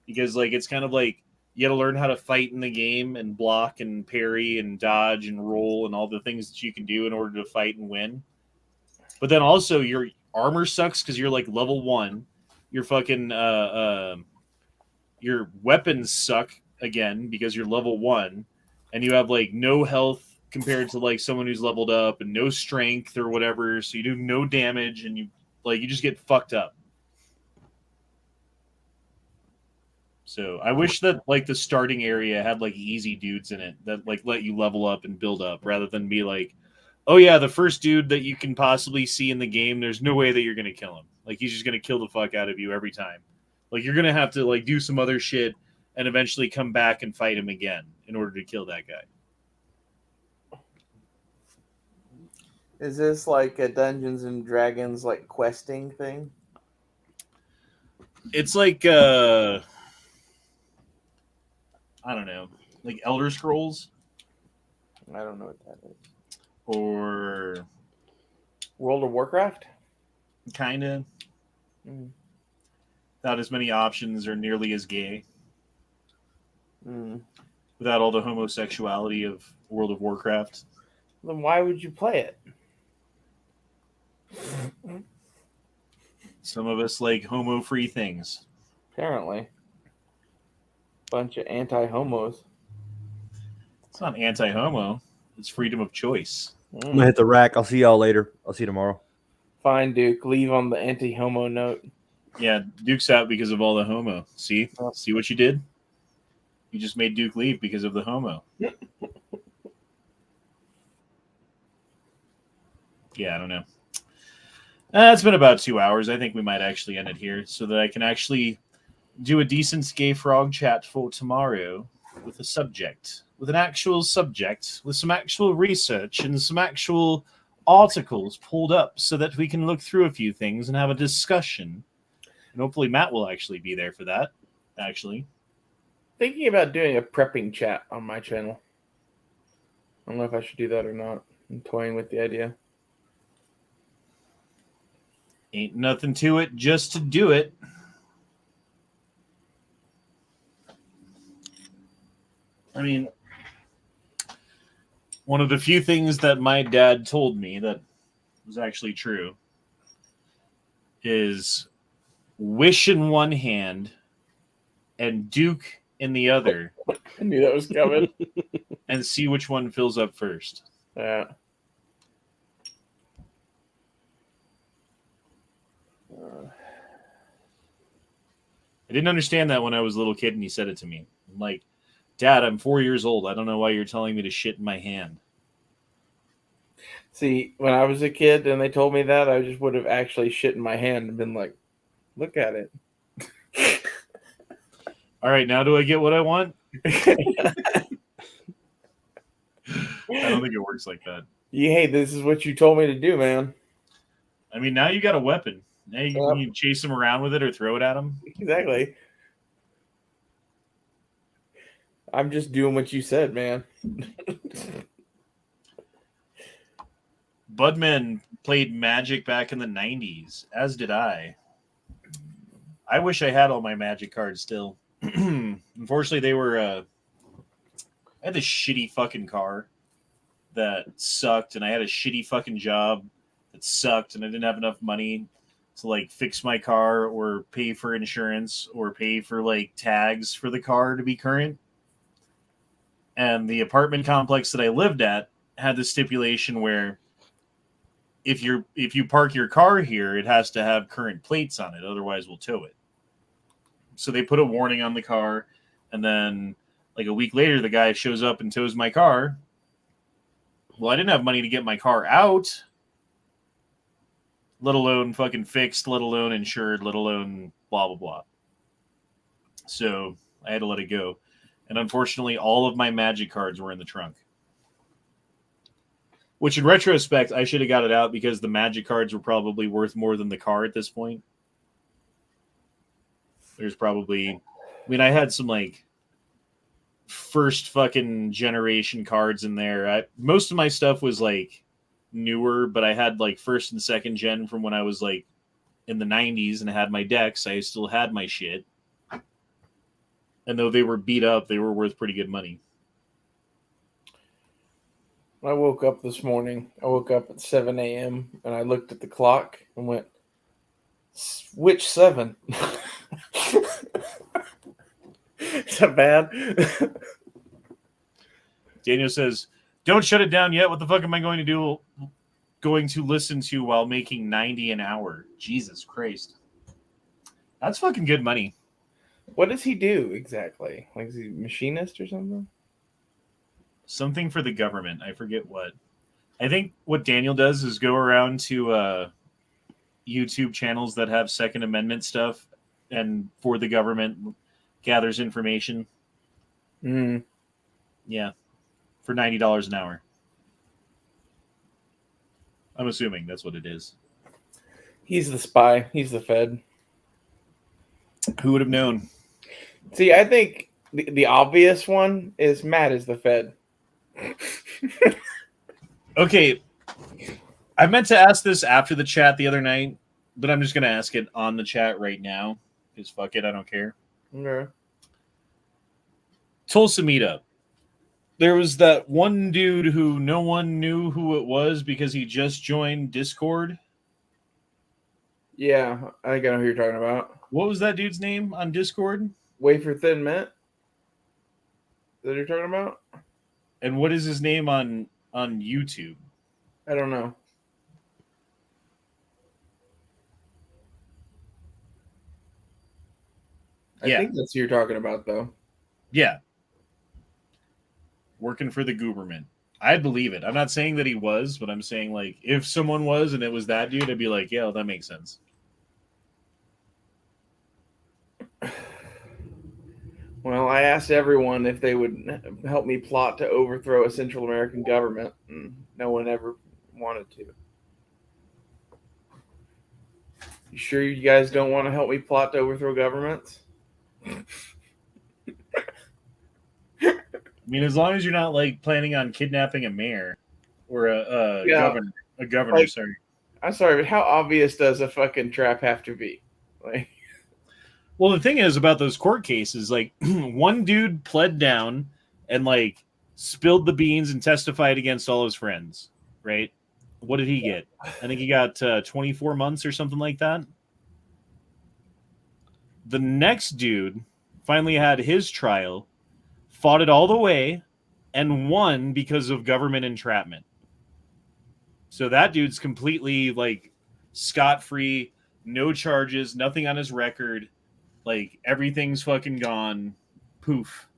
because like it's kind of like you got to learn how to fight in the game and block and parry and dodge and roll and all the things that you can do in order to fight and win. But then also your armor sucks because you're like level 1. Your fucking your weapons suck again because you're level 1, and you have like no health compared to like someone who's leveled up, and no strength or whatever, so you do no damage, and you just get fucked up. So I wish that like the starting area had like easy dudes in it that like let you level up and build up, rather than be like, oh yeah, the first dude that you can possibly see in the game, there's no way that you're gonna kill him. Like he's just gonna kill the fuck out of you every time. Like you're gonna have to like do some other shit and eventually come back and fight him again in order to kill that guy. Is this like a Dungeons and Dragons like questing thing? It's like I don't know, like Elder Scrolls I don't know what that is. or World of Warcraft? kind of Mm. without as many options or nearly as gay, Mm. without all the homosexuality of World of Warcraft. Then why would you play it? Some of us like homo-free things. Apparently. Bunch of anti-homos. It's not anti-homo. It's freedom of choice. I'm gonna hit the rack. I'll see y'all later. I'll see you tomorrow. Fine, Duke. Leave on the anti-homo note. Yeah, Duke's out because of all the homo. See? See what you did? You just made Duke leave because of the homo. Yeah, I don't know. It's been about 2 hours. I think we might actually end it here so that I can actually do a decent gay frog chat for tomorrow with a subject, with an actual subject, with some actual research and some actual articles pulled up so that we can look through a few things and have a discussion. And hopefully Matt will actually be there for that, actually. Thinking about doing a prepping chat on my channel. I don't know if I should do that or not. I'm toying with the idea. Ain't nothing to it, just to do it. I mean, one of the few things that my dad told me that was actually true is wish in one hand and Duke in the other, I knew that was coming. and see which one fills up first. Yeah. I didn't understand that when I was a little kid and he said it to me. I'm like, Dad, I'm 4 years old. I don't know why you're telling me to shit in my hand. See, when I was a kid and they told me that, I just would have actually shit in my hand and been like, look at it. All right, now do I get what I want? I don't think it works like that. Hey, this is what you told me to do, man. I mean, now you got a weapon. Now you Yep. can chase him around with it or throw it at him. Exactly. I'm just doing what you said, man. Budman played Magic back in the 90s, as did I. I wish I had all my Magic cards still. Unfortunately, they were... I had this shitty fucking car that sucked, and I had a shitty fucking job, that sucked, and I didn't have enough money to like fix my car or pay for insurance or pay for like tags for the car to be current. And the apartment complex that I lived at had the stipulation where if you park your car here, it has to have current plates on it, otherwise we'll tow it. So they put a warning on the car, and then like a week later the guy shows up and tows my car. Well, I didn't have money to get my car out, let alone fucking fixed, let alone insured, let alone blah blah blah. So I had to let it go. And unfortunately, all of my Magic cards were in the trunk. Which, in retrospect, I should have got it out because the Magic cards were probably worth more than the car at this point. There's probably... I mean, I had some, like, first fucking generation cards in there. Most of my stuff was, like, newer, but I had, like, first and second gen from when I was, like, in the 90s and I had my decks. I still had my shit. And though they were beat up, they were worth pretty good money. I woke up this morning. I woke up at 7 a.m. and I looked at the clock and went, which 7? Is that bad? Daniel says, don't shut it down yet. What the fuck am I going to listen to while making 90 an hour? Jesus Christ. That's fucking good money. What does he do exactly? Like, is he a machinist or something? Something for the government. I forget what. I think what Daniel does is go around to YouTube channels that have Second Amendment stuff and for the government gathers information. Yeah. For $90 an hour. I'm assuming that's what it is. He's the spy. He's the Fed. Who would have known? See, I think the obvious one is Matt is the Fed. Okay. I meant to ask this after the chat the other night, but I'm just going to ask it on the chat right now. Because fuck it, I don't care. Okay. Tulsa meetup. There was that one dude who no one knew who it was because he just joined Discord. Yeah, I think I know who you're talking about. What was that dude's name on Discord? Wafer Thin Mint? Is that what you're talking about? And what is his name on YouTube? I don't know. I think that's who you're talking about, though. Yeah. Working for the government. I believe it. I'm not saying that he was, but I'm saying, like, if someone was and it was that dude, I'd be like, yeah, well, that makes sense. Well, I asked everyone if they would help me plot to overthrow a Central American government, and no one ever wanted to. You sure you guys don't want to help me plot to overthrow governments? I mean, as long as you're not, like, planning on kidnapping a mayor or a governor, like, sorry. I'm sorry, but how obvious does a fucking trap have to be? Like, well, the thing is about those court cases, like, one dude pled down and, like, spilled the beans and testified against all his friends, right? What did he get? I think he got 24 months or something like that. The next dude finally had his trial, fought it all the way, and won because of government entrapment. So that dude's completely, like, scot-free, no charges, nothing on his record. Like, everything's fucking gone. Poof.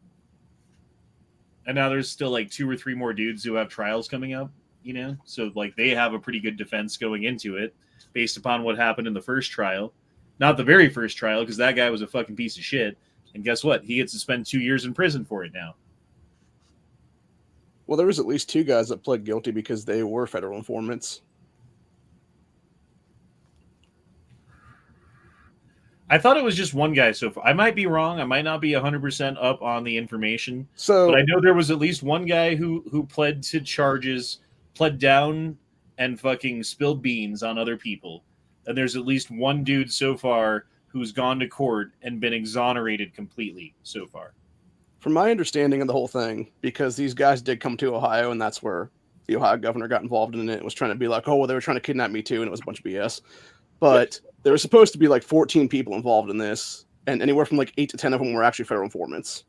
And now there's still, like, 2 or 3 more dudes who have trials coming up, you know? So, like, they have a pretty good defense going into it based upon what happened in the first trial. Not the very first trial, because that guy was a fucking piece of shit. And guess what? He gets to spend 2 years in prison for it now. Well, there was at least 2 guys that pled guilty because they were federal informants. I thought it was just one guy so far. I might be wrong. I might not be 100% up on the information. So, but I know there was at least one guy who pled to charges, pled down, and fucking spilled beans on other people. And there's at least one dude so far who's gone to court and been exonerated completely so far. from my understanding of the whole thing, because these guys did come to Ohio and that's where the Ohio governor got involved in it and was trying to be like, oh, well, they were trying to kidnap me too, and it was a bunch of BS. But there were supposed to be like 14 people involved in this, and anywhere from like 8 to 10 of them were actually federal informants.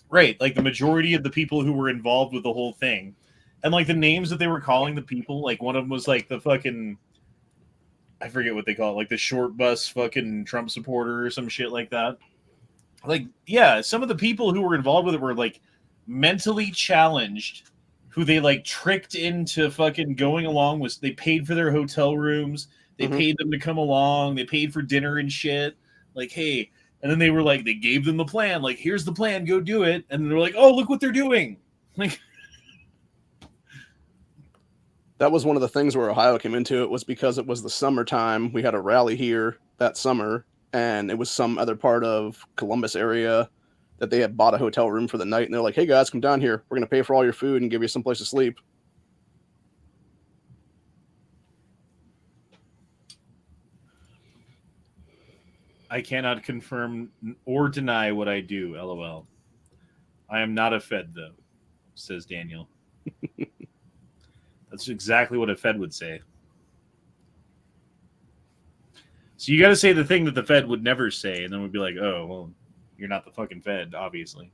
Right, like the majority of the people who were involved with the whole thing. And like the names that they were calling the people, like one of them was like the fucking, I forget what they call it, like the short bus fucking Trump supporter or some shit like that. Like, yeah, some of the people who were involved with it were like mentally challenged, who they like tricked into fucking going along with. They paid for their hotel rooms, they paid them to come along, they paid for dinner and shit. Like, hey, and then they were like, they gave them the plan, like, here's the plan, go do it. And they're like, oh, look what they're doing. Like, that was one of the things where Ohio came into it, was because it was the summertime. We had a rally here that summer, and it was some other part of Columbus area that they had bought a hotel room for the night. And they're like, hey guys, come down here. We're going to pay for all your food and give you some place to sleep. I cannot confirm or deny what I do, LOL. I am not a Fed, though, says Daniel. That's exactly what a Fed would say. So you got to say the thing that the Fed would never say, and then we'd be like, oh, well, you're not the fucking Fed, obviously.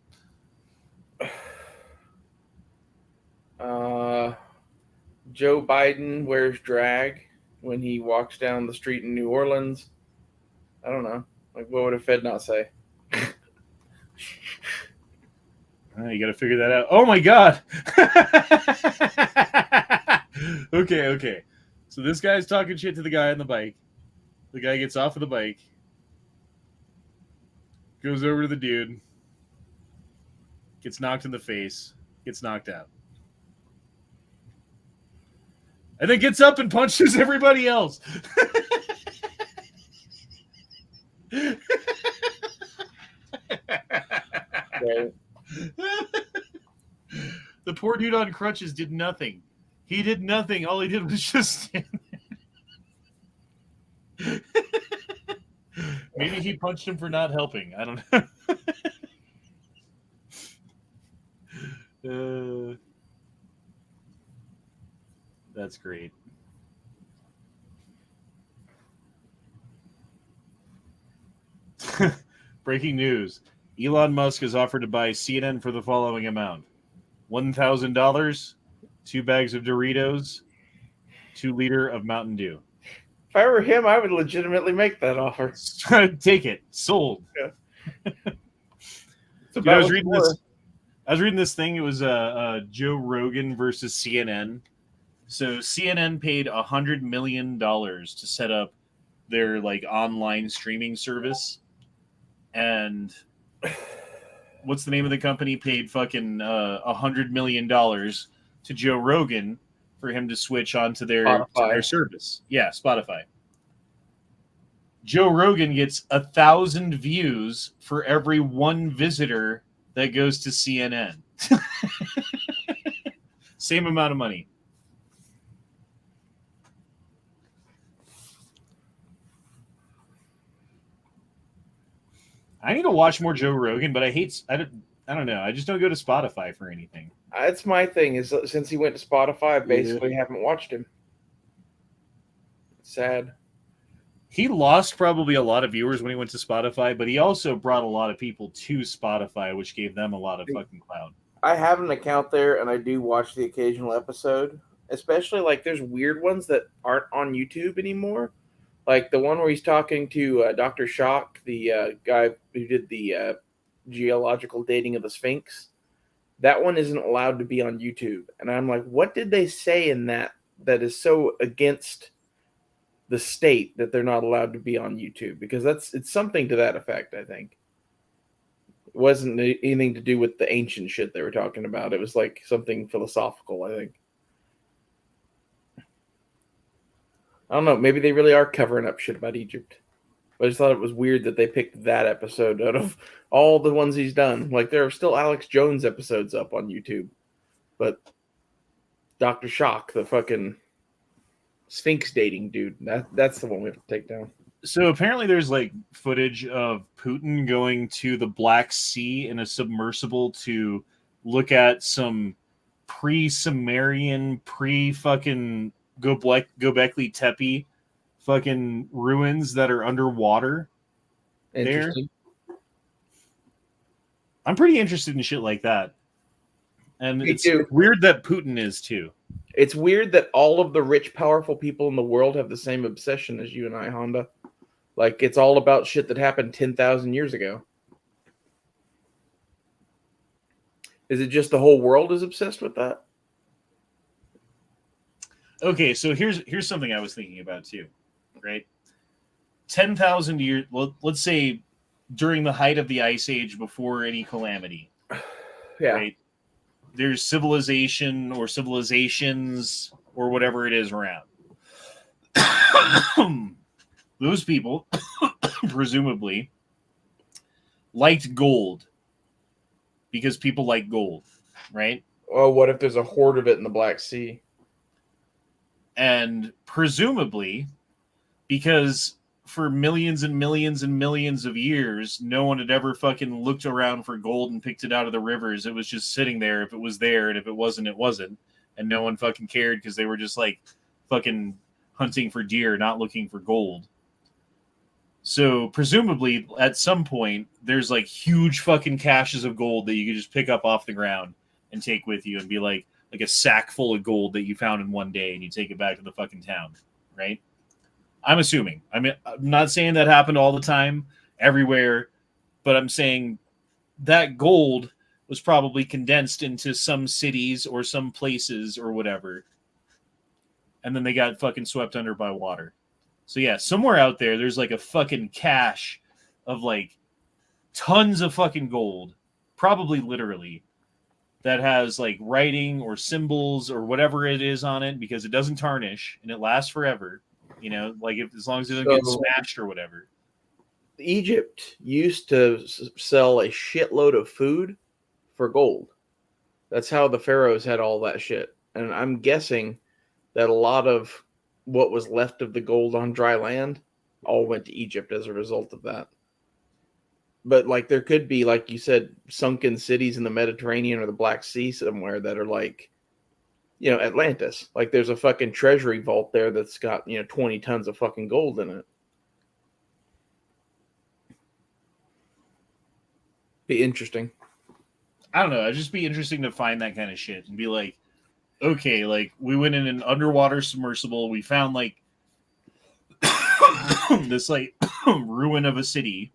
Joe Biden wears drag when he walks down the street in New Orleans. I don't know. Like, what would a Fed not say? You got to figure that out. Oh, my God. Okay. So this guy's talking shit to the guy on the bike. The guy gets off of the bike, goes over to the dude, gets knocked in the face, gets knocked out. And then gets up and punches everybody else. Right. The poor dude on crutches did nothing. He did nothing. All he did was just stand there. Maybe he punched him for not helping. I don't know. That's great. Breaking news. Elon Musk has offered to buy CNN for the following amount. $1,000, 2 bags of Doritos, 2 liters of Mountain Dew. If I were him, I would legitimately make that offer. Take it. Sold. Yeah. You know, I was reading this thing. It was Joe Rogan versus CNN. So CNN paid $100 million to set up their like online streaming service, and what's the name of the company? Paid fucking $100 million to Joe Rogan for him to switch onto their service. Yeah, Spotify. Joe Rogan gets 1,000 views for every 1 visitor that goes to CNN. Same amount of money. I need to watch more Joe Rogan, but I don't know. I just don't go to Spotify for anything. That's my thing. Is since he went to Spotify, I basically haven't watched him. Sad. He lost probably a lot of viewers when he went to Spotify, but he also brought a lot of people to Spotify, which gave them a lot of fucking clout. I have an account there, and I do watch the occasional episode. Especially, like, there's weird ones that aren't on YouTube anymore. Like the one where he's talking to Dr. Shock, the guy who did the geological dating of the Sphinx. That one isn't allowed to be on YouTube. And I'm like, what did they say in that is so against the state that they're not allowed to be on YouTube? Because it's something to that effect, I think. It wasn't anything to do with the ancient shit they were talking about. It was like something philosophical, I think. I don't know. Maybe they really are covering up shit about Egypt. I just thought it was weird that they picked that episode out of all the ones he's done. Like, there are still Alex Jones episodes up on YouTube. But Dr. Shock, the fucking Sphinx dating dude, that's the one we have to take down. So apparently there's, like, footage of Putin going to the Black Sea in a submersible to look at some pre-Sumerian, pre-fucking Göbekli Tepe fucking ruins that are underwater there. Interesting. I'm pretty interested in shit like that. And Me it's too. weird that Putin is too. It's weird that all of the rich, powerful people in the world have the same obsession as you and I, Honda. Like, it's all about shit that happened 10,000 years ago. Is it just the whole world is obsessed with that? Okay, so here's something I was thinking about too, right? 10,000 years, let's say during the height of the Ice Age, before any calamity, Yeah. right? There's civilization or civilizations or whatever it is around. Those people, presumably, liked gold because people like gold, right? Oh, what if there's a horde of it in the Black Sea? And presumably, because for millions and millions and millions of years, no one had ever fucking looked around for gold and picked it out of the rivers. It was just sitting there. If it was there, and if it wasn't, it wasn't. And no one fucking cared because they were just like fucking hunting for deer, not looking for gold. So presumably at some point, there's like huge fucking caches of gold that you could just pick up off the ground and take with you and be like a sack full of gold that you found in one day and you take it back to the fucking town, right? I'm assuming. I mean, I'm not saying that happened all the time, everywhere, but I'm saying that gold was probably condensed into some cities or some places or whatever. And then they got fucking swept under by water. So yeah, somewhere out there, there's like a fucking cache of like tons of fucking gold, probably literally, that has like writing or symbols or whatever it is on it because it doesn't tarnish and it lasts forever. You know, like as long as it doesn't get smashed or whatever. Egypt used to sell a shitload of food for gold. That's how the pharaohs had all that shit. And I'm guessing that a lot of what was left of the gold on dry land all went to Egypt as a result of that. But like there could be, like you said, sunken cities in the Mediterranean or the Black Sea somewhere that are like, you know, Atlantis. Like there's a fucking treasury vault there that's got, 20 tons of fucking gold in it. Be interesting. I don't know. It'd just be interesting to find that kind of shit and be like, okay, like we went in an underwater submersible. We found like this like ruin of a city.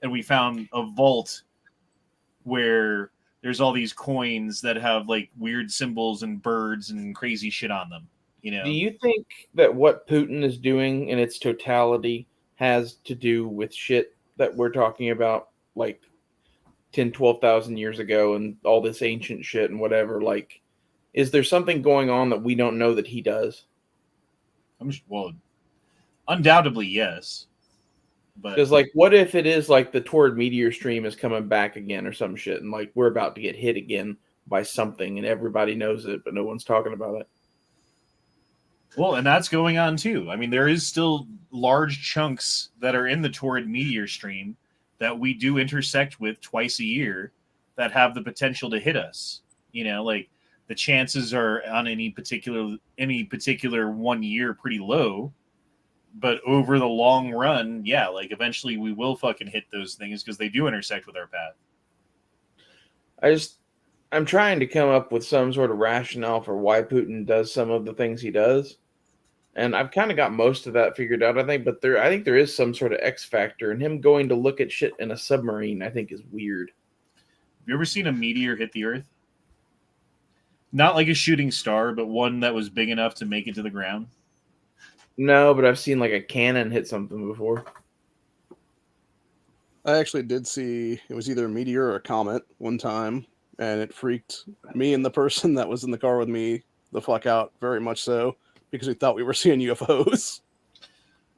And we found a vault where there's all these coins that have like weird symbols and birds and crazy shit on them. You know? Do you think that what Putin is doing in its totality has to do with shit that we're talking about like 10, 12,000 years ago and all this ancient shit and whatever? Like, is there something going on that we don't know that he does? Well, undoubtedly, yes. Because, like, what if it is like the Toward Meteor stream is coming back again or some shit, and like we're about to get hit again by something, and everybody knows it, but no one's talking about it? Well, and that's going on too. I mean, there is still large chunks that are in the Toward Meteor stream that we do intersect with twice a year that have the potential to hit us. You know, like the chances are on any particular 1 year pretty low. But over the long run, yeah, like eventually we will fucking hit those things because they do intersect with our path. I'm trying to come up with some sort of rationale for why Putin does some of the things he does. And I've kind of got most of that figured out, I think. But I think there is some sort of X factor. And him going to look at shit in a submarine, I think, is weird. Have you ever seen a meteor hit the Earth? Not like a shooting star, but one that was big enough to make it to the ground. No, but I've seen like a cannon hit something before. I actually did see it was either a meteor or a comet one time, and it freaked me and the person that was in the car with me the fuck out, very much so, because we thought we were seeing UFOs.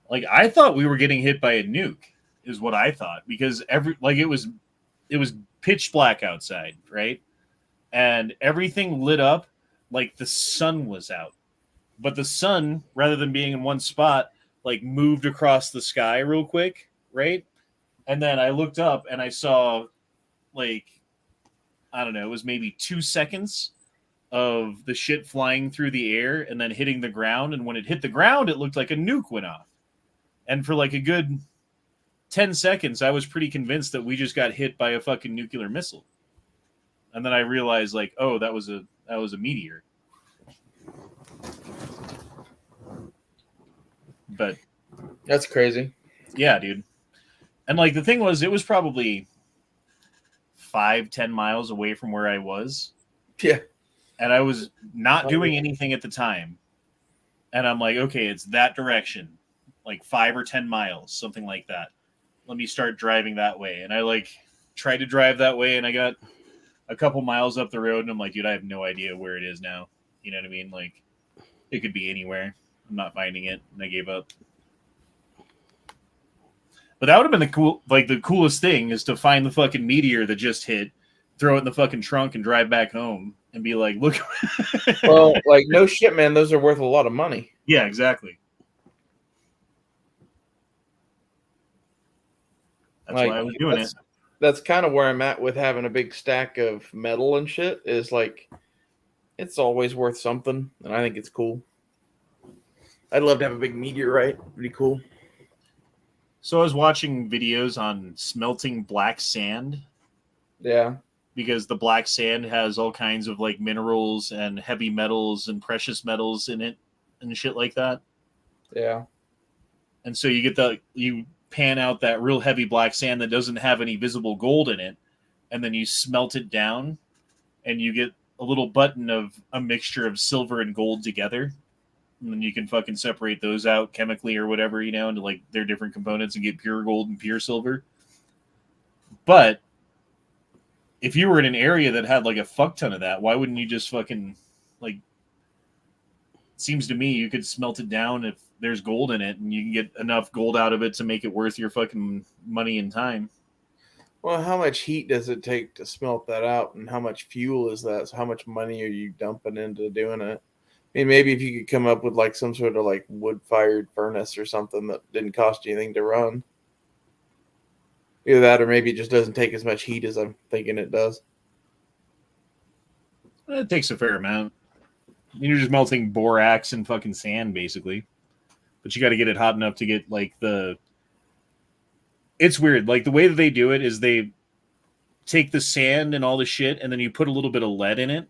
Like I thought we were getting hit by a nuke, is what I thought, because it was pitch black outside, right? And everything lit up like the sun was out. But the sun, rather than being in one spot, like moved across the sky real quick, right? And then I looked up and I saw, like, I don't know, it was maybe 2 seconds of the shit flying through the air and then hitting the ground. And when it hit the ground, it looked like a nuke went off. And for like a good 10 seconds, I was pretty convinced that we just got hit by a fucking nuclear missile. And then I realized, like, oh, that was a meteor. But That's crazy. yeah, dude. And like the thing was, it was probably 5-10 miles away from where I was. Yeah. And I was not doing anything at the time. And I'm like, okay, it's that direction, like 5 or 10 miles, something like that. Let me start driving that way. And I like tried to drive that way, and I got a couple miles up the road, and I'm like, dude, I have no idea where it is now. You know what I mean? Like, it could be anywhere. I'm not finding it, and I gave up. But that would have been the coolest thing is to find the fucking meteor that just hit, throw it in the fucking trunk, and drive back home and be like, look. Well, like, no shit, man. Those are worth a lot of money. Yeah, exactly. That's Like, why I was doing it. That's kind of where I'm at with having a big stack of metal and shit. Is like, it's always worth something, and I think it's cool. I'd love to have a big meteorite. It'd be cool. So I was watching videos on smelting black sand. Yeah. Because the black sand has all kinds of like minerals and heavy metals and precious metals in it and shit like that. Yeah. And so you pan out that real heavy black sand that doesn't have any visible gold in it, and then you smelt it down, and you get a little button of a mixture of silver and gold together. And then you can fucking separate those out chemically or whatever, you know, into like their different components and get pure gold and pure silver. But if you were in an area that had like a fuck ton of that, why wouldn't you just fucking like, it seems to me you could smelt it down if there's gold in it and you can get enough gold out of it to make it worth your fucking money and time. Well, how much heat does it take to smelt that out, and how much fuel is that? So how much money are you dumping into doing it? I mean, maybe if you could come up with like some sort of like wood-fired furnace or something that didn't cost you anything to run. Either that, or maybe it just doesn't take as much heat as I'm thinking it does. It takes a fair amount. You're just melting borax and fucking sand, basically. But you got to get it hot enough to get like the... It's weird. Like the way that they do it is they take the sand and all the shit, and then you put a little bit of lead in it.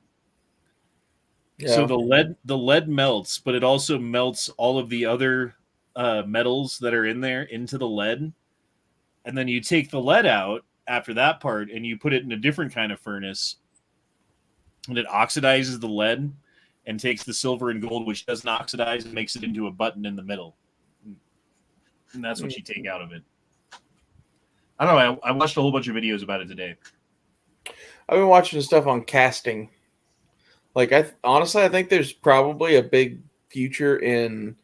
Yeah. So the lead melts, but it also melts all of the other metals that are in there into the lead. And then you take the lead out after that part, and you put it in a different kind of furnace, and it oxidizes the lead and takes the silver and gold, which doesn't oxidize, and makes it into a button in the middle. And that's what you take out of it. I don't know. I watched a whole bunch of videos about it today. I've been watching stuff on casting. Like, honestly, I think there's probably a big future in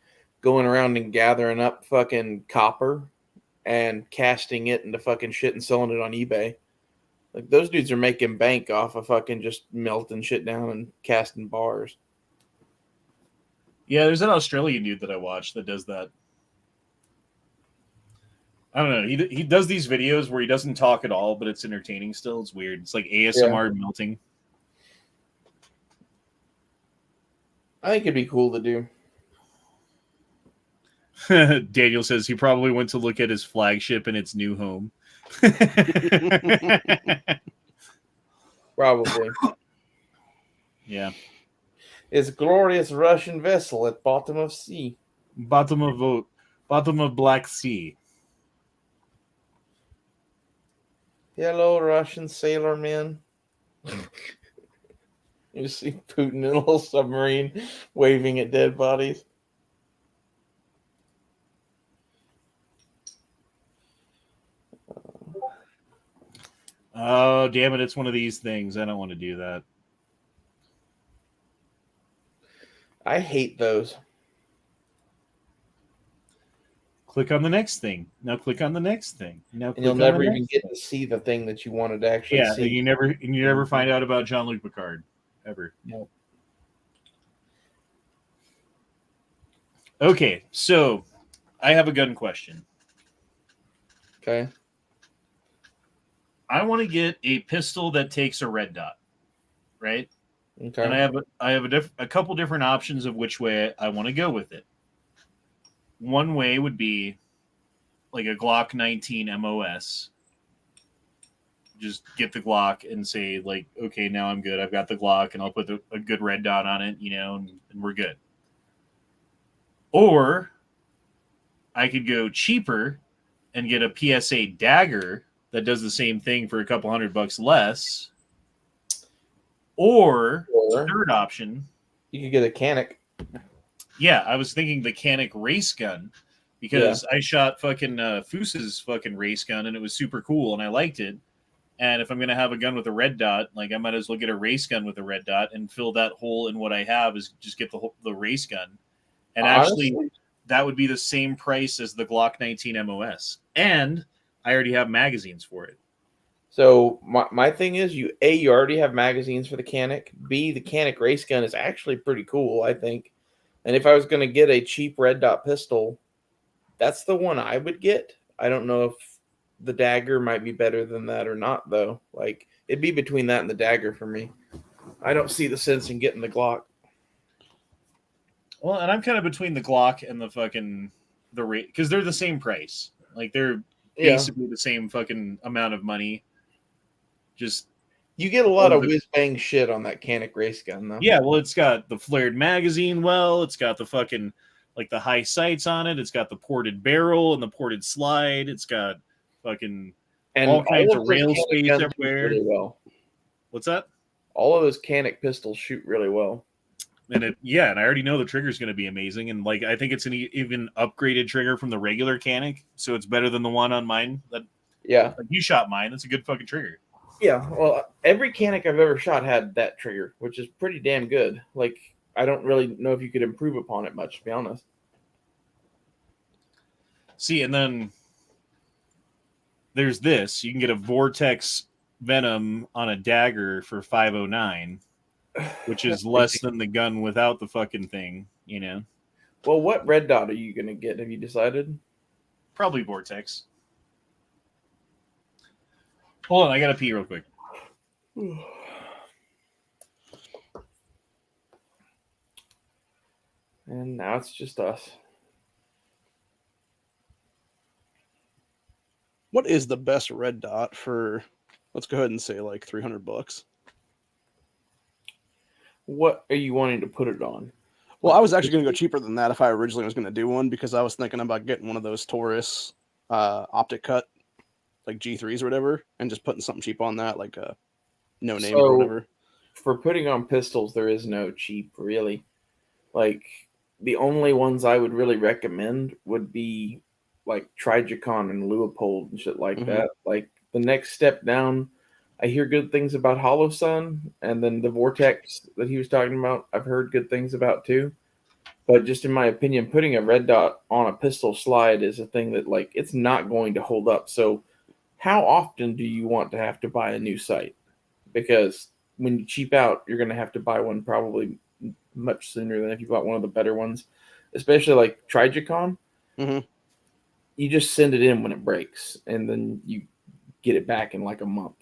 going around and gathering up fucking copper and casting it into fucking shit and selling it on eBay. Like, those dudes are making bank off of fucking just melting shit down and casting bars. Yeah, there's an Australian dude that I watched that does that. I don't know. He does these videos where he doesn't talk at all, but it's entertaining still. It's weird. It's like ASMR melting. I think it'd be cool to do. Daniel says he probably went to look at his flagship in its new home. Probably. Yeah. It's a glorious Russian vessel at bottom of sea. Bottom of Black Sea. Hello, Russian sailor men. You see Putin in a little submarine waving at dead bodies. Oh, damn it. It's one of these things. I don't want to do that. I hate those. Click on the next thing. Now click on the next thing. Now and you'll never even get to see the thing that you wanted to actually see. Yeah, you never find out about Jean-Luc Picard. Ever. Nope. Okay, so I have a gun question. Okay. I want to get a pistol that takes a red dot, right? Okay. And I have a couple different options of which way I want to go with it. One way would be like a Glock 19 MOS. Just get the Glock and say like, okay, now I'm good. I've got the Glock, and I'll put a good red dot on it, and we're good. Or I could go cheaper and get a PSA dagger that does the same thing for a couple $100 less. Or third option, you could get a Canic. Yeah, I was thinking the Canic race gun because I shot fucking Foose's fucking race gun and it was super cool and I liked it. And if I'm gonna have a gun with a red dot, like I might as well get a race gun with a red dot and fill that hole in what I have is just get the race gun. And actually, that would be the same price as the Glock 19 MOS, and I already have magazines for it. So my thing is, you already have magazines for the Canic. B, the Canic race gun is actually pretty cool, I think. And if I was going to get a cheap red dot pistol, that's the one I would get. I don't know if the dagger might be better than that or not, though. Like, it'd be between that and the dagger for me. I don't see the sense in getting the Glock. Well, and I'm kind of between the Glock and the fucking the rate because they're the same price. Like they're basically the same fucking amount of money. Just you get a lot of whiz bang shit on that Canic race gun, though. Yeah, well, it's got the flared magazine. Well, it's got the fucking like the high sights on it. It's got the ported barrel and the ported slide. It's got fucking all kinds of rail space everywhere. Really well. What's that? All of those Canic pistols shoot really well. And and I already know the trigger is going to be amazing. And like, I think it's an even upgraded trigger from the regular Canic, so it's better than the one on mine. Like you shot mine. That's a good fucking trigger. Yeah, well, every Canic I've ever shot had that trigger, which is pretty damn good. Like, I don't really know if you could improve upon it much, to be honest. See, and then there's this. You can get a Vortex Venom on a dagger for $509, which is less than the gun without the fucking thing, Well, what red dot are you going to get? Have you decided? Probably Vortex. Hold on, I gotta pee real quick. And now it's just us. What is the best red dot for? Let's go ahead and say like $300. What are you wanting to put it on? Well, I was actually going to go cheaper than that if I originally was going to do one because I was thinking about getting one of those Taurus optic cut, like G3s or whatever, and just putting something cheap on that, like a no name or whatever. For putting on pistols, there is no cheap, really. Like, the only ones I would really recommend would be like Trijicon and Leupold and shit like that. Like, the next step down, I hear good things about Hollow Sun, and then the Vortex that he was talking about, I've heard good things about too. But just in my opinion, putting a red dot on a pistol slide is a thing that, like, it's not going to hold up. So how often do you want to have to buy a new sight? Because when you cheap out, you're going to have to buy one probably much sooner than if you bought one of the better ones, especially like Trijicon. You just send it in when it breaks, and then you get it back in like a month.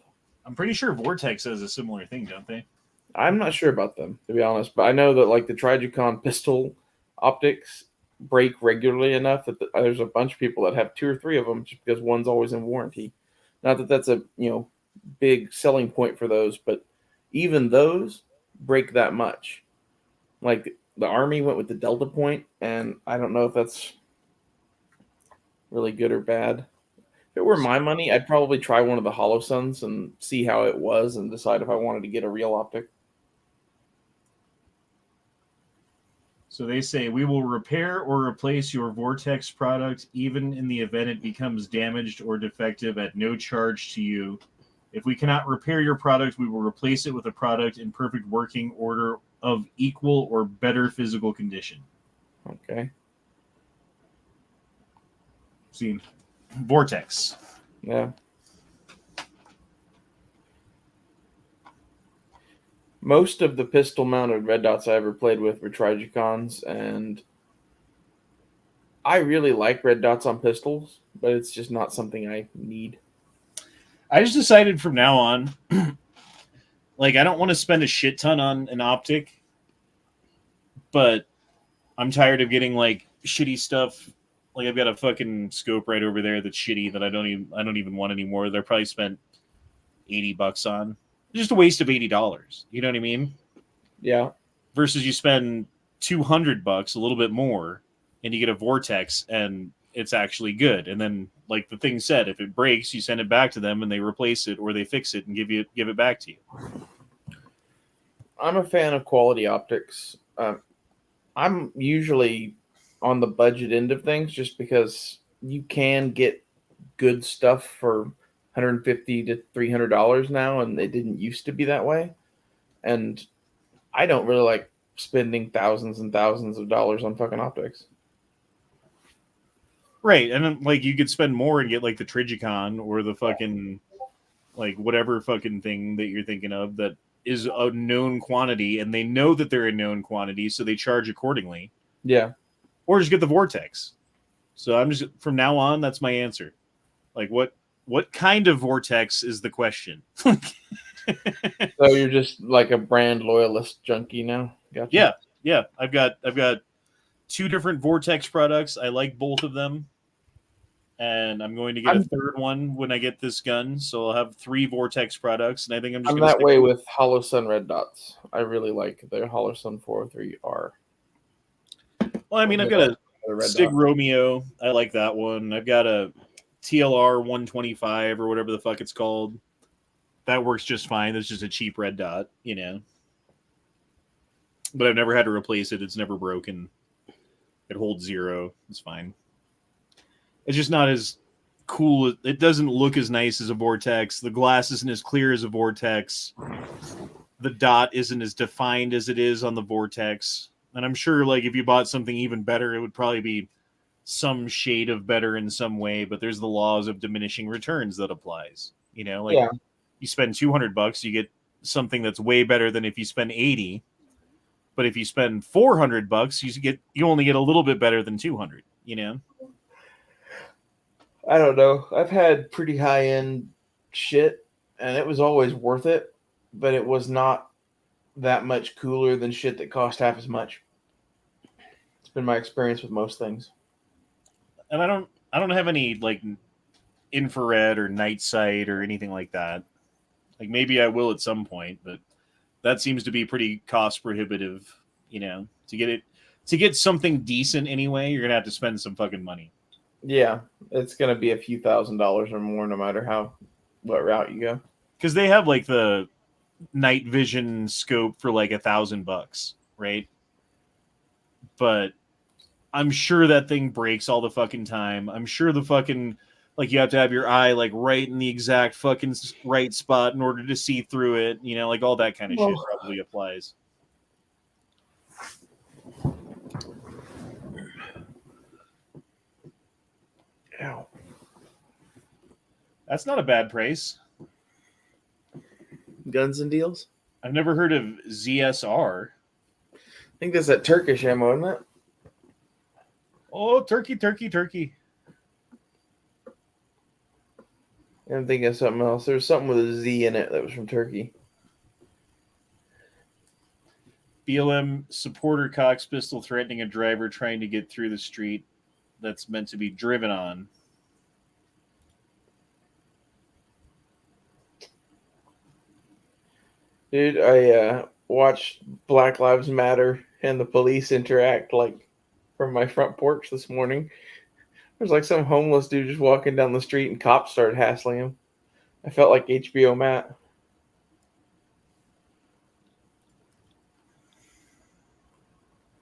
I'm pretty sure Vortex does a similar thing, don't they? I'm not sure about them, to be honest, but I know that like the Trijicon pistol optics break regularly enough that there's a bunch of people that have 2 or 3 of them just because one's always in warranty. Not that that's a big selling point for those, but even those break that much. Like the Army went with the Delta Point, and I don't know if that's really good or bad. If it were my money, I'd probably try one of the Hollow Suns and see how it was and decide if I wanted to get a real optic. So they say, we will repair or replace your Vortex product even in the event it becomes damaged or defective at no charge to you. If we cannot repair your product, we will replace it with a product in perfect working order of equal or better physical condition. Okay. See, Vortex. Yeah. Most of the pistol-mounted red dots I ever played with were Trijicons, and I really like red dots on pistols, but it's just not something I need. I just decided from now on, Like, I don't want to spend a shit ton on an optic, but I'm tired of getting like shitty stuff. Like, I've got a fucking scope right over there that's shitty that I don't even want anymore. That I probably spent $80 on. Just a waste of $80. You know what I mean? Yeah. Versus you spend $200, a little bit more, and you get a vortex, and it's actually good. And then, like the thing said, if it breaks, you send it back to them, and they replace it or they fix it and give it back to you. I'm a fan of quality optics. I'm usually on the budget end of things, just because you can get good stuff for $150 to $300 now, and it didn't used to be that way. And I don't really like spending thousands and thousands of dollars on fucking optics. Right, and then, like, you could spend more and get like the Trigicon or the fucking like whatever fucking thing that you're thinking of that is a known quantity, and they know that they're a known quantity, so they charge accordingly. Yeah. Or just get the vortex. So I'm just, from now on, that's my answer. Like, what kind of vortex is the question? So you're just like a brand loyalist junkie now? Gotcha. Yeah. I've got 2 different vortex products. I like both of them. And I'm going to get a third one when I get this gun. So I'll have 3 vortex products, and I think I'm that way with Hollow Sun red dots. I really like the Hollow Sun 403R. Well, I mean, I've got a Sig Romeo. I like that one. I've got a TLR 125 or whatever the fuck it's called. That works just fine. It's just a cheap red dot, you know. But I've never had to replace it. It's never broken. It holds 0. It's fine. It's just not as cool. It doesn't look as nice as a vortex. The glass isn't as clear as a vortex. The dot isn't as defined as it is on the vortex. And I'm sure, like, if you bought something even better, it would probably be some shade of better in some way. But there's the laws of diminishing returns that applies. You know, like, you spend $200, you get something that's way better than if you spend 80. But if you spend $400, you only get a little bit better than 200. You know. I don't know. I've had pretty high end shit, and it was always worth it, but it was not that much cooler than shit that cost half as much. It's been my experience with most things. And I don't have any like infrared or night sight or anything like that. Like, maybe I will at some point, but that seems to be pretty cost prohibitive, you know. To get something decent anyway, you're gonna have to spend some fucking money. Yeah, it's gonna be a few $1,000s or more, no matter what route you go. Because they have like the night vision scope for like $1,000, right? But I'm sure that thing breaks all the fucking time. I'm sure the fucking, like, you have to have your eye like right in the exact fucking right spot in order to see through it. You know, like all that kind of shit probably applies. Ow. That's not a bad price. Guns and deals? I've never heard of ZSR. I think that's that Turkish ammo, isn't it? Oh, turkey. I'm thinking of something else. There was something with a Z in it that was from Turkey. BLM supporter cocks pistol threatening a driver trying to get through the street that's meant to be driven on. Dude, I watched Black Lives Matter and the police interact like from my front porch this morning. There's like some homeless dude just walking down the street and cops started hassling him. I felt like HBO Matt.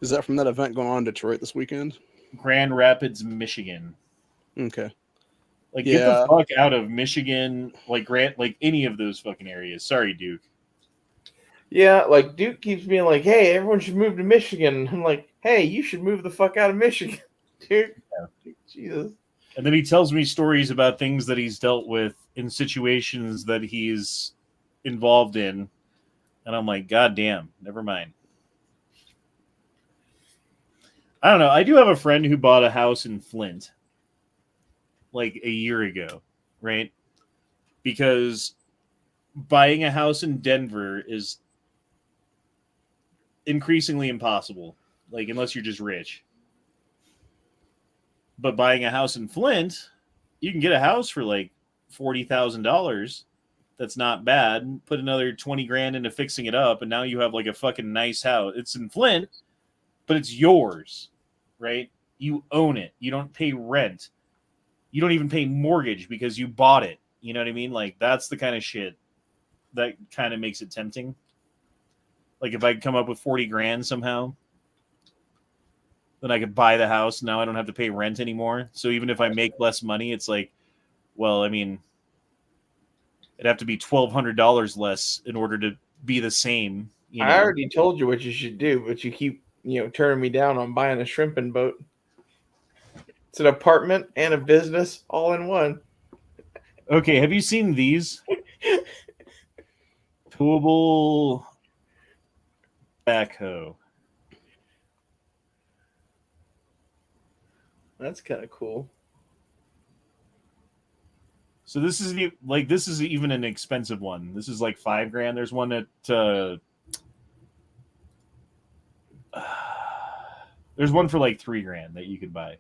Is that from that event going on in Detroit this weekend? Grand Rapids, Michigan. Okay. Like, get the fuck out of Michigan, like any of those fucking areas. Sorry, Duke. Yeah, like Duke keeps being like, "Hey, everyone should move to Michigan." I'm like, "Hey, you should move the fuck out of Michigan, dude." Yeah. Jesus. And then he tells me stories about things that he's dealt with in situations that he's involved in, and I'm like, God damn, never mind. I don't know. I do have a friend who bought a house in Flint like a year ago, right? Because buying a house in Denver is increasingly impossible, like unless you're just rich. But buying a house in Flint, you can get a house for like $40,000. That's not bad. Put another 20 grand into fixing it up, and now you have like a fucking nice house. It's in Flint, but it's yours, right? You own it. You don't pay rent. You don't even pay mortgage because you bought it. You know what I mean? Like, that's the kind of shit that kind of makes it tempting. Like, if I could come up with 40 grand somehow, then I could buy the house. Now I don't have to pay rent anymore. So even if I make less money, it's like, well, I mean, it'd have to be $1,200 less in order to be the same. You know? I already told you what you should do, but you keep, turning me down on buying a shrimping boat. It's an apartment and a business all in one. Okay, have you seen these? Towable backhoe. That's kind of cool. So this is even an expensive one. This is like $5,000. There's one at there's one for like $3,000 that you could buy.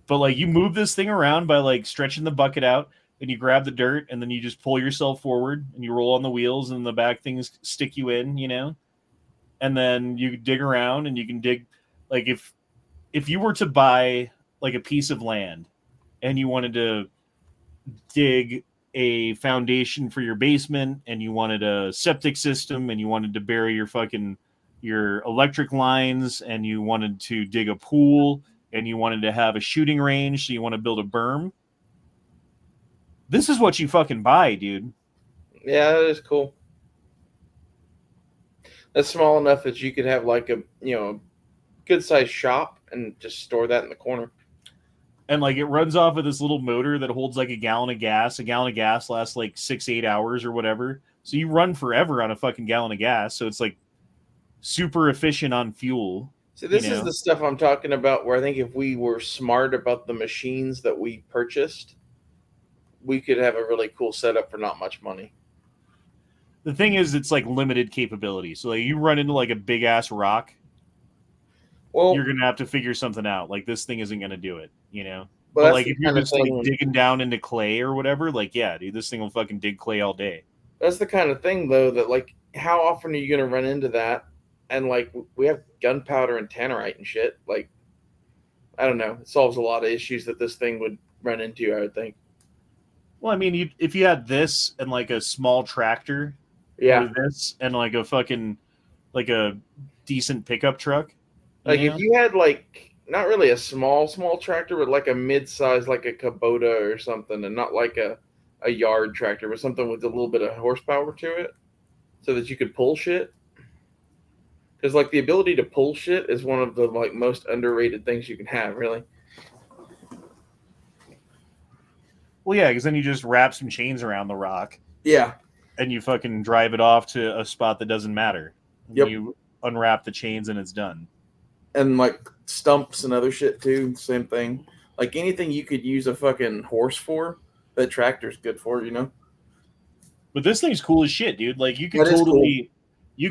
But like you move this thing around by like stretching the bucket out, and you grab the dirt, and then you just pull yourself forward, and you roll on the wheels, and the back things stick you in, and then you dig around, and you can dig. Like if you were to buy like a piece of land, and you wanted to dig a foundation for your basement, and you wanted a septic system, and you wanted to bury your electric lines, and you wanted to dig a pool, and you wanted to have a shooting range, so you want to build a berm. This is what you fucking buy, dude. Yeah, that is cool. That's small enough that you could have like a good sized shop and just store that in the corner. And like it runs off of this little motor that holds like a gallon of gas. A gallon of gas lasts like 6-8 hours or whatever. So you run forever on a fucking gallon of gas. So it's like super efficient on fuel. So this is the stuff I'm talking about, where I think if we were smart about the machines that we purchased, we could have a really cool setup for not much money. The thing is, it's like limited capability. So like you run into like a big ass rock, well, you're gonna have to figure something out. Like this thing isn't gonna do it, But like if you're just like digging down into clay or whatever, like yeah, dude, this thing will fucking dig clay all day. That's the kind of thing though that like, how often are you gonna run into that? And like we have gunpowder and tannerite and shit. Like, I don't know. It solves a lot of issues that this thing would run into, I would think. Well, I mean, if you had this and like a small tractor, yeah, or this and like a fucking like a decent pickup truck, like if you had like not really a small tractor, but like a mid-size, like a Kubota or something, and not like a yard tractor, but something with a little bit of horsepower to it, so that you could pull shit. Because like the ability to pull shit is one of the like most underrated things you can have, really. Well, yeah, because then you just wrap some chains around the rock. Yeah. And you fucking drive it off to a spot that doesn't matter. Yep. You unwrap the chains and it's done. And like stumps and other shit too, same thing. Like anything you could use a fucking horse for, that tractor's good for, But this thing's cool as shit, dude. Like you could totally, cool. you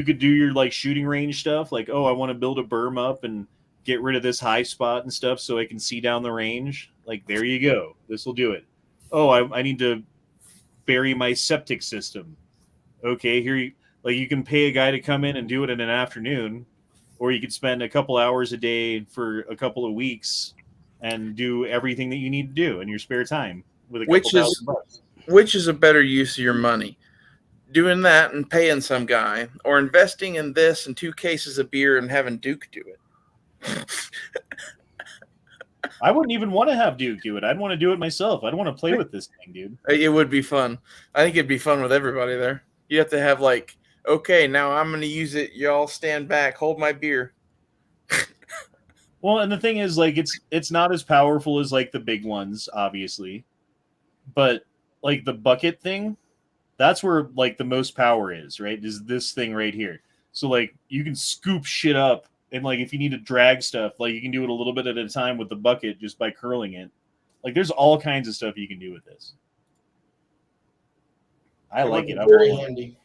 could do your like shooting range stuff. Like, oh, I want to build a berm up and get rid of this high spot and stuff so I can see down the range. Like, there you go. This will do it. Oh, I need to bury my septic system. Okay, here you can pay a guy to come in and do it in an afternoon, or you could spend a couple hours a day for a couple of weeks and do everything that you need to do in your spare time with a couple $1,000. Which is a better use of your money? Doing that and paying some guy, or investing in this and 2 cases of beer and having Duke do it? I wouldn't even want to have Duke do it. I'd want to do it myself. I'd want to play with this thing, dude. It would be fun. I think it'd be fun with everybody there. You have to have like, okay, now I'm going to use it. Y'all stand back, hold my beer. Well, and the thing is, like, it's not as powerful as like the big ones, obviously, but like the bucket thing, that's where like the most power is, right? Is this thing right here. So like you can scoop shit up. And, like, if you need to drag stuff, like, you can do it a little bit at a time with the bucket just by curling it. Like, there's all kinds of stuff you can do with this. I It would like be it. very handy.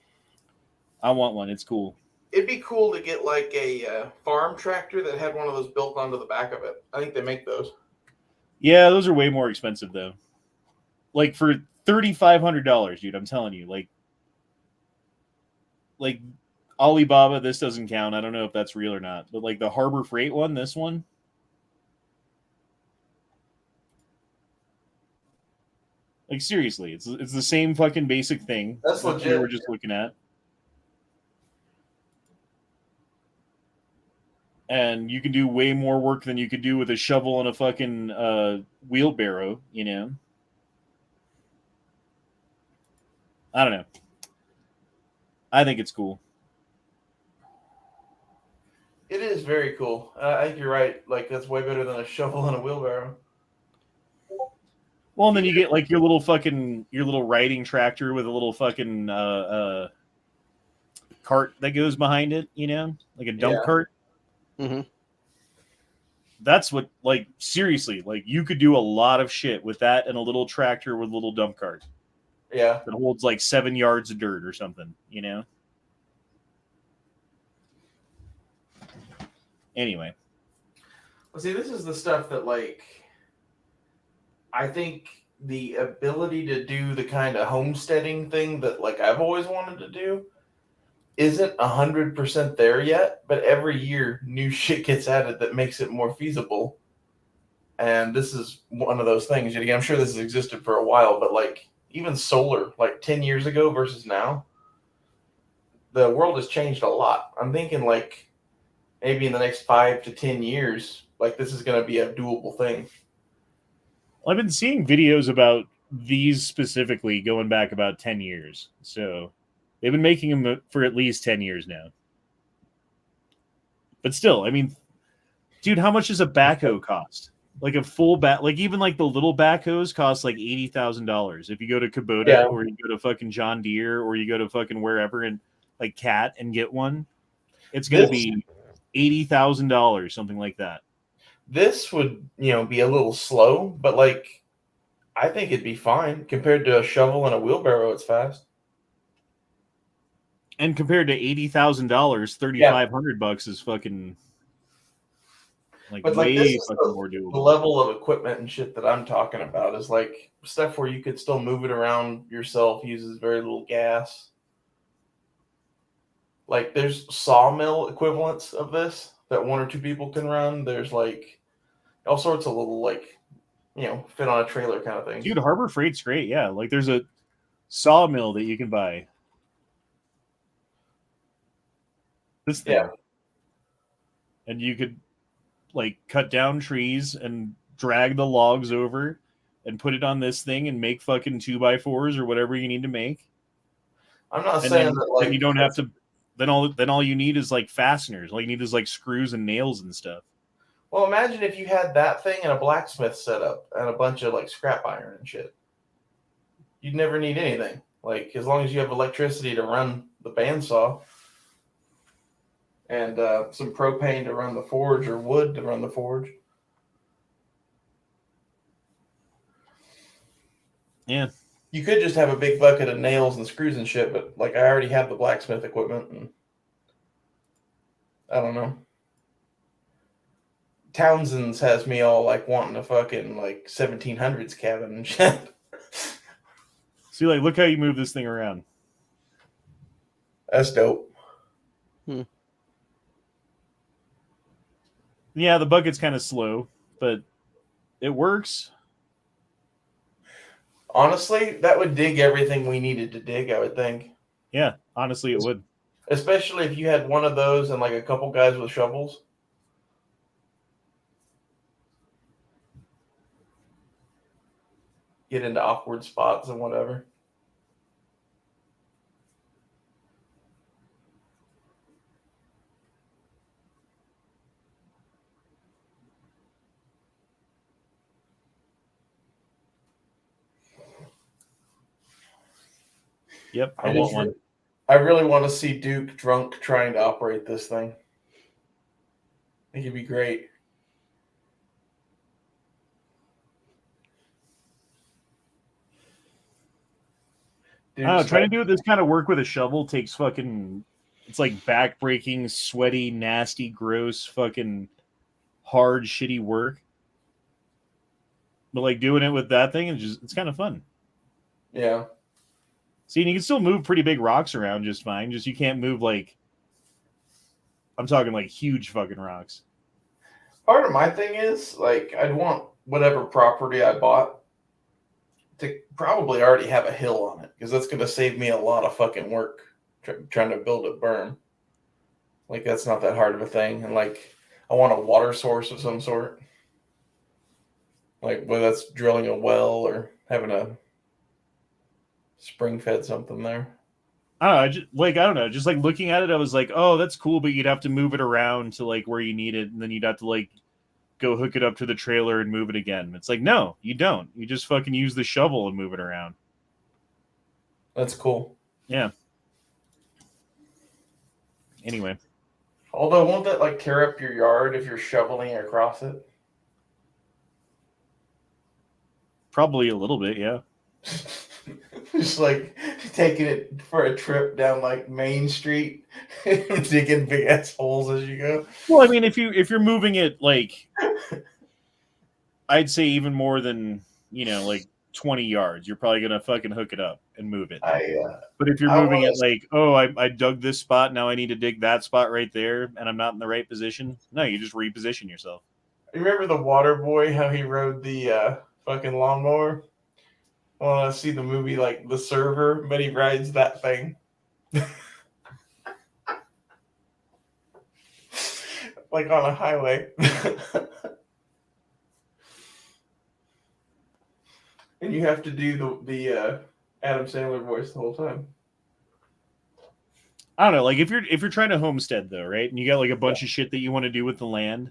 I want one. It's cool. It'd be cool to get like a farm tractor that had one of those built onto the back of it. I think they make those. Yeah, those are way more expensive though. Like for $3,500, dude. I'm telling you, like Alibaba. This doesn't count. I don't know if that's real or not. But like the Harbor Freight one, this one. Like seriously, it's the same fucking basic thing. That's that legit. we were just looking at. And you can do way more work than you could do with a shovel and a fucking wheelbarrow, you know? I don't know. I think it's cool. It is very cool. I think you're right. Like, that's way better than a shovel and a wheelbarrow. Well, and then you get like your little riding tractor with a little fucking cart that goes behind it, you know? Like a dump cart. Mm-hmm. That's what, like, seriously, like, you could do a lot of shit with that and a little tractor with a little dump cart. Yeah. That holds like 7 yards of dirt or something, you know? Anyway. Well, see, this is the stuff that, like, I think the ability to do the kind of homesteading thing that, like, I've always wanted to do isn't 100% there yet, but every year new shit gets added that makes it more feasible. And this is one of those things. Again, I'm sure this has existed for a while, but like even solar, like 10 years ago versus now, the world has changed a lot. I'm thinking like maybe in the next 5 to 10 years, like this is going to be a doable thing. I've been seeing videos about these specifically going back about 10 years. So they've been making them for at least 10 years now. But still, I mean, dude, how much does a backhoe cost? Like a full like even like the little backhoes cost like $80,000. If you go to Kubota or you go to fucking John Deere or you go to fucking wherever and like Cat and get one, it's going to be $80,000, something like that. This would, be a little slow, but like I think it'd be fine compared to a shovel and a wheelbarrow. It's fast. And compared to $80,000, $3,500 is fucking like but way like this is fucking more doable. The level of equipment and shit that I'm talking about is like stuff where you could still move it around yourself, uses very little gas. Like there's sawmill equivalents of this that 1 or 2 people can run. There's like all sorts of little like, fit on a trailer kind of thing. Dude, Harbor Freight's great. Yeah, like there's a sawmill that you can buy. This thing. Yeah. And you could like cut down trees and drag the logs over and put it on this thing and make fucking 2x4s or whatever you need to make. I'm not saying that like you don't have to. Then all you need is like fasteners. All you need is like screws and nails and stuff. Well, imagine if you had that thing and a blacksmith setup and a bunch of like scrap iron and shit. You'd never need anything. Like as long as you have electricity to run the bandsaw and some propane to run the forge or wood to run the forge. Yeah. You could just have a big bucket of nails and screws and shit, but like I already have the blacksmith equipment and I don't know. Townsend's has me all like wanting a fucking like 1700s cabin and shit. See, like, look how you move this thing around. That's dope. Yeah, the bucket's kind of slow, but it works. Honestly, that would dig everything we needed to dig, I would think. Yeah, honestly, it would. Especially if you had one of those and like a couple guys with shovels. Get into awkward spots and whatever. Yep, I want one. I really want to see Duke drunk trying to operate this thing. I think it'd be great. Dude, I don't know, just trying to do this kind of work with a shovel takes fucking. It's like back-breaking, sweaty, nasty, gross, fucking hard, shitty work. But like doing it with that thing, it's kind of fun. yeah. See, and you can still move pretty big rocks around just fine. Just you can't move like. I'm talking like huge fucking rocks. Part of my thing is like I'd want whatever property I bought to probably already have a hill on it because that's going to save me a lot of fucking work trying to build a berm. Like that's not that hard of a thing, and like I want a water source of some sort, like whether that's drilling a well or having a spring fed something there. I don't know. Just like looking at it, I was like, oh, that's cool, but you'd have to move it around to like where you need it, and then you'd have to like go hook it up to the trailer and move it again. It's like, no, you don't. You just fucking use the shovel and move it around. That's cool. Yeah. Anyway. Although, won't that like tear up your yard if you're shoveling across it? Probably a little bit, yeah. Just like taking it for a trip down like Main Street, digging big ass holes as you go. Well, I mean, if you're moving it like, I'd say even more than like 20 yards, you're probably gonna fucking hook it up and move it. But if you're moving it like, oh, I dug this spot, now I need to dig that spot right there, and I'm not in the right position. No, you just reposition yourself. You remember the Water Boy? How he rode the fucking lawnmower? Well, I see the movie like The Server, but he rides that thing. Like on a highway. And you have to do the Adam Sandler voice the whole time. I don't know, like if you're trying to homestead though, right? And you got like a bunch of shit that you want to do with the land,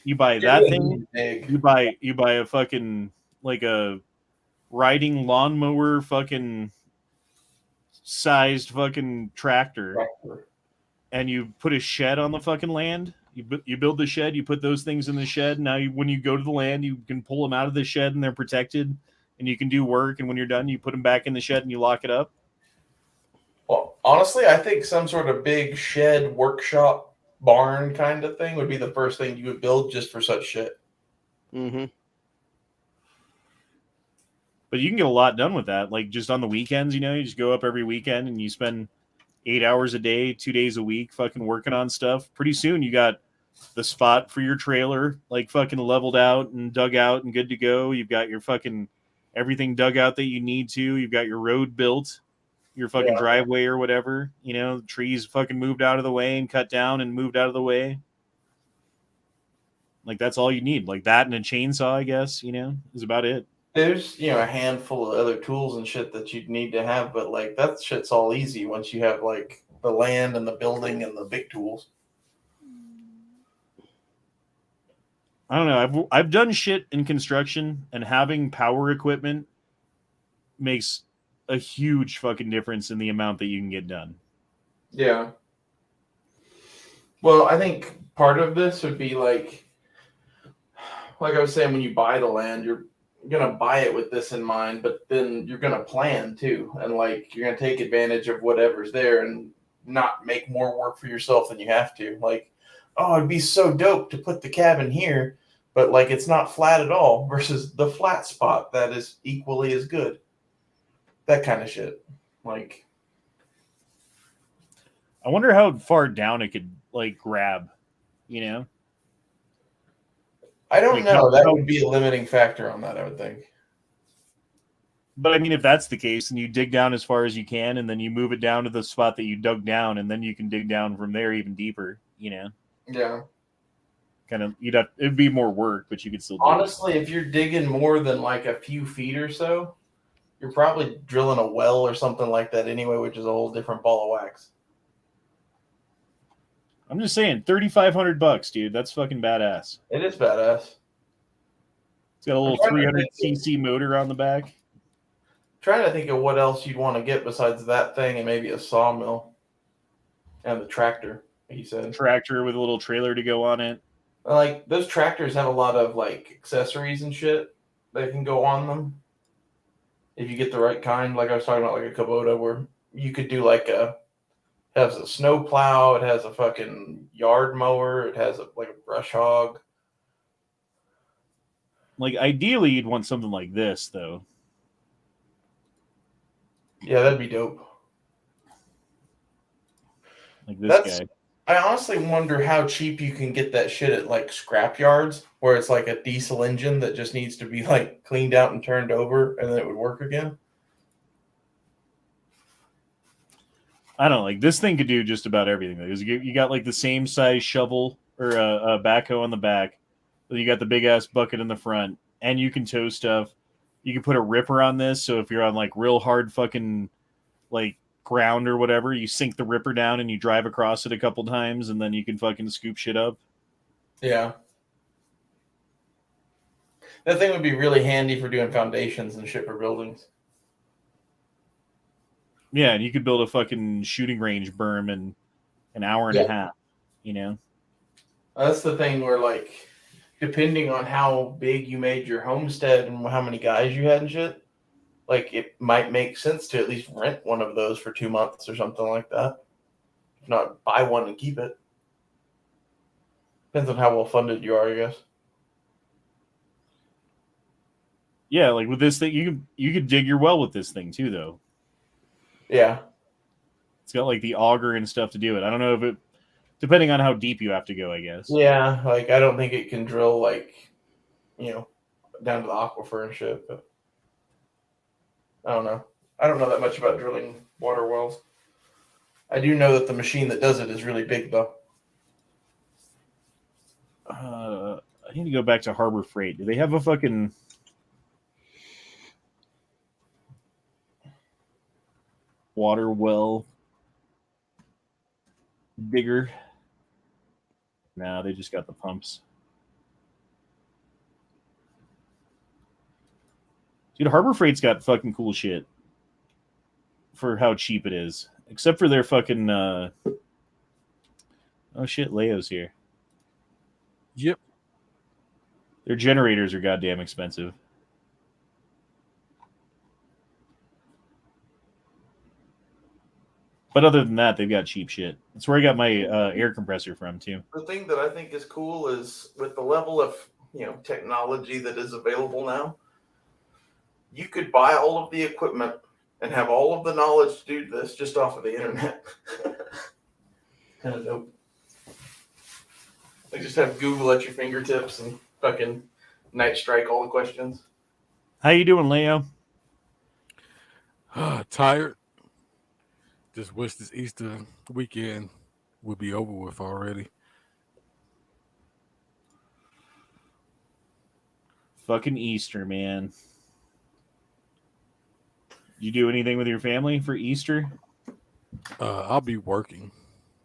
you buy that thing. You buy a fucking like a riding lawnmower fucking sized fucking tractor, and you put a shed on the fucking land. You build the shed, you put those things in the shed. Now when you go to the land, you can pull them out of the shed and they're protected, and you can do work, and when you're done, you put them back in the shed and you lock it up. Well, honestly, I think some sort of big shed, workshop, barn kind of thing would be the first thing you would build just for such shit. Mm-hmm. But you can get a lot done with that. Like just on the weekends, you just go up every weekend and you spend 8 hours a day, 2 days a week, fucking working on stuff. Pretty soon you got the spot for your trailer, like fucking leveled out and dug out and good to go. You've got your fucking everything dug out that you need to. You've got your road built, your fucking driveway or whatever. Trees fucking moved out of the way and cut down and moved out of the way. Like that's all you need. Like that and a chainsaw, I guess, is about it. There's, a handful of other tools and shit that you'd need to have, but like that shit's all easy once you have like the land and the building and the big tools. I don't know. I've done shit in construction, and having power equipment makes a huge fucking difference in the amount that you can get done. Yeah. Well, I think part of this would be like I was saying, when you buy the land, you're gonna buy it with this in mind, but then you're gonna plan too, and like you're gonna take advantage of whatever's there and not make more work for yourself than you have to. Like, oh, it'd be so dope to put the cabin here, but like it's not flat at all versus the flat spot that is equally as good. That kind of shit. Like, I wonder how far down it could like grab, I don't know. That would be a limiting factor on that, I would think. But I mean, if that's the case, then you dig down as far as you can, and then you move it down to the spot that you dug down, and then you can dig down from there even deeper, Yeah. Kind of, it'd be more work, but you could still do Honestly, if you're digging more than like a few feet or so, you're probably drilling a well or something like that anyway, which is a whole different ball of wax. I'm just saying, $3,500, dude. That's fucking badass. It is badass. It's got a little 300cc motor on the back. Trying to think of what else you'd want to get besides that thing and maybe a sawmill and the tractor. He said tractor with a little trailer to go on it. Like those tractors have a lot of like accessories and shit that can go on them. if you get the right kind, like I was talking about, like a Kubota, where you could do like it has a snow plow, it has a fucking yard mower, it has like a brush hog. Like ideally, you'd want something like this, though. Yeah, that'd be dope. Like this guy. I honestly wonder how cheap you can get that shit at like scrap yards, where it's like a diesel engine that just needs to be like cleaned out and turned over, and then it would work again. I don't know, like this thing could do just about everything. You got like the same size shovel or a backhoe on the back. You got the big ass bucket in the front, and you can tow stuff. You can put a ripper on this, so if you're on like real hard fucking like ground or whatever, you sink the ripper down and you drive across it a couple times, and then you can fucking scoop shit up. Yeah. That thing would be really handy for doing foundations and shit for buildings. Yeah, and you could build a fucking shooting range berm in an hour and a half, you know? That's the thing where, like, depending on how big you made your homestead and how many guys you had and shit, like, it might make sense to at least rent one of those for 2 months or something like that. If not, buy one and keep it. Depends on how well funded you are, I guess. Yeah, like with this thing, you could dig your well with this thing too, though. Yeah. It's got like the auger and stuff to do it. I don't know if it, depending on how deep you have to go, I guess. Yeah, like I don't think it can drill like, you know, down to the aquifer and shit, but I don't know. I don't know that much about drilling water wells. I do know that the machine that does it is really big though. I need to go back to Harbor Freight. Do they have a fucking water well digger? No, they just got the pumps. Dude, Harbor Freight's got fucking cool shit for how cheap it is. Except for their fucking oh shit, Leo's here. Yep. Their generators are goddamn expensive. But other than that, they've got cheap shit. That's where I got my air compressor from, too. The thing that I think is cool is with the level of, you know, technology that is available now, you could buy all of the equipment and have all of the knowledge to do this just off of the internet. Kind of dope. Like just have Google at your fingertips and fucking night strike all the questions. How you doing, Leo? Tired. Just wish this Easter weekend would be over with already. Fucking Easter, man. You do anything with your family for Easter? I'll be working.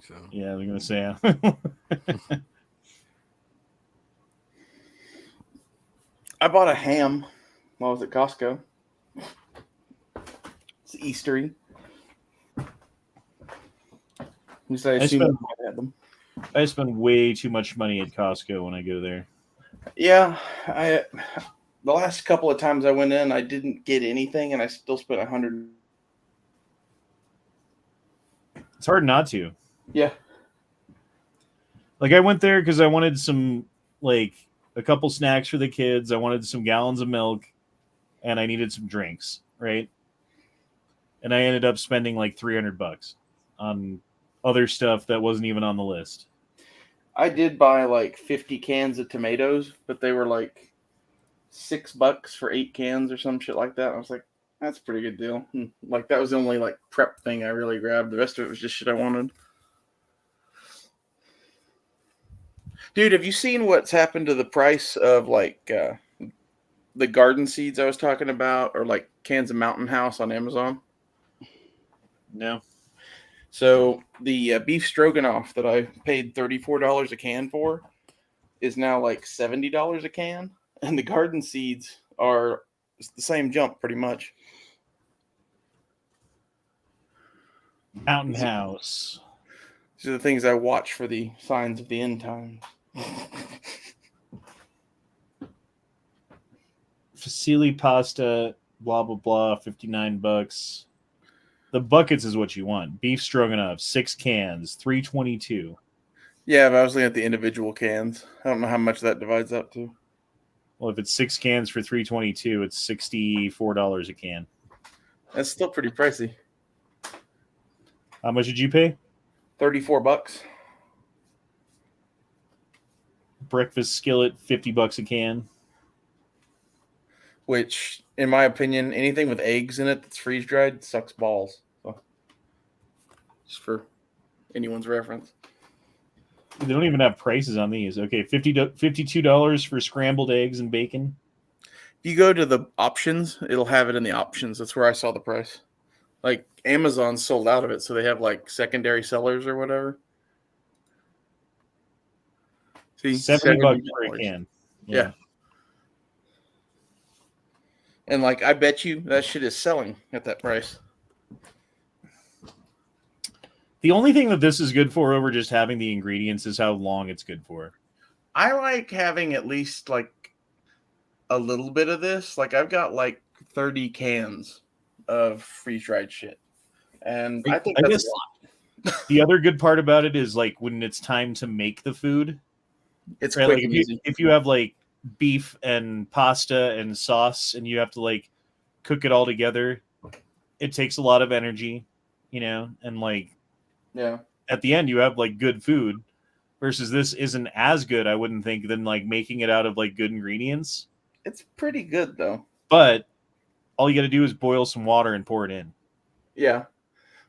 So yeah, I was gonna say. I bought a ham while I was at Costco. It's Eastery. I spend way too much money at Costco when I go there. Yeah, the last couple of times I went in, I didn't get anything, and I still spent $100. It's hard not to. Yeah. Like I went there because I wanted some, like, a couple snacks for the kids. I wanted some gallons of milk, and I needed some drinks, right? And I ended up spending like $300 on other stuff that wasn't even on the list. I did buy like 50 cans of tomatoes, but they were like $6 for 8 cans or some shit like that. I was like, that's a pretty good deal. Like that was the only like prep thing I really grabbed. The rest of it was just shit I wanted. Dude, have you seen what's happened to the price of like the garden seeds I was talking about, or like cans of Mountain House on Amazon? No. So the beef stroganoff that I paid $34 a can for is now like $70 a can, and the garden seeds are the same jump pretty much. Mountain House. These are the things I watch for the signs of the end times. Fusilli pasta blah blah blah, $59. The buckets is what you want. Beef stroganoff, 6 cans, $3.22. Yeah, but I was looking at the individual cans. I don't know how much that divides up to. Well, if it's 6 cans for $3.22, it's $64 a can. That's still pretty pricey. How much did you pay? $34. Breakfast skillet, $50 a can. Which, in my opinion, anything with eggs in it that's freeze dried sucks balls. So, just for anyone's reference. They don't even have prices on these. Okay, $52 for scrambled eggs and bacon. If you go to the options, it'll have it in the options. That's where I saw the price. Like Amazon sold out of it, so they have like secondary sellers or whatever. See, $70 for a can. Yeah. And like I bet you that shit is selling at that price. The only thing that this is good for over just having the ingredients is how long it's good for. I like having at least like a little bit of this. Like I've got like 30 cans of freeze-dried shit. And I think that's a lot. The other good part about it is like when it's time to make the food. It's right? quick Like and easy. if you have like beef and pasta and sauce and you have to like cook it all together, it takes a lot of energy, you know, and like Yeah. at the end you have like good food versus this isn't as good, I wouldn't think, than like making it out of like good ingredients. It's pretty good though. But all you got to do is boil some water and pour it in. Yeah.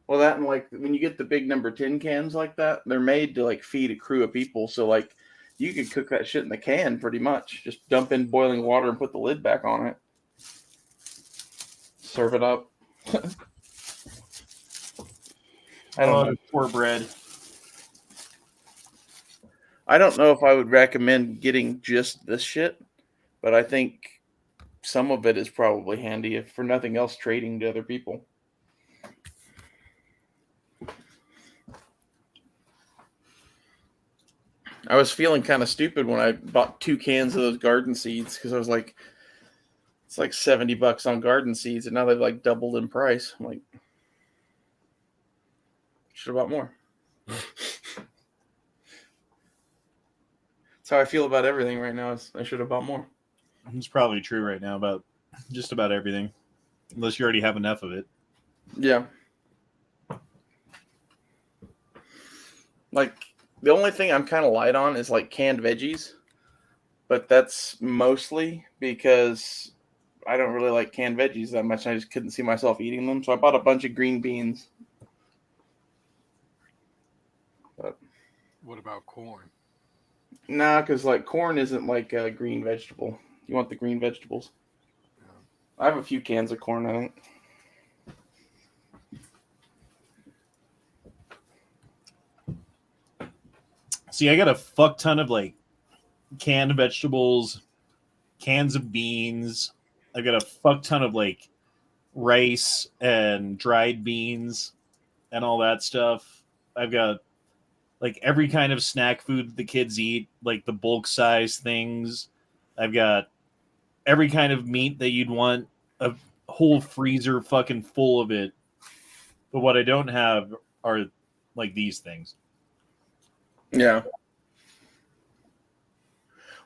Well, that and like when you get the big number 10 cans like that, they're made to like feed a crew of people. So like you could cook that shit in the can pretty much. Just dump in boiling water and put the lid back on it. Serve it up. I don't know. Poor bread. I don't know if I would recommend getting just this shit, but I think some of it is probably handy, if for nothing else, trading to other people. I was feeling kind of stupid when I bought 2 cans of those garden seeds because I was like, it's like $70 on garden seeds, and now they've like doubled in price. I'm like, should have bought more. That's how I feel about everything right now. Is I should have bought more. It's probably true right now about just about everything, unless you already have enough of it. Yeah. Like the only thing I'm kind of light on is like canned veggies, but that's mostly because I don't really like canned veggies that much. I just couldn't see myself eating them, so I bought a bunch of green beans. But What about corn? nah, because like corn isn't like a green vegetable. You want the green vegetables. I have a few cans of corn, I think. See, I got a fuck ton of like canned vegetables, cans of beans. I got a fuck ton of like rice and dried beans and all that stuff. I've got like every kind of snack food the kids eat, like the bulk size things. I've got every kind of meat that you'd want, a whole freezer fucking full of it. But what I don't have are like these things. Yeah.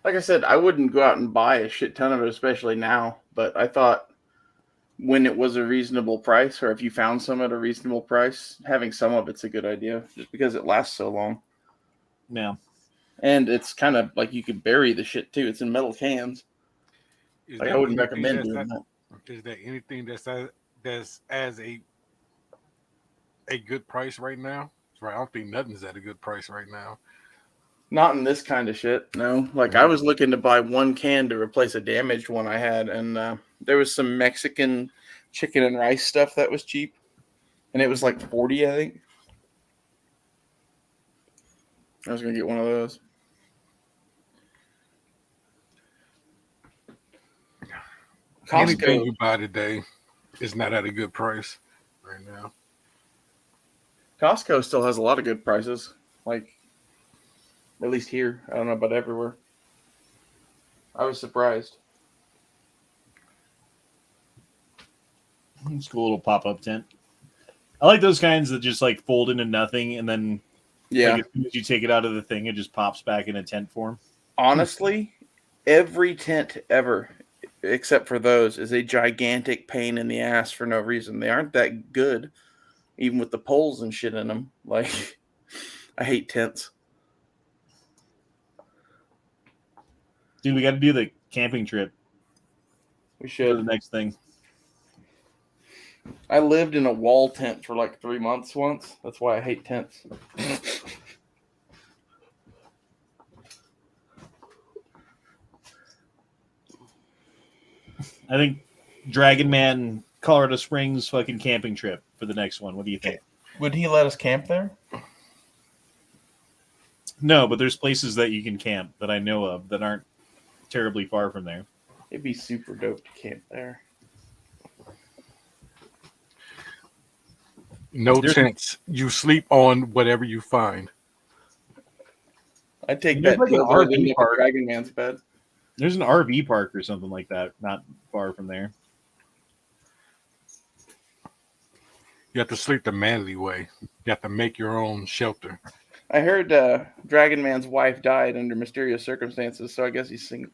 Like I said, I wouldn't go out and buy a shit ton of it, especially now. But I thought when it was a reasonable price, or if you found some at a reasonable price, having some of it's a good idea, just because it lasts so long. Yeah. And it's kind of like you could bury the shit too. It's in metal cans. Is Like, I there wouldn't anything recommend that's doing not- that. Is there anything that's as a good price right now? Right, I don't think nothing's at a good price right now. Not in this kind of shit, no. Like, I was looking to buy 1 can to replace a damaged one I had, and there was some Mexican chicken and rice stuff that was cheap, and it was like 40, I think. I was going to get one of those. Anything Costco, you buy today is not at a good price right now. Costco still has a lot of good prices, like, at least here. I don't know about everywhere. I was surprised. It's a cool little pop-up tent. I like those kinds that just like fold into nothing, and then like, as soon as you take it out of the thing, it just pops back in a tent form. Honestly, every tent ever, except for those, is a gigantic pain in the ass for no reason. They aren't that good, even with the poles and shit in them. Like, I hate tents. Dude, we got to do the camping trip We for should. the next thing. I lived in a wall tent for like 3 months once. That's why I hate tents. I think Dragon Man, Colorado Springs fucking camping trip for the next one. What do you think? Would he let us camp there? No, but there's places that you can camp that I know of that aren't terribly far from there. It'd be super dope to camp there. No tents. You sleep on whatever you find. I'd take There's that like an dildo and RV end up park. at Dragon Man's bed. There's an RV park or something like that, not far from there. You have to sleep the manly way. You have to make your own shelter. I heard Dragon Man's wife died under mysterious circumstances, so I guess he's single.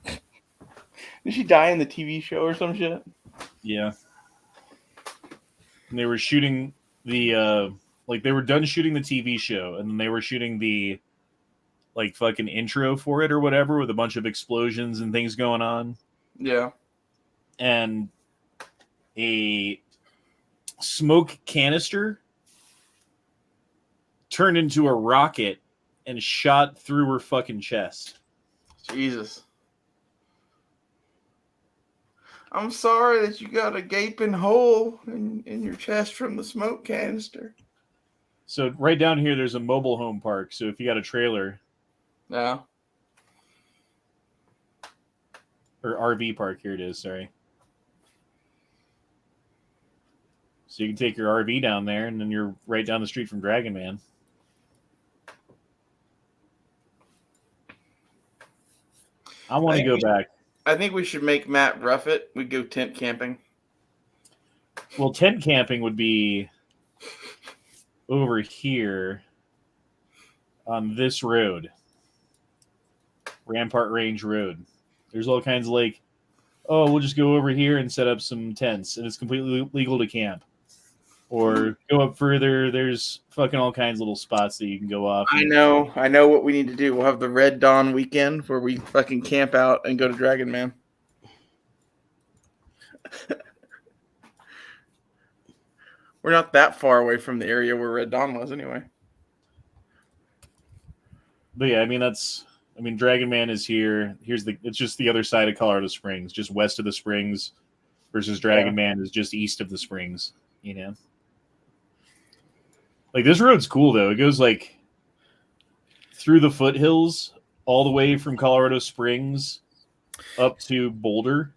Did she die in the TV show or some shit? Yeah. And they were shooting the like they were done shooting the TV show, and then they were shooting the like fucking intro for it or whatever with a bunch of explosions and things going on. Yeah. And a smoke canister turned into a rocket and shot through her fucking chest. Jesus. I'm sorry that you got a gaping hole in your chest from the smoke canister. So right down here, there's a mobile home park. So if you got a trailer Yeah. or RV park, here it is. Sorry. So you can take your RV down there, and then you're right down the street from Dragon Man. I want to go back. I think we should make Matt rough it. We go tent camping. Well, tent camping would be over here on this road, Rampart Range Road. There's all kinds of like, oh, we'll just go over here and set up some tents, and it's completely legal to camp. Or go up further, there's fucking all kinds of little spots that you can go off. I know what we need to do. We'll have the Red Dawn weekend where we fucking camp out and go to Dragon Man. We're not that far away from the area where Red Dawn was anyway. But yeah, I mean, Dragon Man is here. It's just the other side of Colorado Springs, just west of the Springs, versus Dragon Man is just east of the Springs, you know? Like, this road's cool, though. It goes, like, through the foothills all the way from Colorado Springs up to Boulder.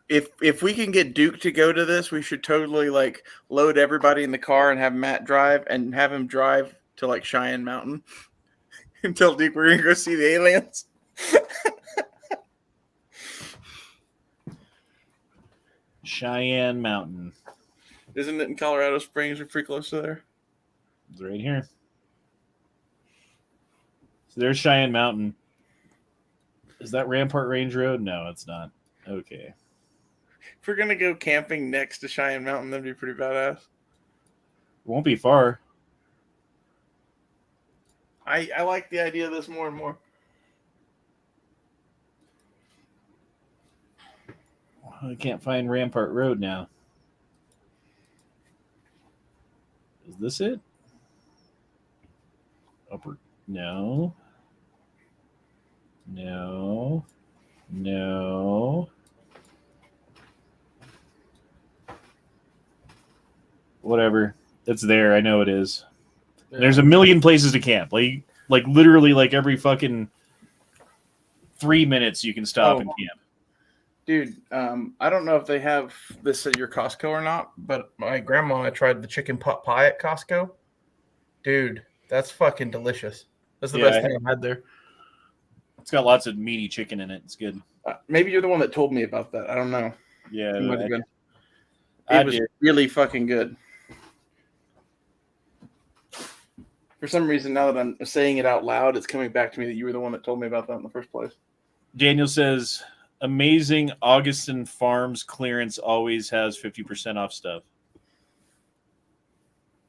If we can get Duke to go to this, we should totally, like, load everybody in the car and have Matt drive and have him drive to, like, Cheyenne Mountain and tell Duke we're going to go see the aliens. Cheyenne Mountain. Isn't it in Colorado Springs? We're pretty close to there. It's right here. So there's Cheyenne Mountain. Is that Rampart Range Road? No, it's not. Okay. If we're going to go camping next to Cheyenne Mountain, that'd be pretty badass. Won't be far. I like the idea of this more and more. I can't find Rampart Road now. Is this it? Upper. No. No. No. Whatever. It's there. I know it is. And there's a million places to camp. Like literally like every fucking 3 minutes you can stop and camp. Dude, I don't know if they have this at your Costco or not, but my grandma and I tried the chicken pot pie at Costco. Dude, that's fucking delicious. That's the best thing I've had there. It's got lots of meaty chicken in it. It's good. Maybe you're the one that told me about that. I don't know. Yeah, It might have been. I It was did. really fucking good. For some reason, now that I'm saying it out loud, it's coming back to me that you were the one that told me about that in the first place. Daniel says, amazing Augustin Farms clearance always has 50% off stuff.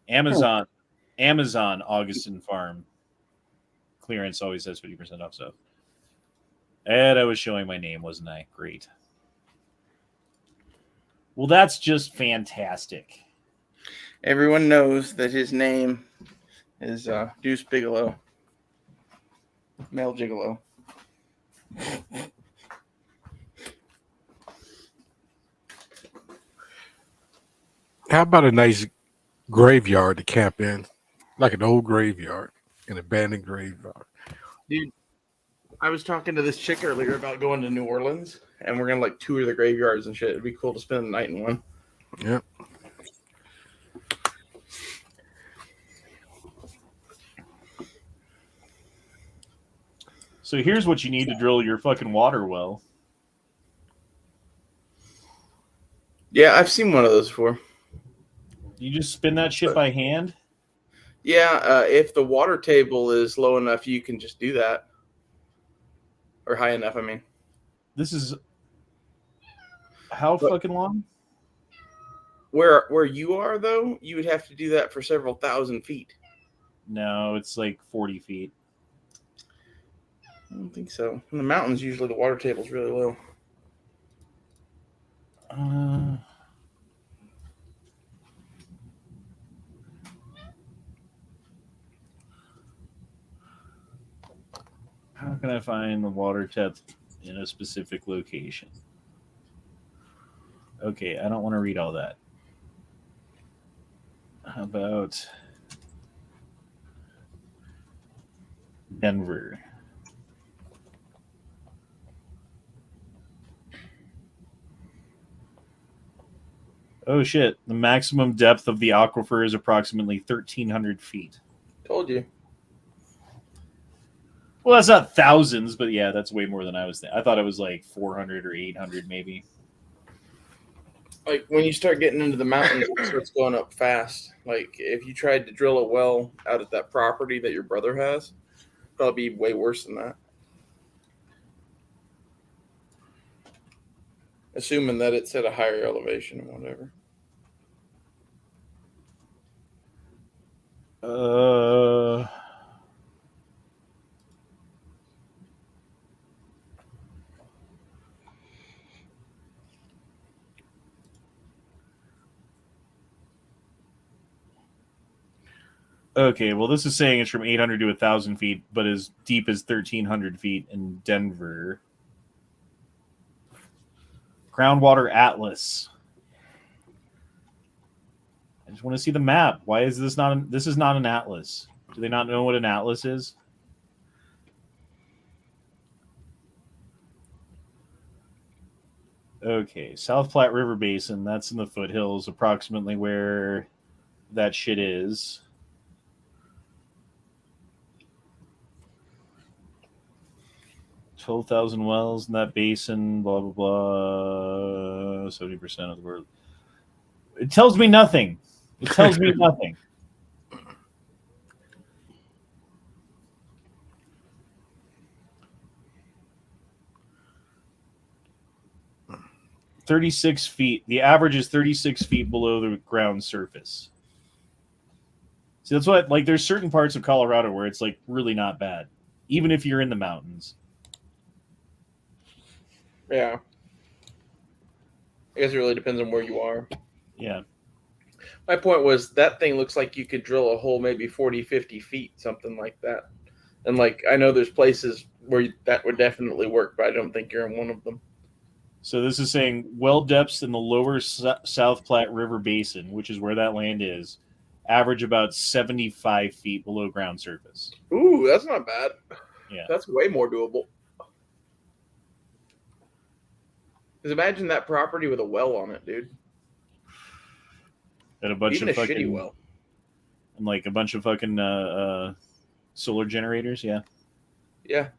Amazon Augustin Farm clearance always has 50% off stuff. And I was showing my name, wasn't I? Great. Well, that's just fantastic. Everyone knows that his name is Deuce Bigelow. Male Gigolo. How about a nice graveyard to camp in? Like an old graveyard, an abandoned graveyard. Dude, I was talking to this chick earlier about going to New Orleans, and we're going to like tour the graveyards and shit. It'd be cool to spend the night in one. Yep. So here's what you need to drill your fucking water well. Yeah, I've seen one of those before. You just spin that shit by hand? Yeah, if the water table is low enough, you can just do that. Or high enough, I mean. This is how fucking long? Where you are, though, you would have to do that for several thousand feet. No, it's like 40 feet. I don't think so. In the mountains, usually the water table's really low. How can I find the water depth in a specific location? Okay, I don't want to read all that. How about Denver? Oh shit, the maximum depth of the aquifer is approximately 1,300 feet. Told you. Well, that's not thousands, but yeah, that's way more than I was thinking. I thought it was like 400 or 800 maybe. Like, when you start getting into the mountains, it starts going up fast. Like, if you tried to drill a well out at that property that your brother has, it'd probably be way worse than that. Assuming that it's at a higher elevation or whatever. Okay, well, this is saying it's from 800 to 1,000 feet, but as deep as 1,300 feet in Denver. Groundwater Atlas. I just want to see the map. Why is this not? This is not an atlas. Do they not know what an atlas is? Okay, South Platte River Basin. That's in the foothills, approximately where that shit is. $12,000 wells in that basin. Blah blah blah. 70% of the world. It tells me nothing. It tells me nothing. $36 feet. The average is 36 feet below the ground surface. See, that's what, like, there's certain parts of Colorado where it's, like, really not bad, even if you're in the mountains. Yeah. I guess it really depends on where you are. Yeah. My point was that thing looks like you could drill a hole maybe 40, 50 feet, something like that. And, like, I know there's places where that would definitely work, but I don't think you're in one of them. So this is saying well depths in the lower South Platte River Basin, which is where that land is, average about 75 feet below ground surface. Ooh, that's not bad. Yeah. That's way more doable. Because imagine that property with a well on it, dude. And a bunch Even of a fucking, shitty well. and like a bunch of fucking solar generators, yeah. Yeah.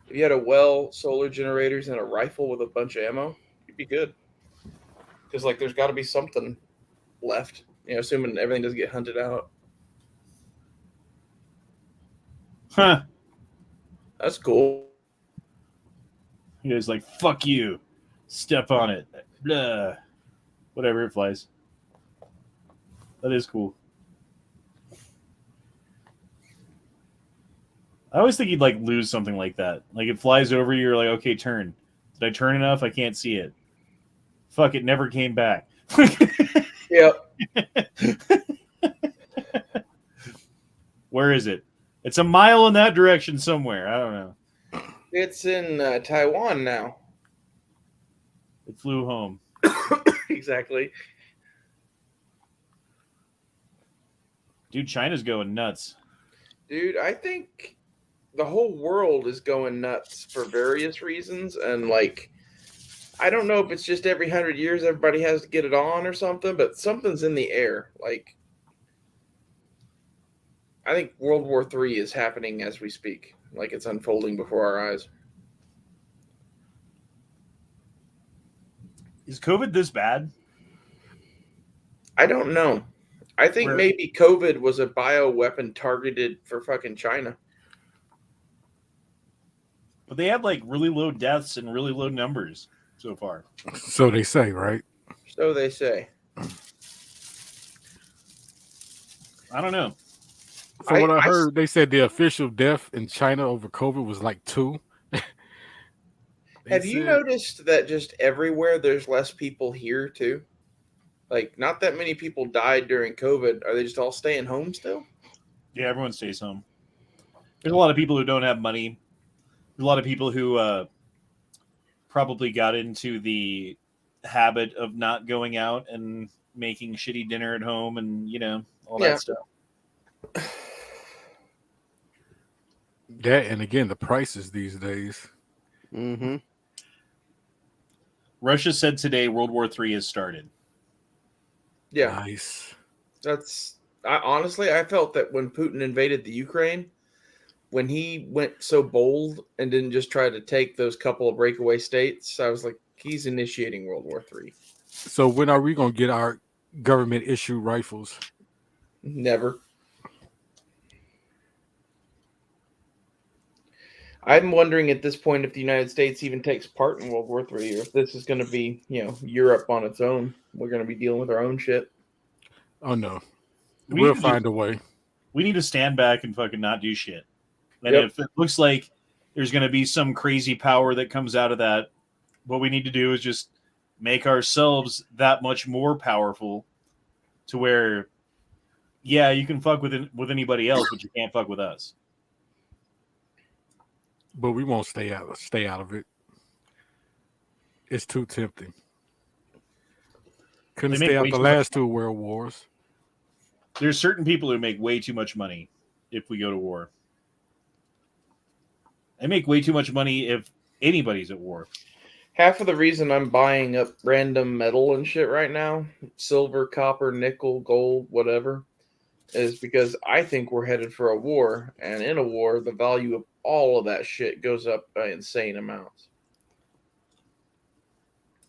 If you had a well, solar generators, and a rifle with a bunch of ammo, you'd be good. because like there's got to be something left. You know, assuming everything doesn't get hunted out. Huh. That's cool. He was like, fuck you. Step on it. Blah. Whatever, it flies. That is cool. I always think you'd like lose something like that. Like it flies over you, you're like, okay, turn. Did I turn enough? I can't see it. Fuck, it never came back. Yep. Where is it? It's a mile in that direction somewhere. I don't know. It's in Taiwan now. It flew home. Exactly. Dude, China's going nuts. Dude, I think the whole world is going nuts for various reasons. And, like, I don't know if it's just every 100 years everybody has to get it on or something, but something's in the air. Like, I think World War III is happening as we speak. Like, it's unfolding before our eyes. Is COVID this bad? I don't know. I think maybe COVID was a bioweapon targeted for fucking China. But they have like really low deaths and really low numbers so far. So they say, right? So they say. I don't know. From what I heard, they said the official death in China over COVID was like 2. Have you noticed that just everywhere there's less people here too? Like, not that many people died during COVID. Are they just all staying home still? Yeah, everyone stays home. There's a lot of people who don't have money. There's a lot of people who probably got into the habit of not going out and making shitty dinner at home and, you know, all that stuff. That, and again, the prices these days. Mm-hmm. Russia said today World War III has started. Yeah. Nice. Honestly, I felt that when Putin invaded the Ukraine, when he went so bold and didn't just try to take those couple of breakaway states, I was like, he's initiating World War III. So when are we going to get our government issue rifles? Never. I'm wondering at this point if the United States even takes part in World War III, or if this is going to be, you know, Europe on its own. We're going to be dealing with our own shit. Oh, no. We'll find a way. We need to stand back and fucking not do shit. And if it looks like there's going to be some crazy power that comes out of that, what we need to do is just make ourselves that much more powerful to where, yeah, you can fuck with anybody else, but you can't fuck with us. But we won't stay out of it. It's too tempting. Couldn't stay out the last 2 world wars. There's certain people who make way too much money if we go to war. They make way too much money if anybody's at war. Half of the reason I'm buying up random metal and shit right now, silver, copper, nickel, gold, whatever, is because I think we're headed for a war. And in a war, the value of all of that shit goes up by insane amounts.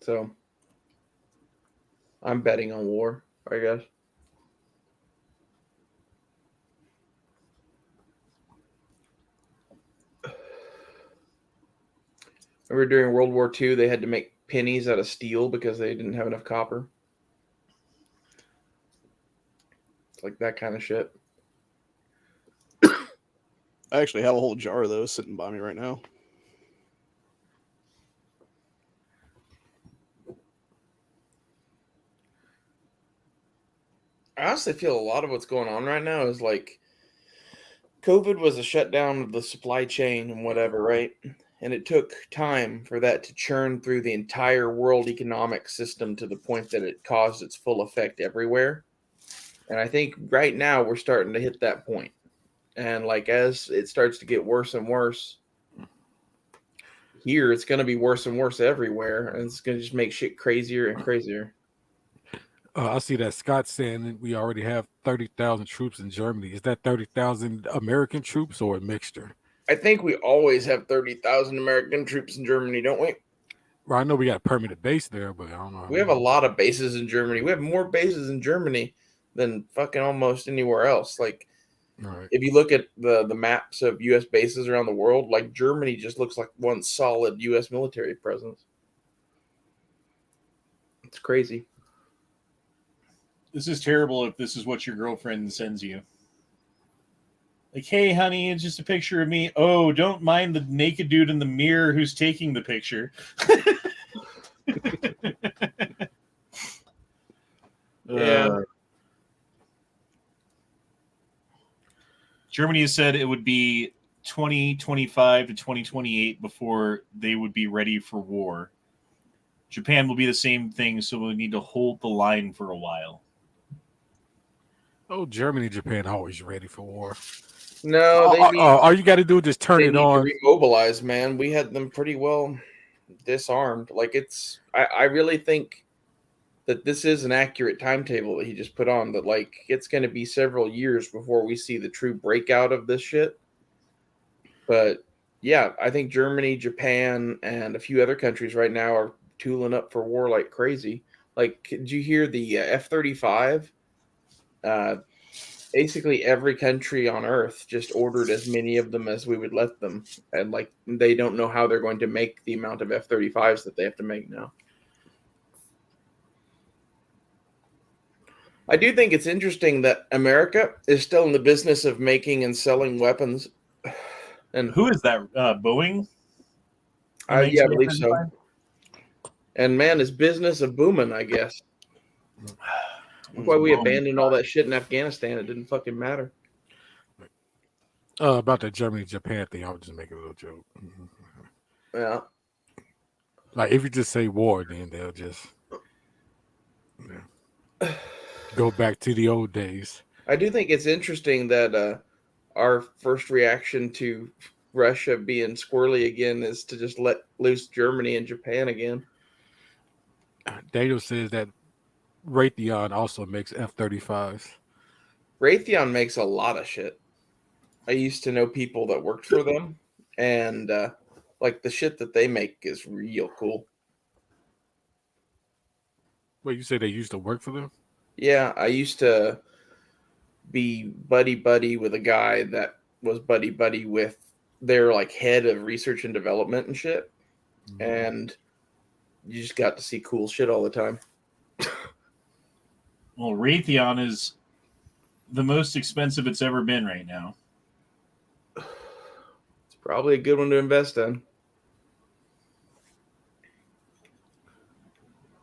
So I'm betting on war, I guess. Remember during World War II, they had to make pennies out of steel because they didn't have enough copper. It's like that kind of shit. I actually have a whole jar of those sitting by me right now. I honestly feel a lot of what's going on right now is like COVID was a shutdown of the supply chain and whatever, right? And it took time for that to churn through the entire world economic system to the point that it caused its full effect everywhere. And I think right now we're starting to hit that point. And like as it starts to get worse and worse here, it's going to be worse and worse everywhere. And it's going to just make shit crazier and crazier. I see that Scott's saying that we already have 30,000 troops in Germany. Is that 30,000 American troops or a mixture? I think we always have 30,000 American troops in Germany, don't we? Well, I know we got a permanent base there, but I don't know. We have a lot of bases in Germany. We have more bases in Germany than fucking almost anywhere else. Like, Right. if you look at the maps of U.S. bases around the world, like Germany just looks like one solid U.S. military presence. It's crazy. This is terrible if this is what your girlfriend sends you. Like, hey, honey, it's just a picture of me. Oh, don't mind the naked dude in the mirror who's taking the picture. Yeah. Germany has said it would be 2025 to 2028 before they would be ready for war. Japan will be the same thing, so we'll need to hold the line for a while. Oh, Germany, Japan, always ready for war. No, they need, all you got to do is just turn they it need on. to remobilize, man. We had them pretty well disarmed. Like, I really think that this is an accurate timetable that he just put on, that like it's going to be several years before we see the true breakout of this shit. But yeah, I think Germany, Japan, and a few other countries right now are tooling up for war like crazy. Like, did you hear the F-35? Basically every country on Earth just ordered as many of them as we would let them, and like they don't know how they're going to make the amount of F-35s that they have to make now. I do think it's interesting that America is still in the business of making and selling weapons. And who is that? Boeing? Yeah, I believe so. And man, his business of booming, I guess. That's why we abandoned all that shit in Afghanistan. It didn't fucking matter. About the Germany, Japan thing, I was just making a little joke. Yeah. Like, if you just say war, then they'll just go back to the old days. I do think it's interesting that our first reaction to Russia being squirrely again is to just let loose Germany and Japan again. Daniel says that Raytheon also makes F-35s. Raytheon makes a lot of shit. I used to know people that worked for them, and like the shit that they make is real cool. Well, you say they used to work for them? Yeah, I used to be buddy with a guy that was buddy with their like head of research and development and shit. Mm-hmm. And you just got to see cool shit all the time. Well, Raytheon is the most expensive it's ever been right now. It's probably a good one to invest in.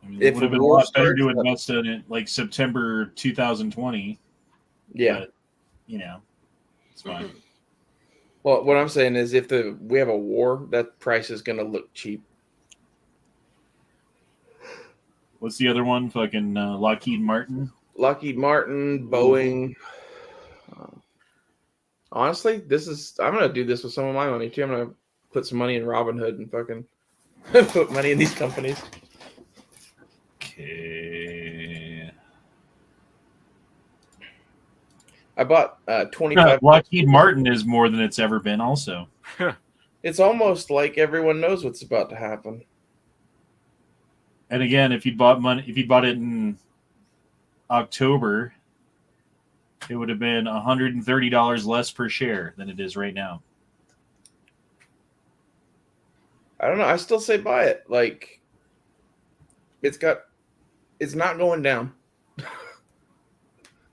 I mean, it would have been a lot better to invest in it like September 2020. Yeah. But, you know, it's fine. Well, what I'm saying is if we have a war, that price is going to look cheap. What's the other one? Fucking Lockheed Martin? Lockheed Martin, Boeing. Honestly, I'm going to do this with some of my money too. I'm going to put some money in Robinhood and fucking put money in these companies. Okay. I bought 25. Lockheed Martin is more than it's ever been also. It's almost like everyone knows what's about to happen. And again, if you bought it in October, it would have been $130 less per share than it is right now. I don't know. I still say buy it. Like, it's not going down.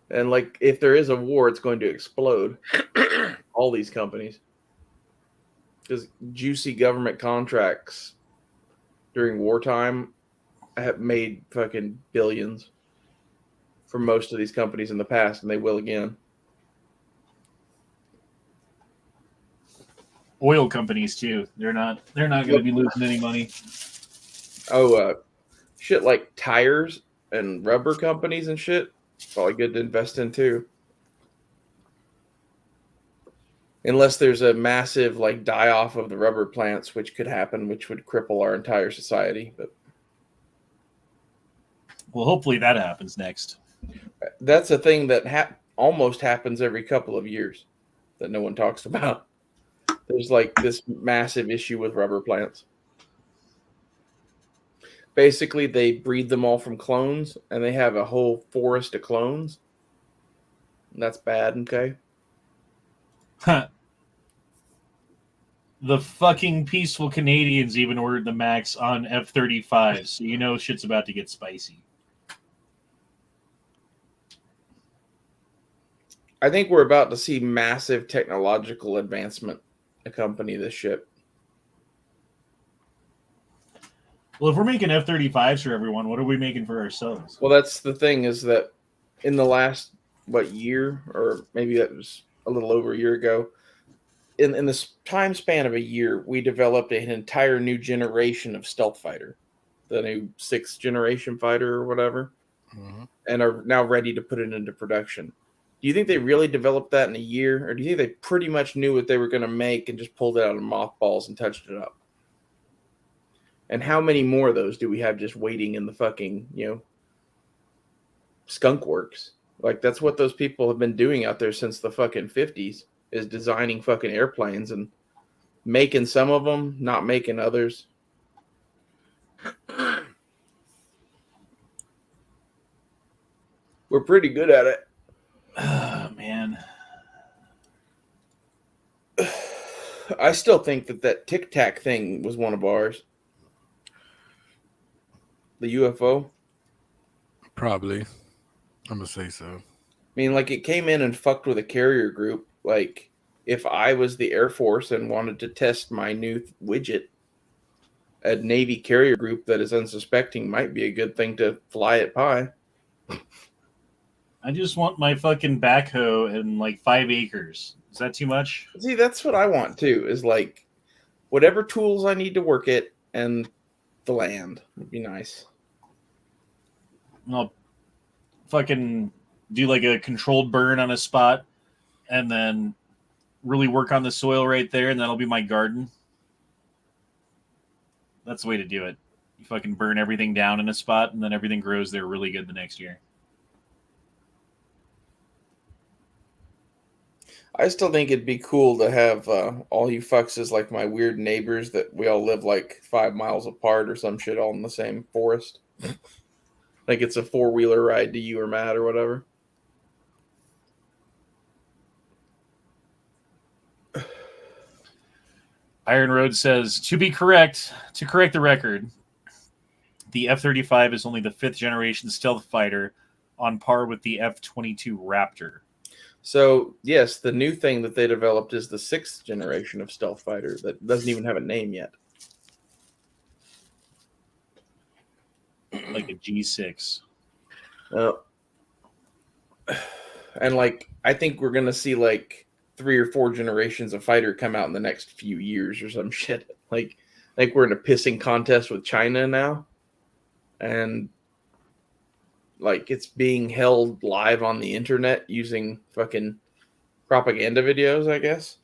And like, if there is a war, it's going to explode. All these companies. Because juicy government contracts during wartime have made fucking billions for most of these companies in the past, and they will again. Oil companies too. They're not going to be losing any money. Oh, shit like tires and rubber companies and shit. Probably good to invest in too. Unless there's a massive like die off of the rubber plants, which could happen, which would cripple our entire society. But well, hopefully that happens next. That's a thing that almost happens every couple of years that no one talks about. There's like this massive issue with rubber plants. Basically, they breed them all from clones, and they have a whole forest of clones. And that's bad, okay? The fucking peaceful Canadians even ordered the Max on F-35, so you know shit's about to get spicy. I think we're about to see massive technological advancement accompany this ship. Well, if we're making F-35s for everyone, what are we making for ourselves? Well, that's the thing, is that in the last, year, or maybe that was a little over a year ago, in this time span of a year, we developed an entire new generation of stealth fighter, the new 6th generation fighter or whatever, and are now ready to put it into production. Do you think they really developed that in a year, or do you think they pretty much knew what they were going to make and just pulled it out of mothballs and touched it up? And how many more of those do we have just waiting in the fucking, skunk works? Like, that's what those people have been doing out there since the fucking 50s, is designing fucking airplanes and making some of them, not making others. We're pretty good at it. Oh, man. I still think that Tic Tac thing was one of ours. The UFO. Probably. I'm going to say so. I mean, like, it came in and fucked with a carrier group. Like, if I was the Air Force and wanted to test my new widget, a Navy carrier group that is unsuspecting might be a good thing to fly it by. I just want my fucking backhoe in like 5 acres. Is that too much? See, that's what I want too, is like whatever tools I need to work it and the land would be nice. I'll fucking do like a controlled burn on a spot and then really work on the soil right there, and that'll be my garden. That's the way to do it. You fucking burn everything down in a spot, and then everything grows there really good the next year. I still think it'd be cool to have all you fucks as like my weird neighbors that we all live like 5 miles apart or some shit all in the same forest. Like it's a 4-wheeler ride to you or Matt or whatever. Iron Road says, to correct the record, the F-35 is only the 5th generation stealth fighter on par with the F-22 Raptor. So, yes, the new thing that they developed is the 6th generation of stealth fighter that doesn't even have a name yet. Like a G6. And, like, I think we're going to see, like, 3 or 4 generations of fighter come out in the next few years or some shit. Like we're in a pissing contest with China now. And like it's being held live on the internet using fucking propaganda videos, I guess.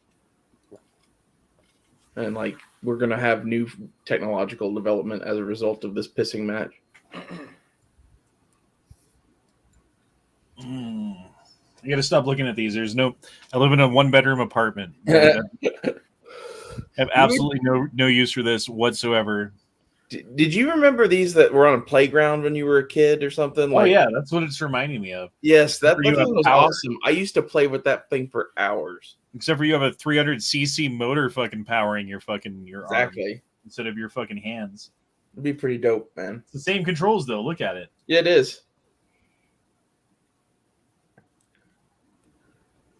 And like we're gonna have new technological development as a result of this pissing match. I gotta stop looking at these. I live in a 1-bedroom apartment. I have absolutely no use for this whatsoever. Did you remember these that were on a playground when you were a kid or something? Oh, yeah, that's what it's reminding me of. Yes, that thing was power. awesome. I used to play with that thing for hours. Except for you have a 300cc motor fucking powering your arm instead of your fucking hands. It'd be pretty dope, man. It's the same controls, though. Look at it. Yeah, it is.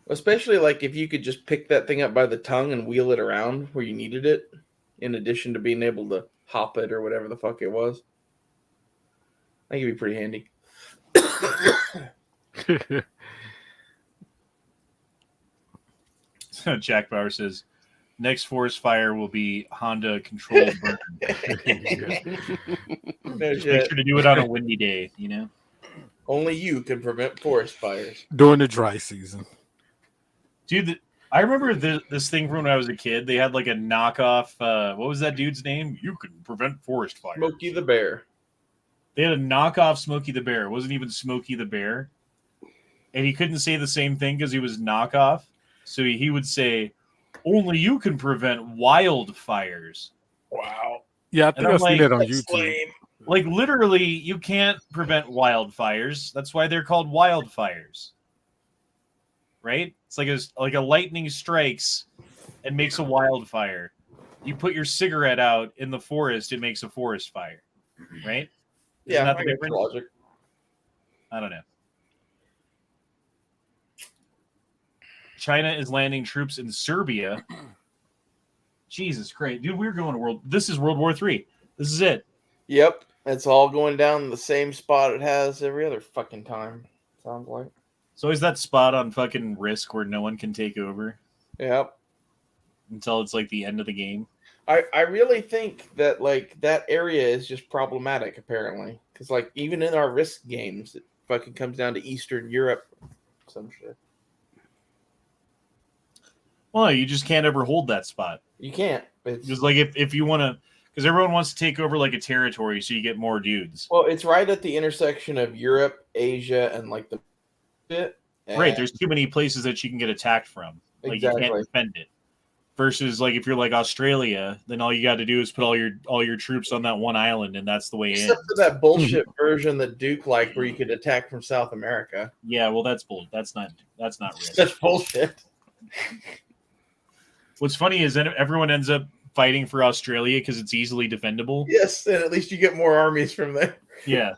Especially like if you could just pick that thing up by the tongue and wheel it around where you needed it, in addition to being able to hop it or whatever the fuck it was. I think it'd be pretty handy. Jack Bauer says, next forest fire will be Honda controlled burn. Make sure to do it on a windy day, you know? Only you can prevent forest fires. During the dry season. Dude, I remember this thing from when I was a kid. They had like a knockoff. What was that dude's name? You can prevent forest fire. Smokey the Bear. They had a knockoff Smokey the Bear. It wasn't even Smokey the Bear. And he couldn't say the same thing because he was knockoff. So he would say, only you can prevent wildfires. Wow. Yeah, I think I've seen that on YouTube. Lame. Like literally, you can't prevent wildfires. That's why they're called wildfires. Right? It's like a lightning strikes and makes a wildfire. You put your cigarette out in the forest, it makes a forest fire. Right? Isn't that the I get difference? logic. I don't know. China is landing troops in Serbia. Jesus Christ. Dude, we're going to world. This is World War III. This is it. Yep, it's all going down the same spot it has every other fucking time. Sounds like. It's always that spot on fucking Risk where no one can take over Yep. until it's like the end of the game. I really think that like that area is just problematic apparently because like even in our Risk games it fucking comes down to Eastern Europe, some shit. Well, you just can't ever hold that spot. You can't. It's, Just like if you want to, because everyone wants to take over like a territory, so you get more dudes. well, it's right at the intersection of Europe, Asia, and like the bit. Right, there's too many places that you can get attacked from. Like you can't defend it. Versus like if you're like Australia, then all you got to do is put all your troops on that one island, and that's the way in. Except for that bullshit version that Duke liked, where you could attack from South America. Yeah, well, that's bull. That's not real. That's bullshit. What's funny is that everyone ends up fighting for Australia because it's easily defendable. Yes, and at least you get more armies from there. Yeah.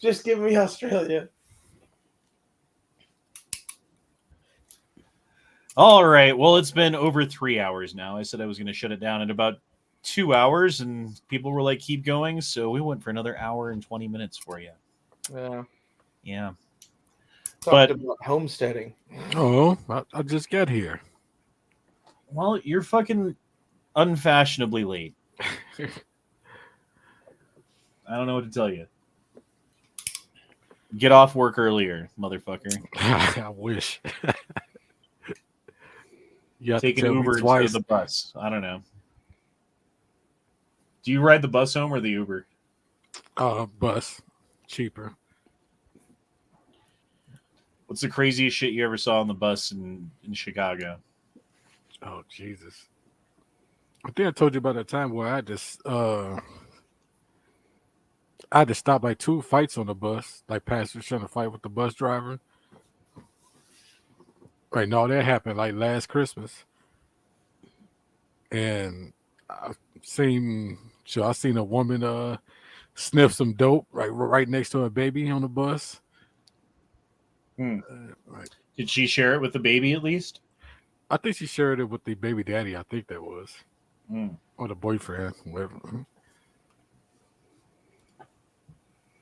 Just give me Australia. All right. Well, it's been over 3 hours now. I said I was going to shut it down in about 2 hours, and people were like, keep going. So we went for another hour and 20 minutes for you. Yeah. Yeah. Talked about homesteading. Oh, I just got here. Well, you're fucking unfashionably late. I don't know what to tell you. Get off work earlier, motherfucker. I wish. You Take an Uber instead of the bus. I don't know. Do you ride the bus home or the Uber? Bus. Cheaper. What's the craziest shit you ever saw on the bus in Chicago? Oh, Jesus. I think I told you about that time where I had to stop like 2 fights on the bus, like passengers trying to fight with the bus driver. Right, no, that happened like last Christmas. And I seen a woman sniff some dope right next to her baby on the bus. Right. Did she share it with the baby at least? I think she shared it with the baby daddy. I think that was. Or the boyfriend, whatever.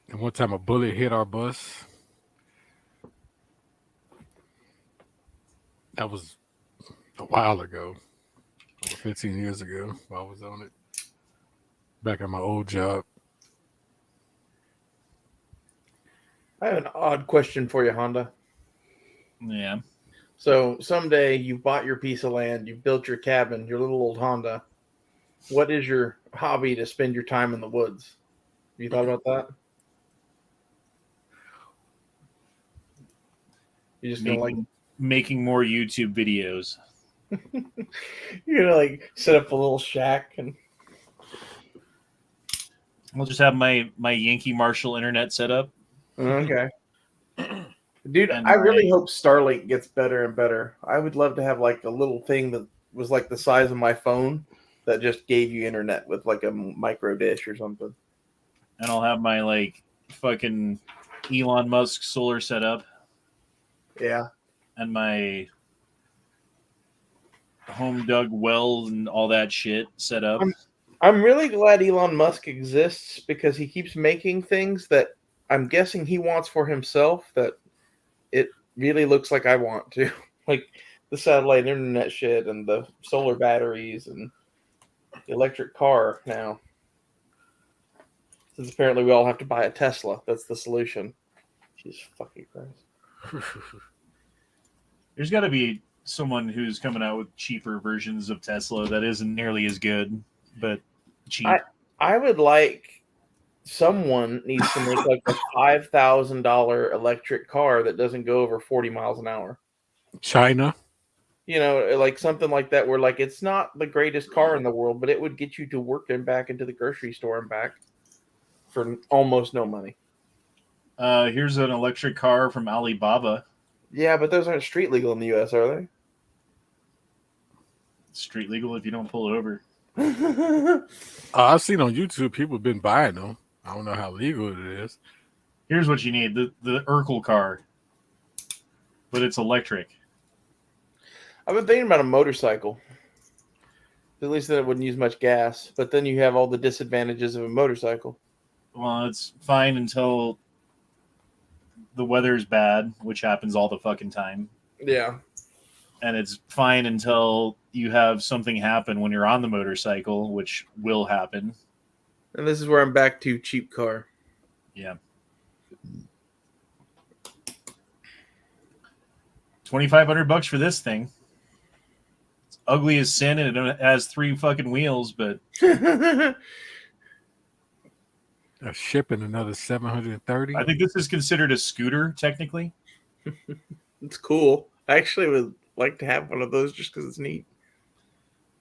And one time a bullet hit our bus. That was a while ago. Over 15 years ago. I was on it. Back at my old job. I have an odd question for you, Honda. Yeah. So someday you've bought your piece of land, you've built your cabin, your little old Honda. What is your hobby to spend your time in the woods? Have you thought about that? You're just gonna making more YouTube videos. You're gonna like set up a little shack and I'll just have my Yankee Marshall internet set up. okay. Dude, And I really hope Starlink gets better and better. I would love to have like a little thing that was like the size of my phone that just gave you internet with like a micro dish or something. And I'll have my like fucking Elon Musk solar setup. Yeah. And my home dug well and all that shit set up. I'm really glad Elon Musk exists because he keeps making things that I'm guessing he wants for himself that it really looks like I want to. Like the satellite internet shit and the solar batteries and the electric car now. Since apparently we all have to buy a Tesla. That's the solution. Jesus fucking Christ. There's got to be someone who's coming out with cheaper versions of Tesla that isn't nearly as good, but cheap. I would like someone needs to make like a $5,000 electric car that doesn't go over 40 miles an hour. China. You know, like something like that where like it's not the greatest car in the world, but it would get you to work and back into the grocery store and back. for almost no money. Here's an electric car from Alibaba. Yeah, but those aren't street legal in the U.S., are Street legal if you don't pull over. they? I've seen on YouTube people have been buying them. I don't know how legal it is. Here's what you need: the Urkel car, but it's electric. I've been thinking about a motorcycle. At least then it wouldn't use much gas. But then you have all the disadvantages of a motorcycle. Well, it's fine until the weather's bad, which happens all the fucking time. Yeah. And it's fine until you have something happen when you're on the motorcycle, which will happen. And this is where I'm back to cheap car. Yeah. 2,500 bucks for this thing. It's ugly as sin, and it has 3 fucking wheels, but Shipping another 730. I think this is considered a scooter, technically. It's cool. I actually would like to have one of those just because it's neat.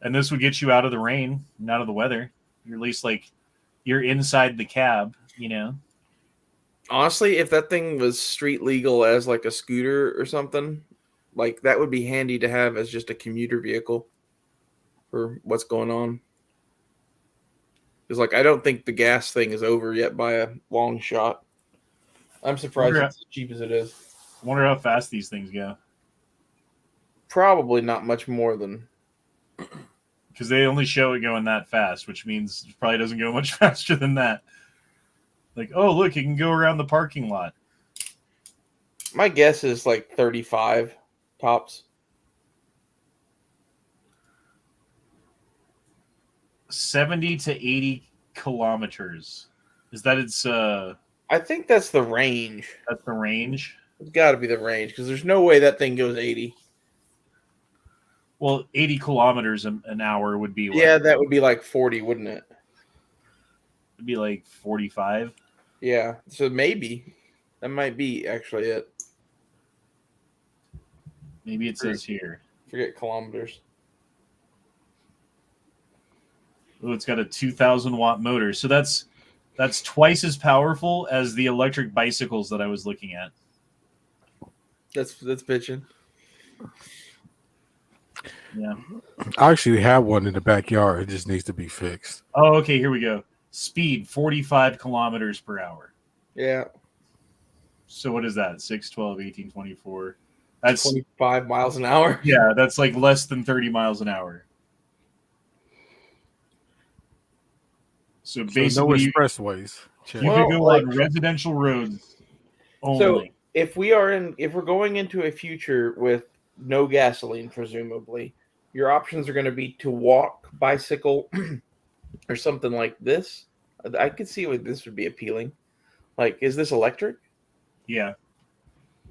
And this would get you out of the rain and out of the weather. You're at least like you're inside the cab, you know. Honestly, if that thing was street legal as like a scooter or something, like that would be handy to have as just a commuter vehicle for what's going on. Because like I don't think the gas thing is over yet by a long shot. I'm surprised it's as cheap as it is. I wonder how fast these things go. Probably not much more than, because they only show it going that fast, which means it probably doesn't go much faster than that. Like, oh, look, it can go around the parking lot. my guess is like 35 tops. 70 to 80 kilometers. Is that its I think that's the range. that's the range? It's got to be the range because there's no way that thing goes 80. Well, 80 kilometers an hour would be Yeah, that would be like 40, wouldn't it? It'd be like 45. Yeah, so maybe that might be actually it. Maybe it says here. Forget kilometers. Oh, it's got a 2,000 watt motor. So that's twice as powerful as the electric bicycles that I was looking at. That's bitching. Yeah. I actually have one in the backyard. It just needs to be fixed. Oh, okay, here we go. Speed 45 kilometers per hour. Yeah, So what is that? 6, 12, 18, 24. That's 25 miles an hour. yeah, that's like less than 30 miles an hour. So So no basically, expressways. Check. you Well, can go like- on residential roads only. So if we're going into a future with no gasoline, presumably, your options are going to be to walk, bicycle, or something like this. I could see why this would be appealing. Like, is this electric? Yeah.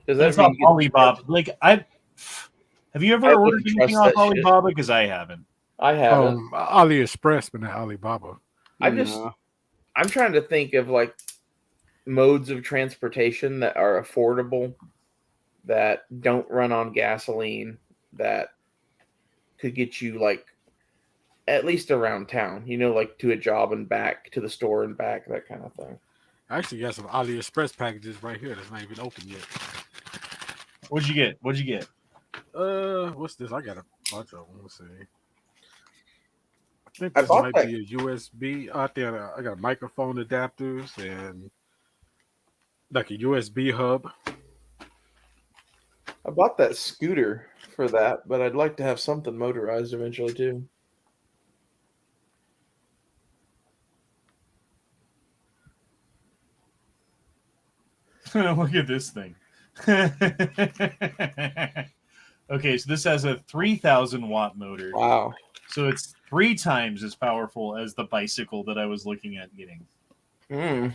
Does That's that not mean you get- Alibaba. Like have you I ever wouldn't ordered anything trust off that shit. Alibaba? Because I haven't. I haven't. AliExpress, but not Alibaba. I'm trying to think of like modes of transportation that are affordable, that don't run on gasoline, that could get you like at least around town, like to a job and back, to the store and back, that kind of thing. I actually got some AliExpress packages right here that's not even open yet. What'd you get? What's this? I got a bunch of them. Let's see. I think I this bought might that- be a USB. Out there, I got microphone adapters and like a USB hub. I bought that scooter for that, but I'd like to have something motorized eventually too. Look at this thing. Okay, so this has a 3,000 watt motor. Wow. So it's 3 times as powerful as the bicycle that I was looking at getting. Mm.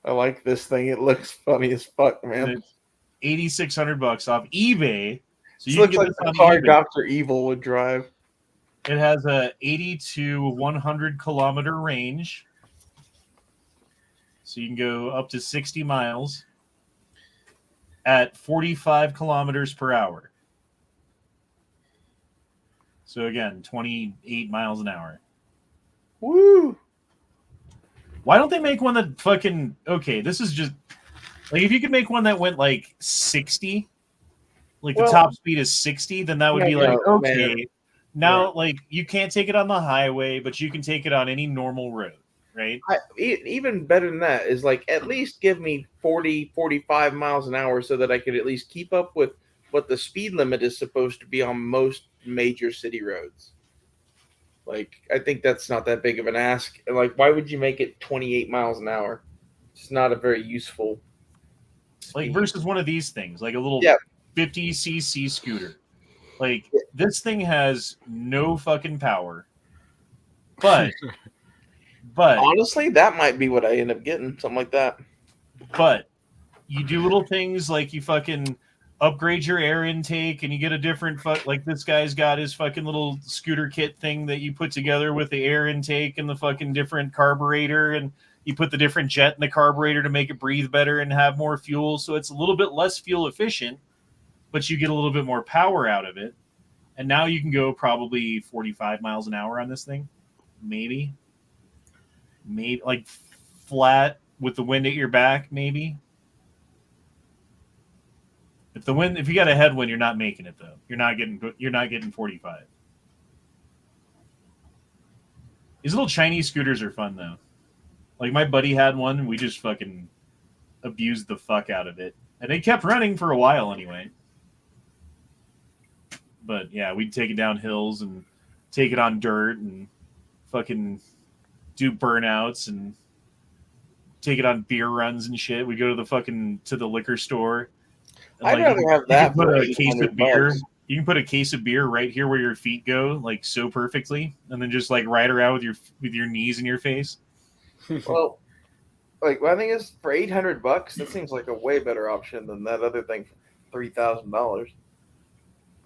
I like this thing. It looks funny as fuck, And man. it's $8,600 off eBay. So This you looks can like get the this on car eBay. Dr. Evil would drive. It has a 80 to 100 kilometer range. So you can go up to 60 miles at 45 kilometers per hour. So again, 28 miles an hour. Woo! Why don't they make one that fucking okay? This is just like if you could make one that went like 60, like the Well, top speed is 60, then that would be like no, okay. man. Now, Right. like you can't take it on the highway, but you can take it on any normal road, right? Even better than that is like at least give me 40, 45 miles an hour so that I could at least keep up with what the speed limit is supposed to be on most major city roads. Like, I think that's not that big of an ask. Like, why would you make it 28 miles an hour? It's not a very useful Like speed. versus one of these things, like a little Yeah. 50cc scooter. Like this thing has no fucking power. But honestly, that might be what I end up getting, something like that. But you do little things like you fucking upgrade your air intake and you get a different like this guy's got his fucking little scooter kit thing that you put together with the air intake and the fucking different carburetor, and you put the different jet in the carburetor to make it breathe better and have more fuel, so it's a little bit less fuel efficient, but you get a little bit more power out of it. And now you can go probably 45 miles an hour on this thing. Maybe like flat with the wind at your back, maybe. If you got a headwind, you're not making it though. You're not getting 45. These little Chinese scooters are fun though. Like my buddy had one and we just fucking abused the fuck out of it. And it kept running for a while anyway. But yeah, we'd take it down hills and take it on dirt and fucking do burnouts and take it on beer runs and shit. We go to the liquor store. And I'd rather have that put for a case of beer. $800. You can put a case of beer right here where your feet go, like so perfectly, and then just like ride around with your knees in your face. Well, like I think it's for $800. That seems like a way better option than that other thing for $3,000.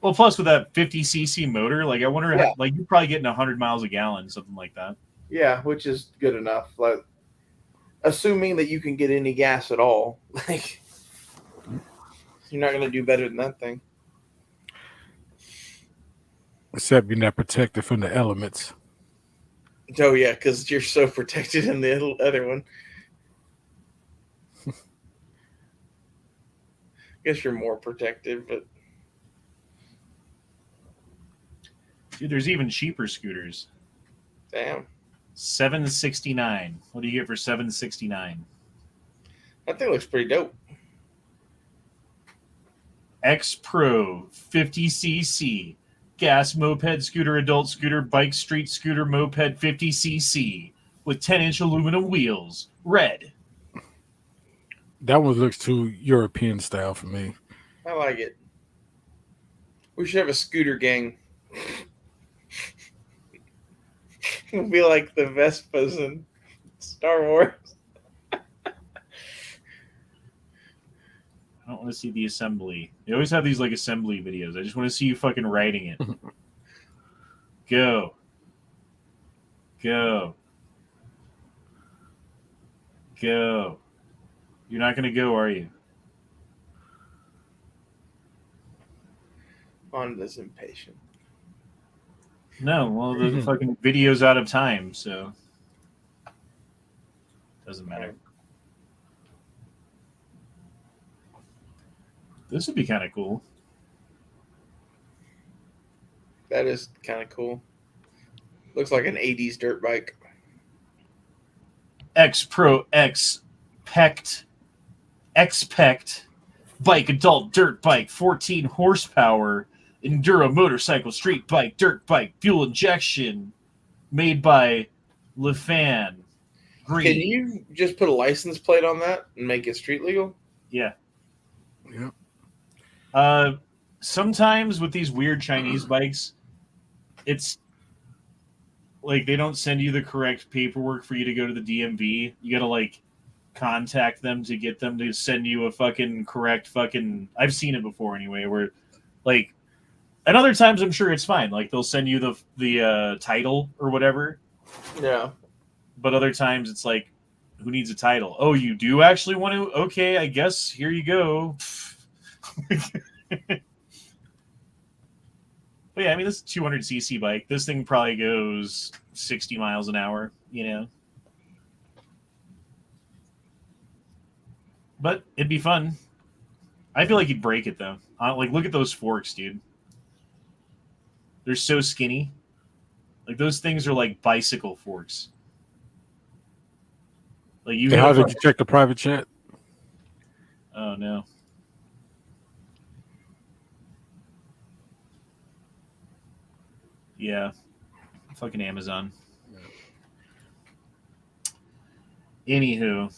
Well, plus with that 50cc motor, like I wonder, how, like you're probably getting 100 miles a gallon, something like that. Yeah, which is good enough. Like, assuming that you can get any gas at all, like you're not going to do better than that thing. Except you're not protected from the elements. Oh yeah, because you're so protected in the other one. Guess you're more protected, but dude, there's even cheaper scooters. Damn. $769. What do you get for $769? That thing looks pretty dope. X Pro 50cc gas moped scooter, adult scooter, bike, street scooter, moped 50cc with 10-inch aluminum wheels. Red. That one looks too European style for me. I like it. We should have a scooter gang. It'll be like the Vespas in Star Wars. I don't want to see the assembly. They always have these like assembly videos. I just want to see you fucking riding it. Go. Go. Go. You're not going to go, are you? Honda's impatient. No, well, the fucking video's out of time, so doesn't matter. This would be kind of cool. That is kind of cool. Looks like an 80s dirt bike. X Pro X Pect X-Pect bike, adult dirt bike, 14 horsepower, enduro motorcycle, street bike, dirt bike, fuel injection, made by LeFan. Green. Can you just put a license plate on that and make it street legal? Yeah. Yeah. Sometimes with these weird Chinese bikes, it's like they don't send you the correct paperwork for you to go to the DMV. You got to like contact them to get them to send you a fucking correct fucking. I've seen it before anyway, where like, and other times I'm sure it's fine. Like they'll send you the title or whatever. Yeah. But other times it's like, who needs a title? Oh, you do actually want to? Okay, I guess here you go. But yeah, I mean, this is a 200cc bike. This thing probably goes 60 miles an hour, you know? But it'd be fun. I feel like you'd break it though. Like, look at those forks, dude. They're so skinny. Like, those things are like bicycle forks. Like, you. Hey, how did you check the private chat? Oh no. Yeah. Fucking Amazon. Anywho.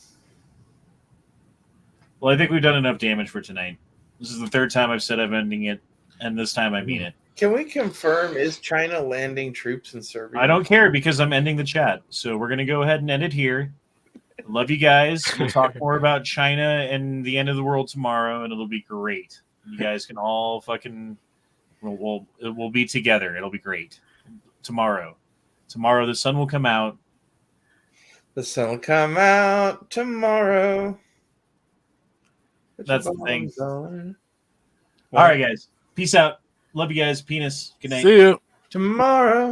Well, I think we've done enough damage for tonight. This is the third time I've said I'm ending it, and this time I mean it. Can we confirm, is China landing troops in Serbia? I don't care because I'm ending the chat. So we're going to go ahead and end it here. Love you guys. We'll talk more about China and the end of the world tomorrow, and it'll be great. You guys can all fucking... We'll be together. It'll be great. Tomorrow the sun will come out. The sun will come out tomorrow. That's the thing. All right, guys. Peace out. Love you guys. Penis. Good night. See you. Tomorrow.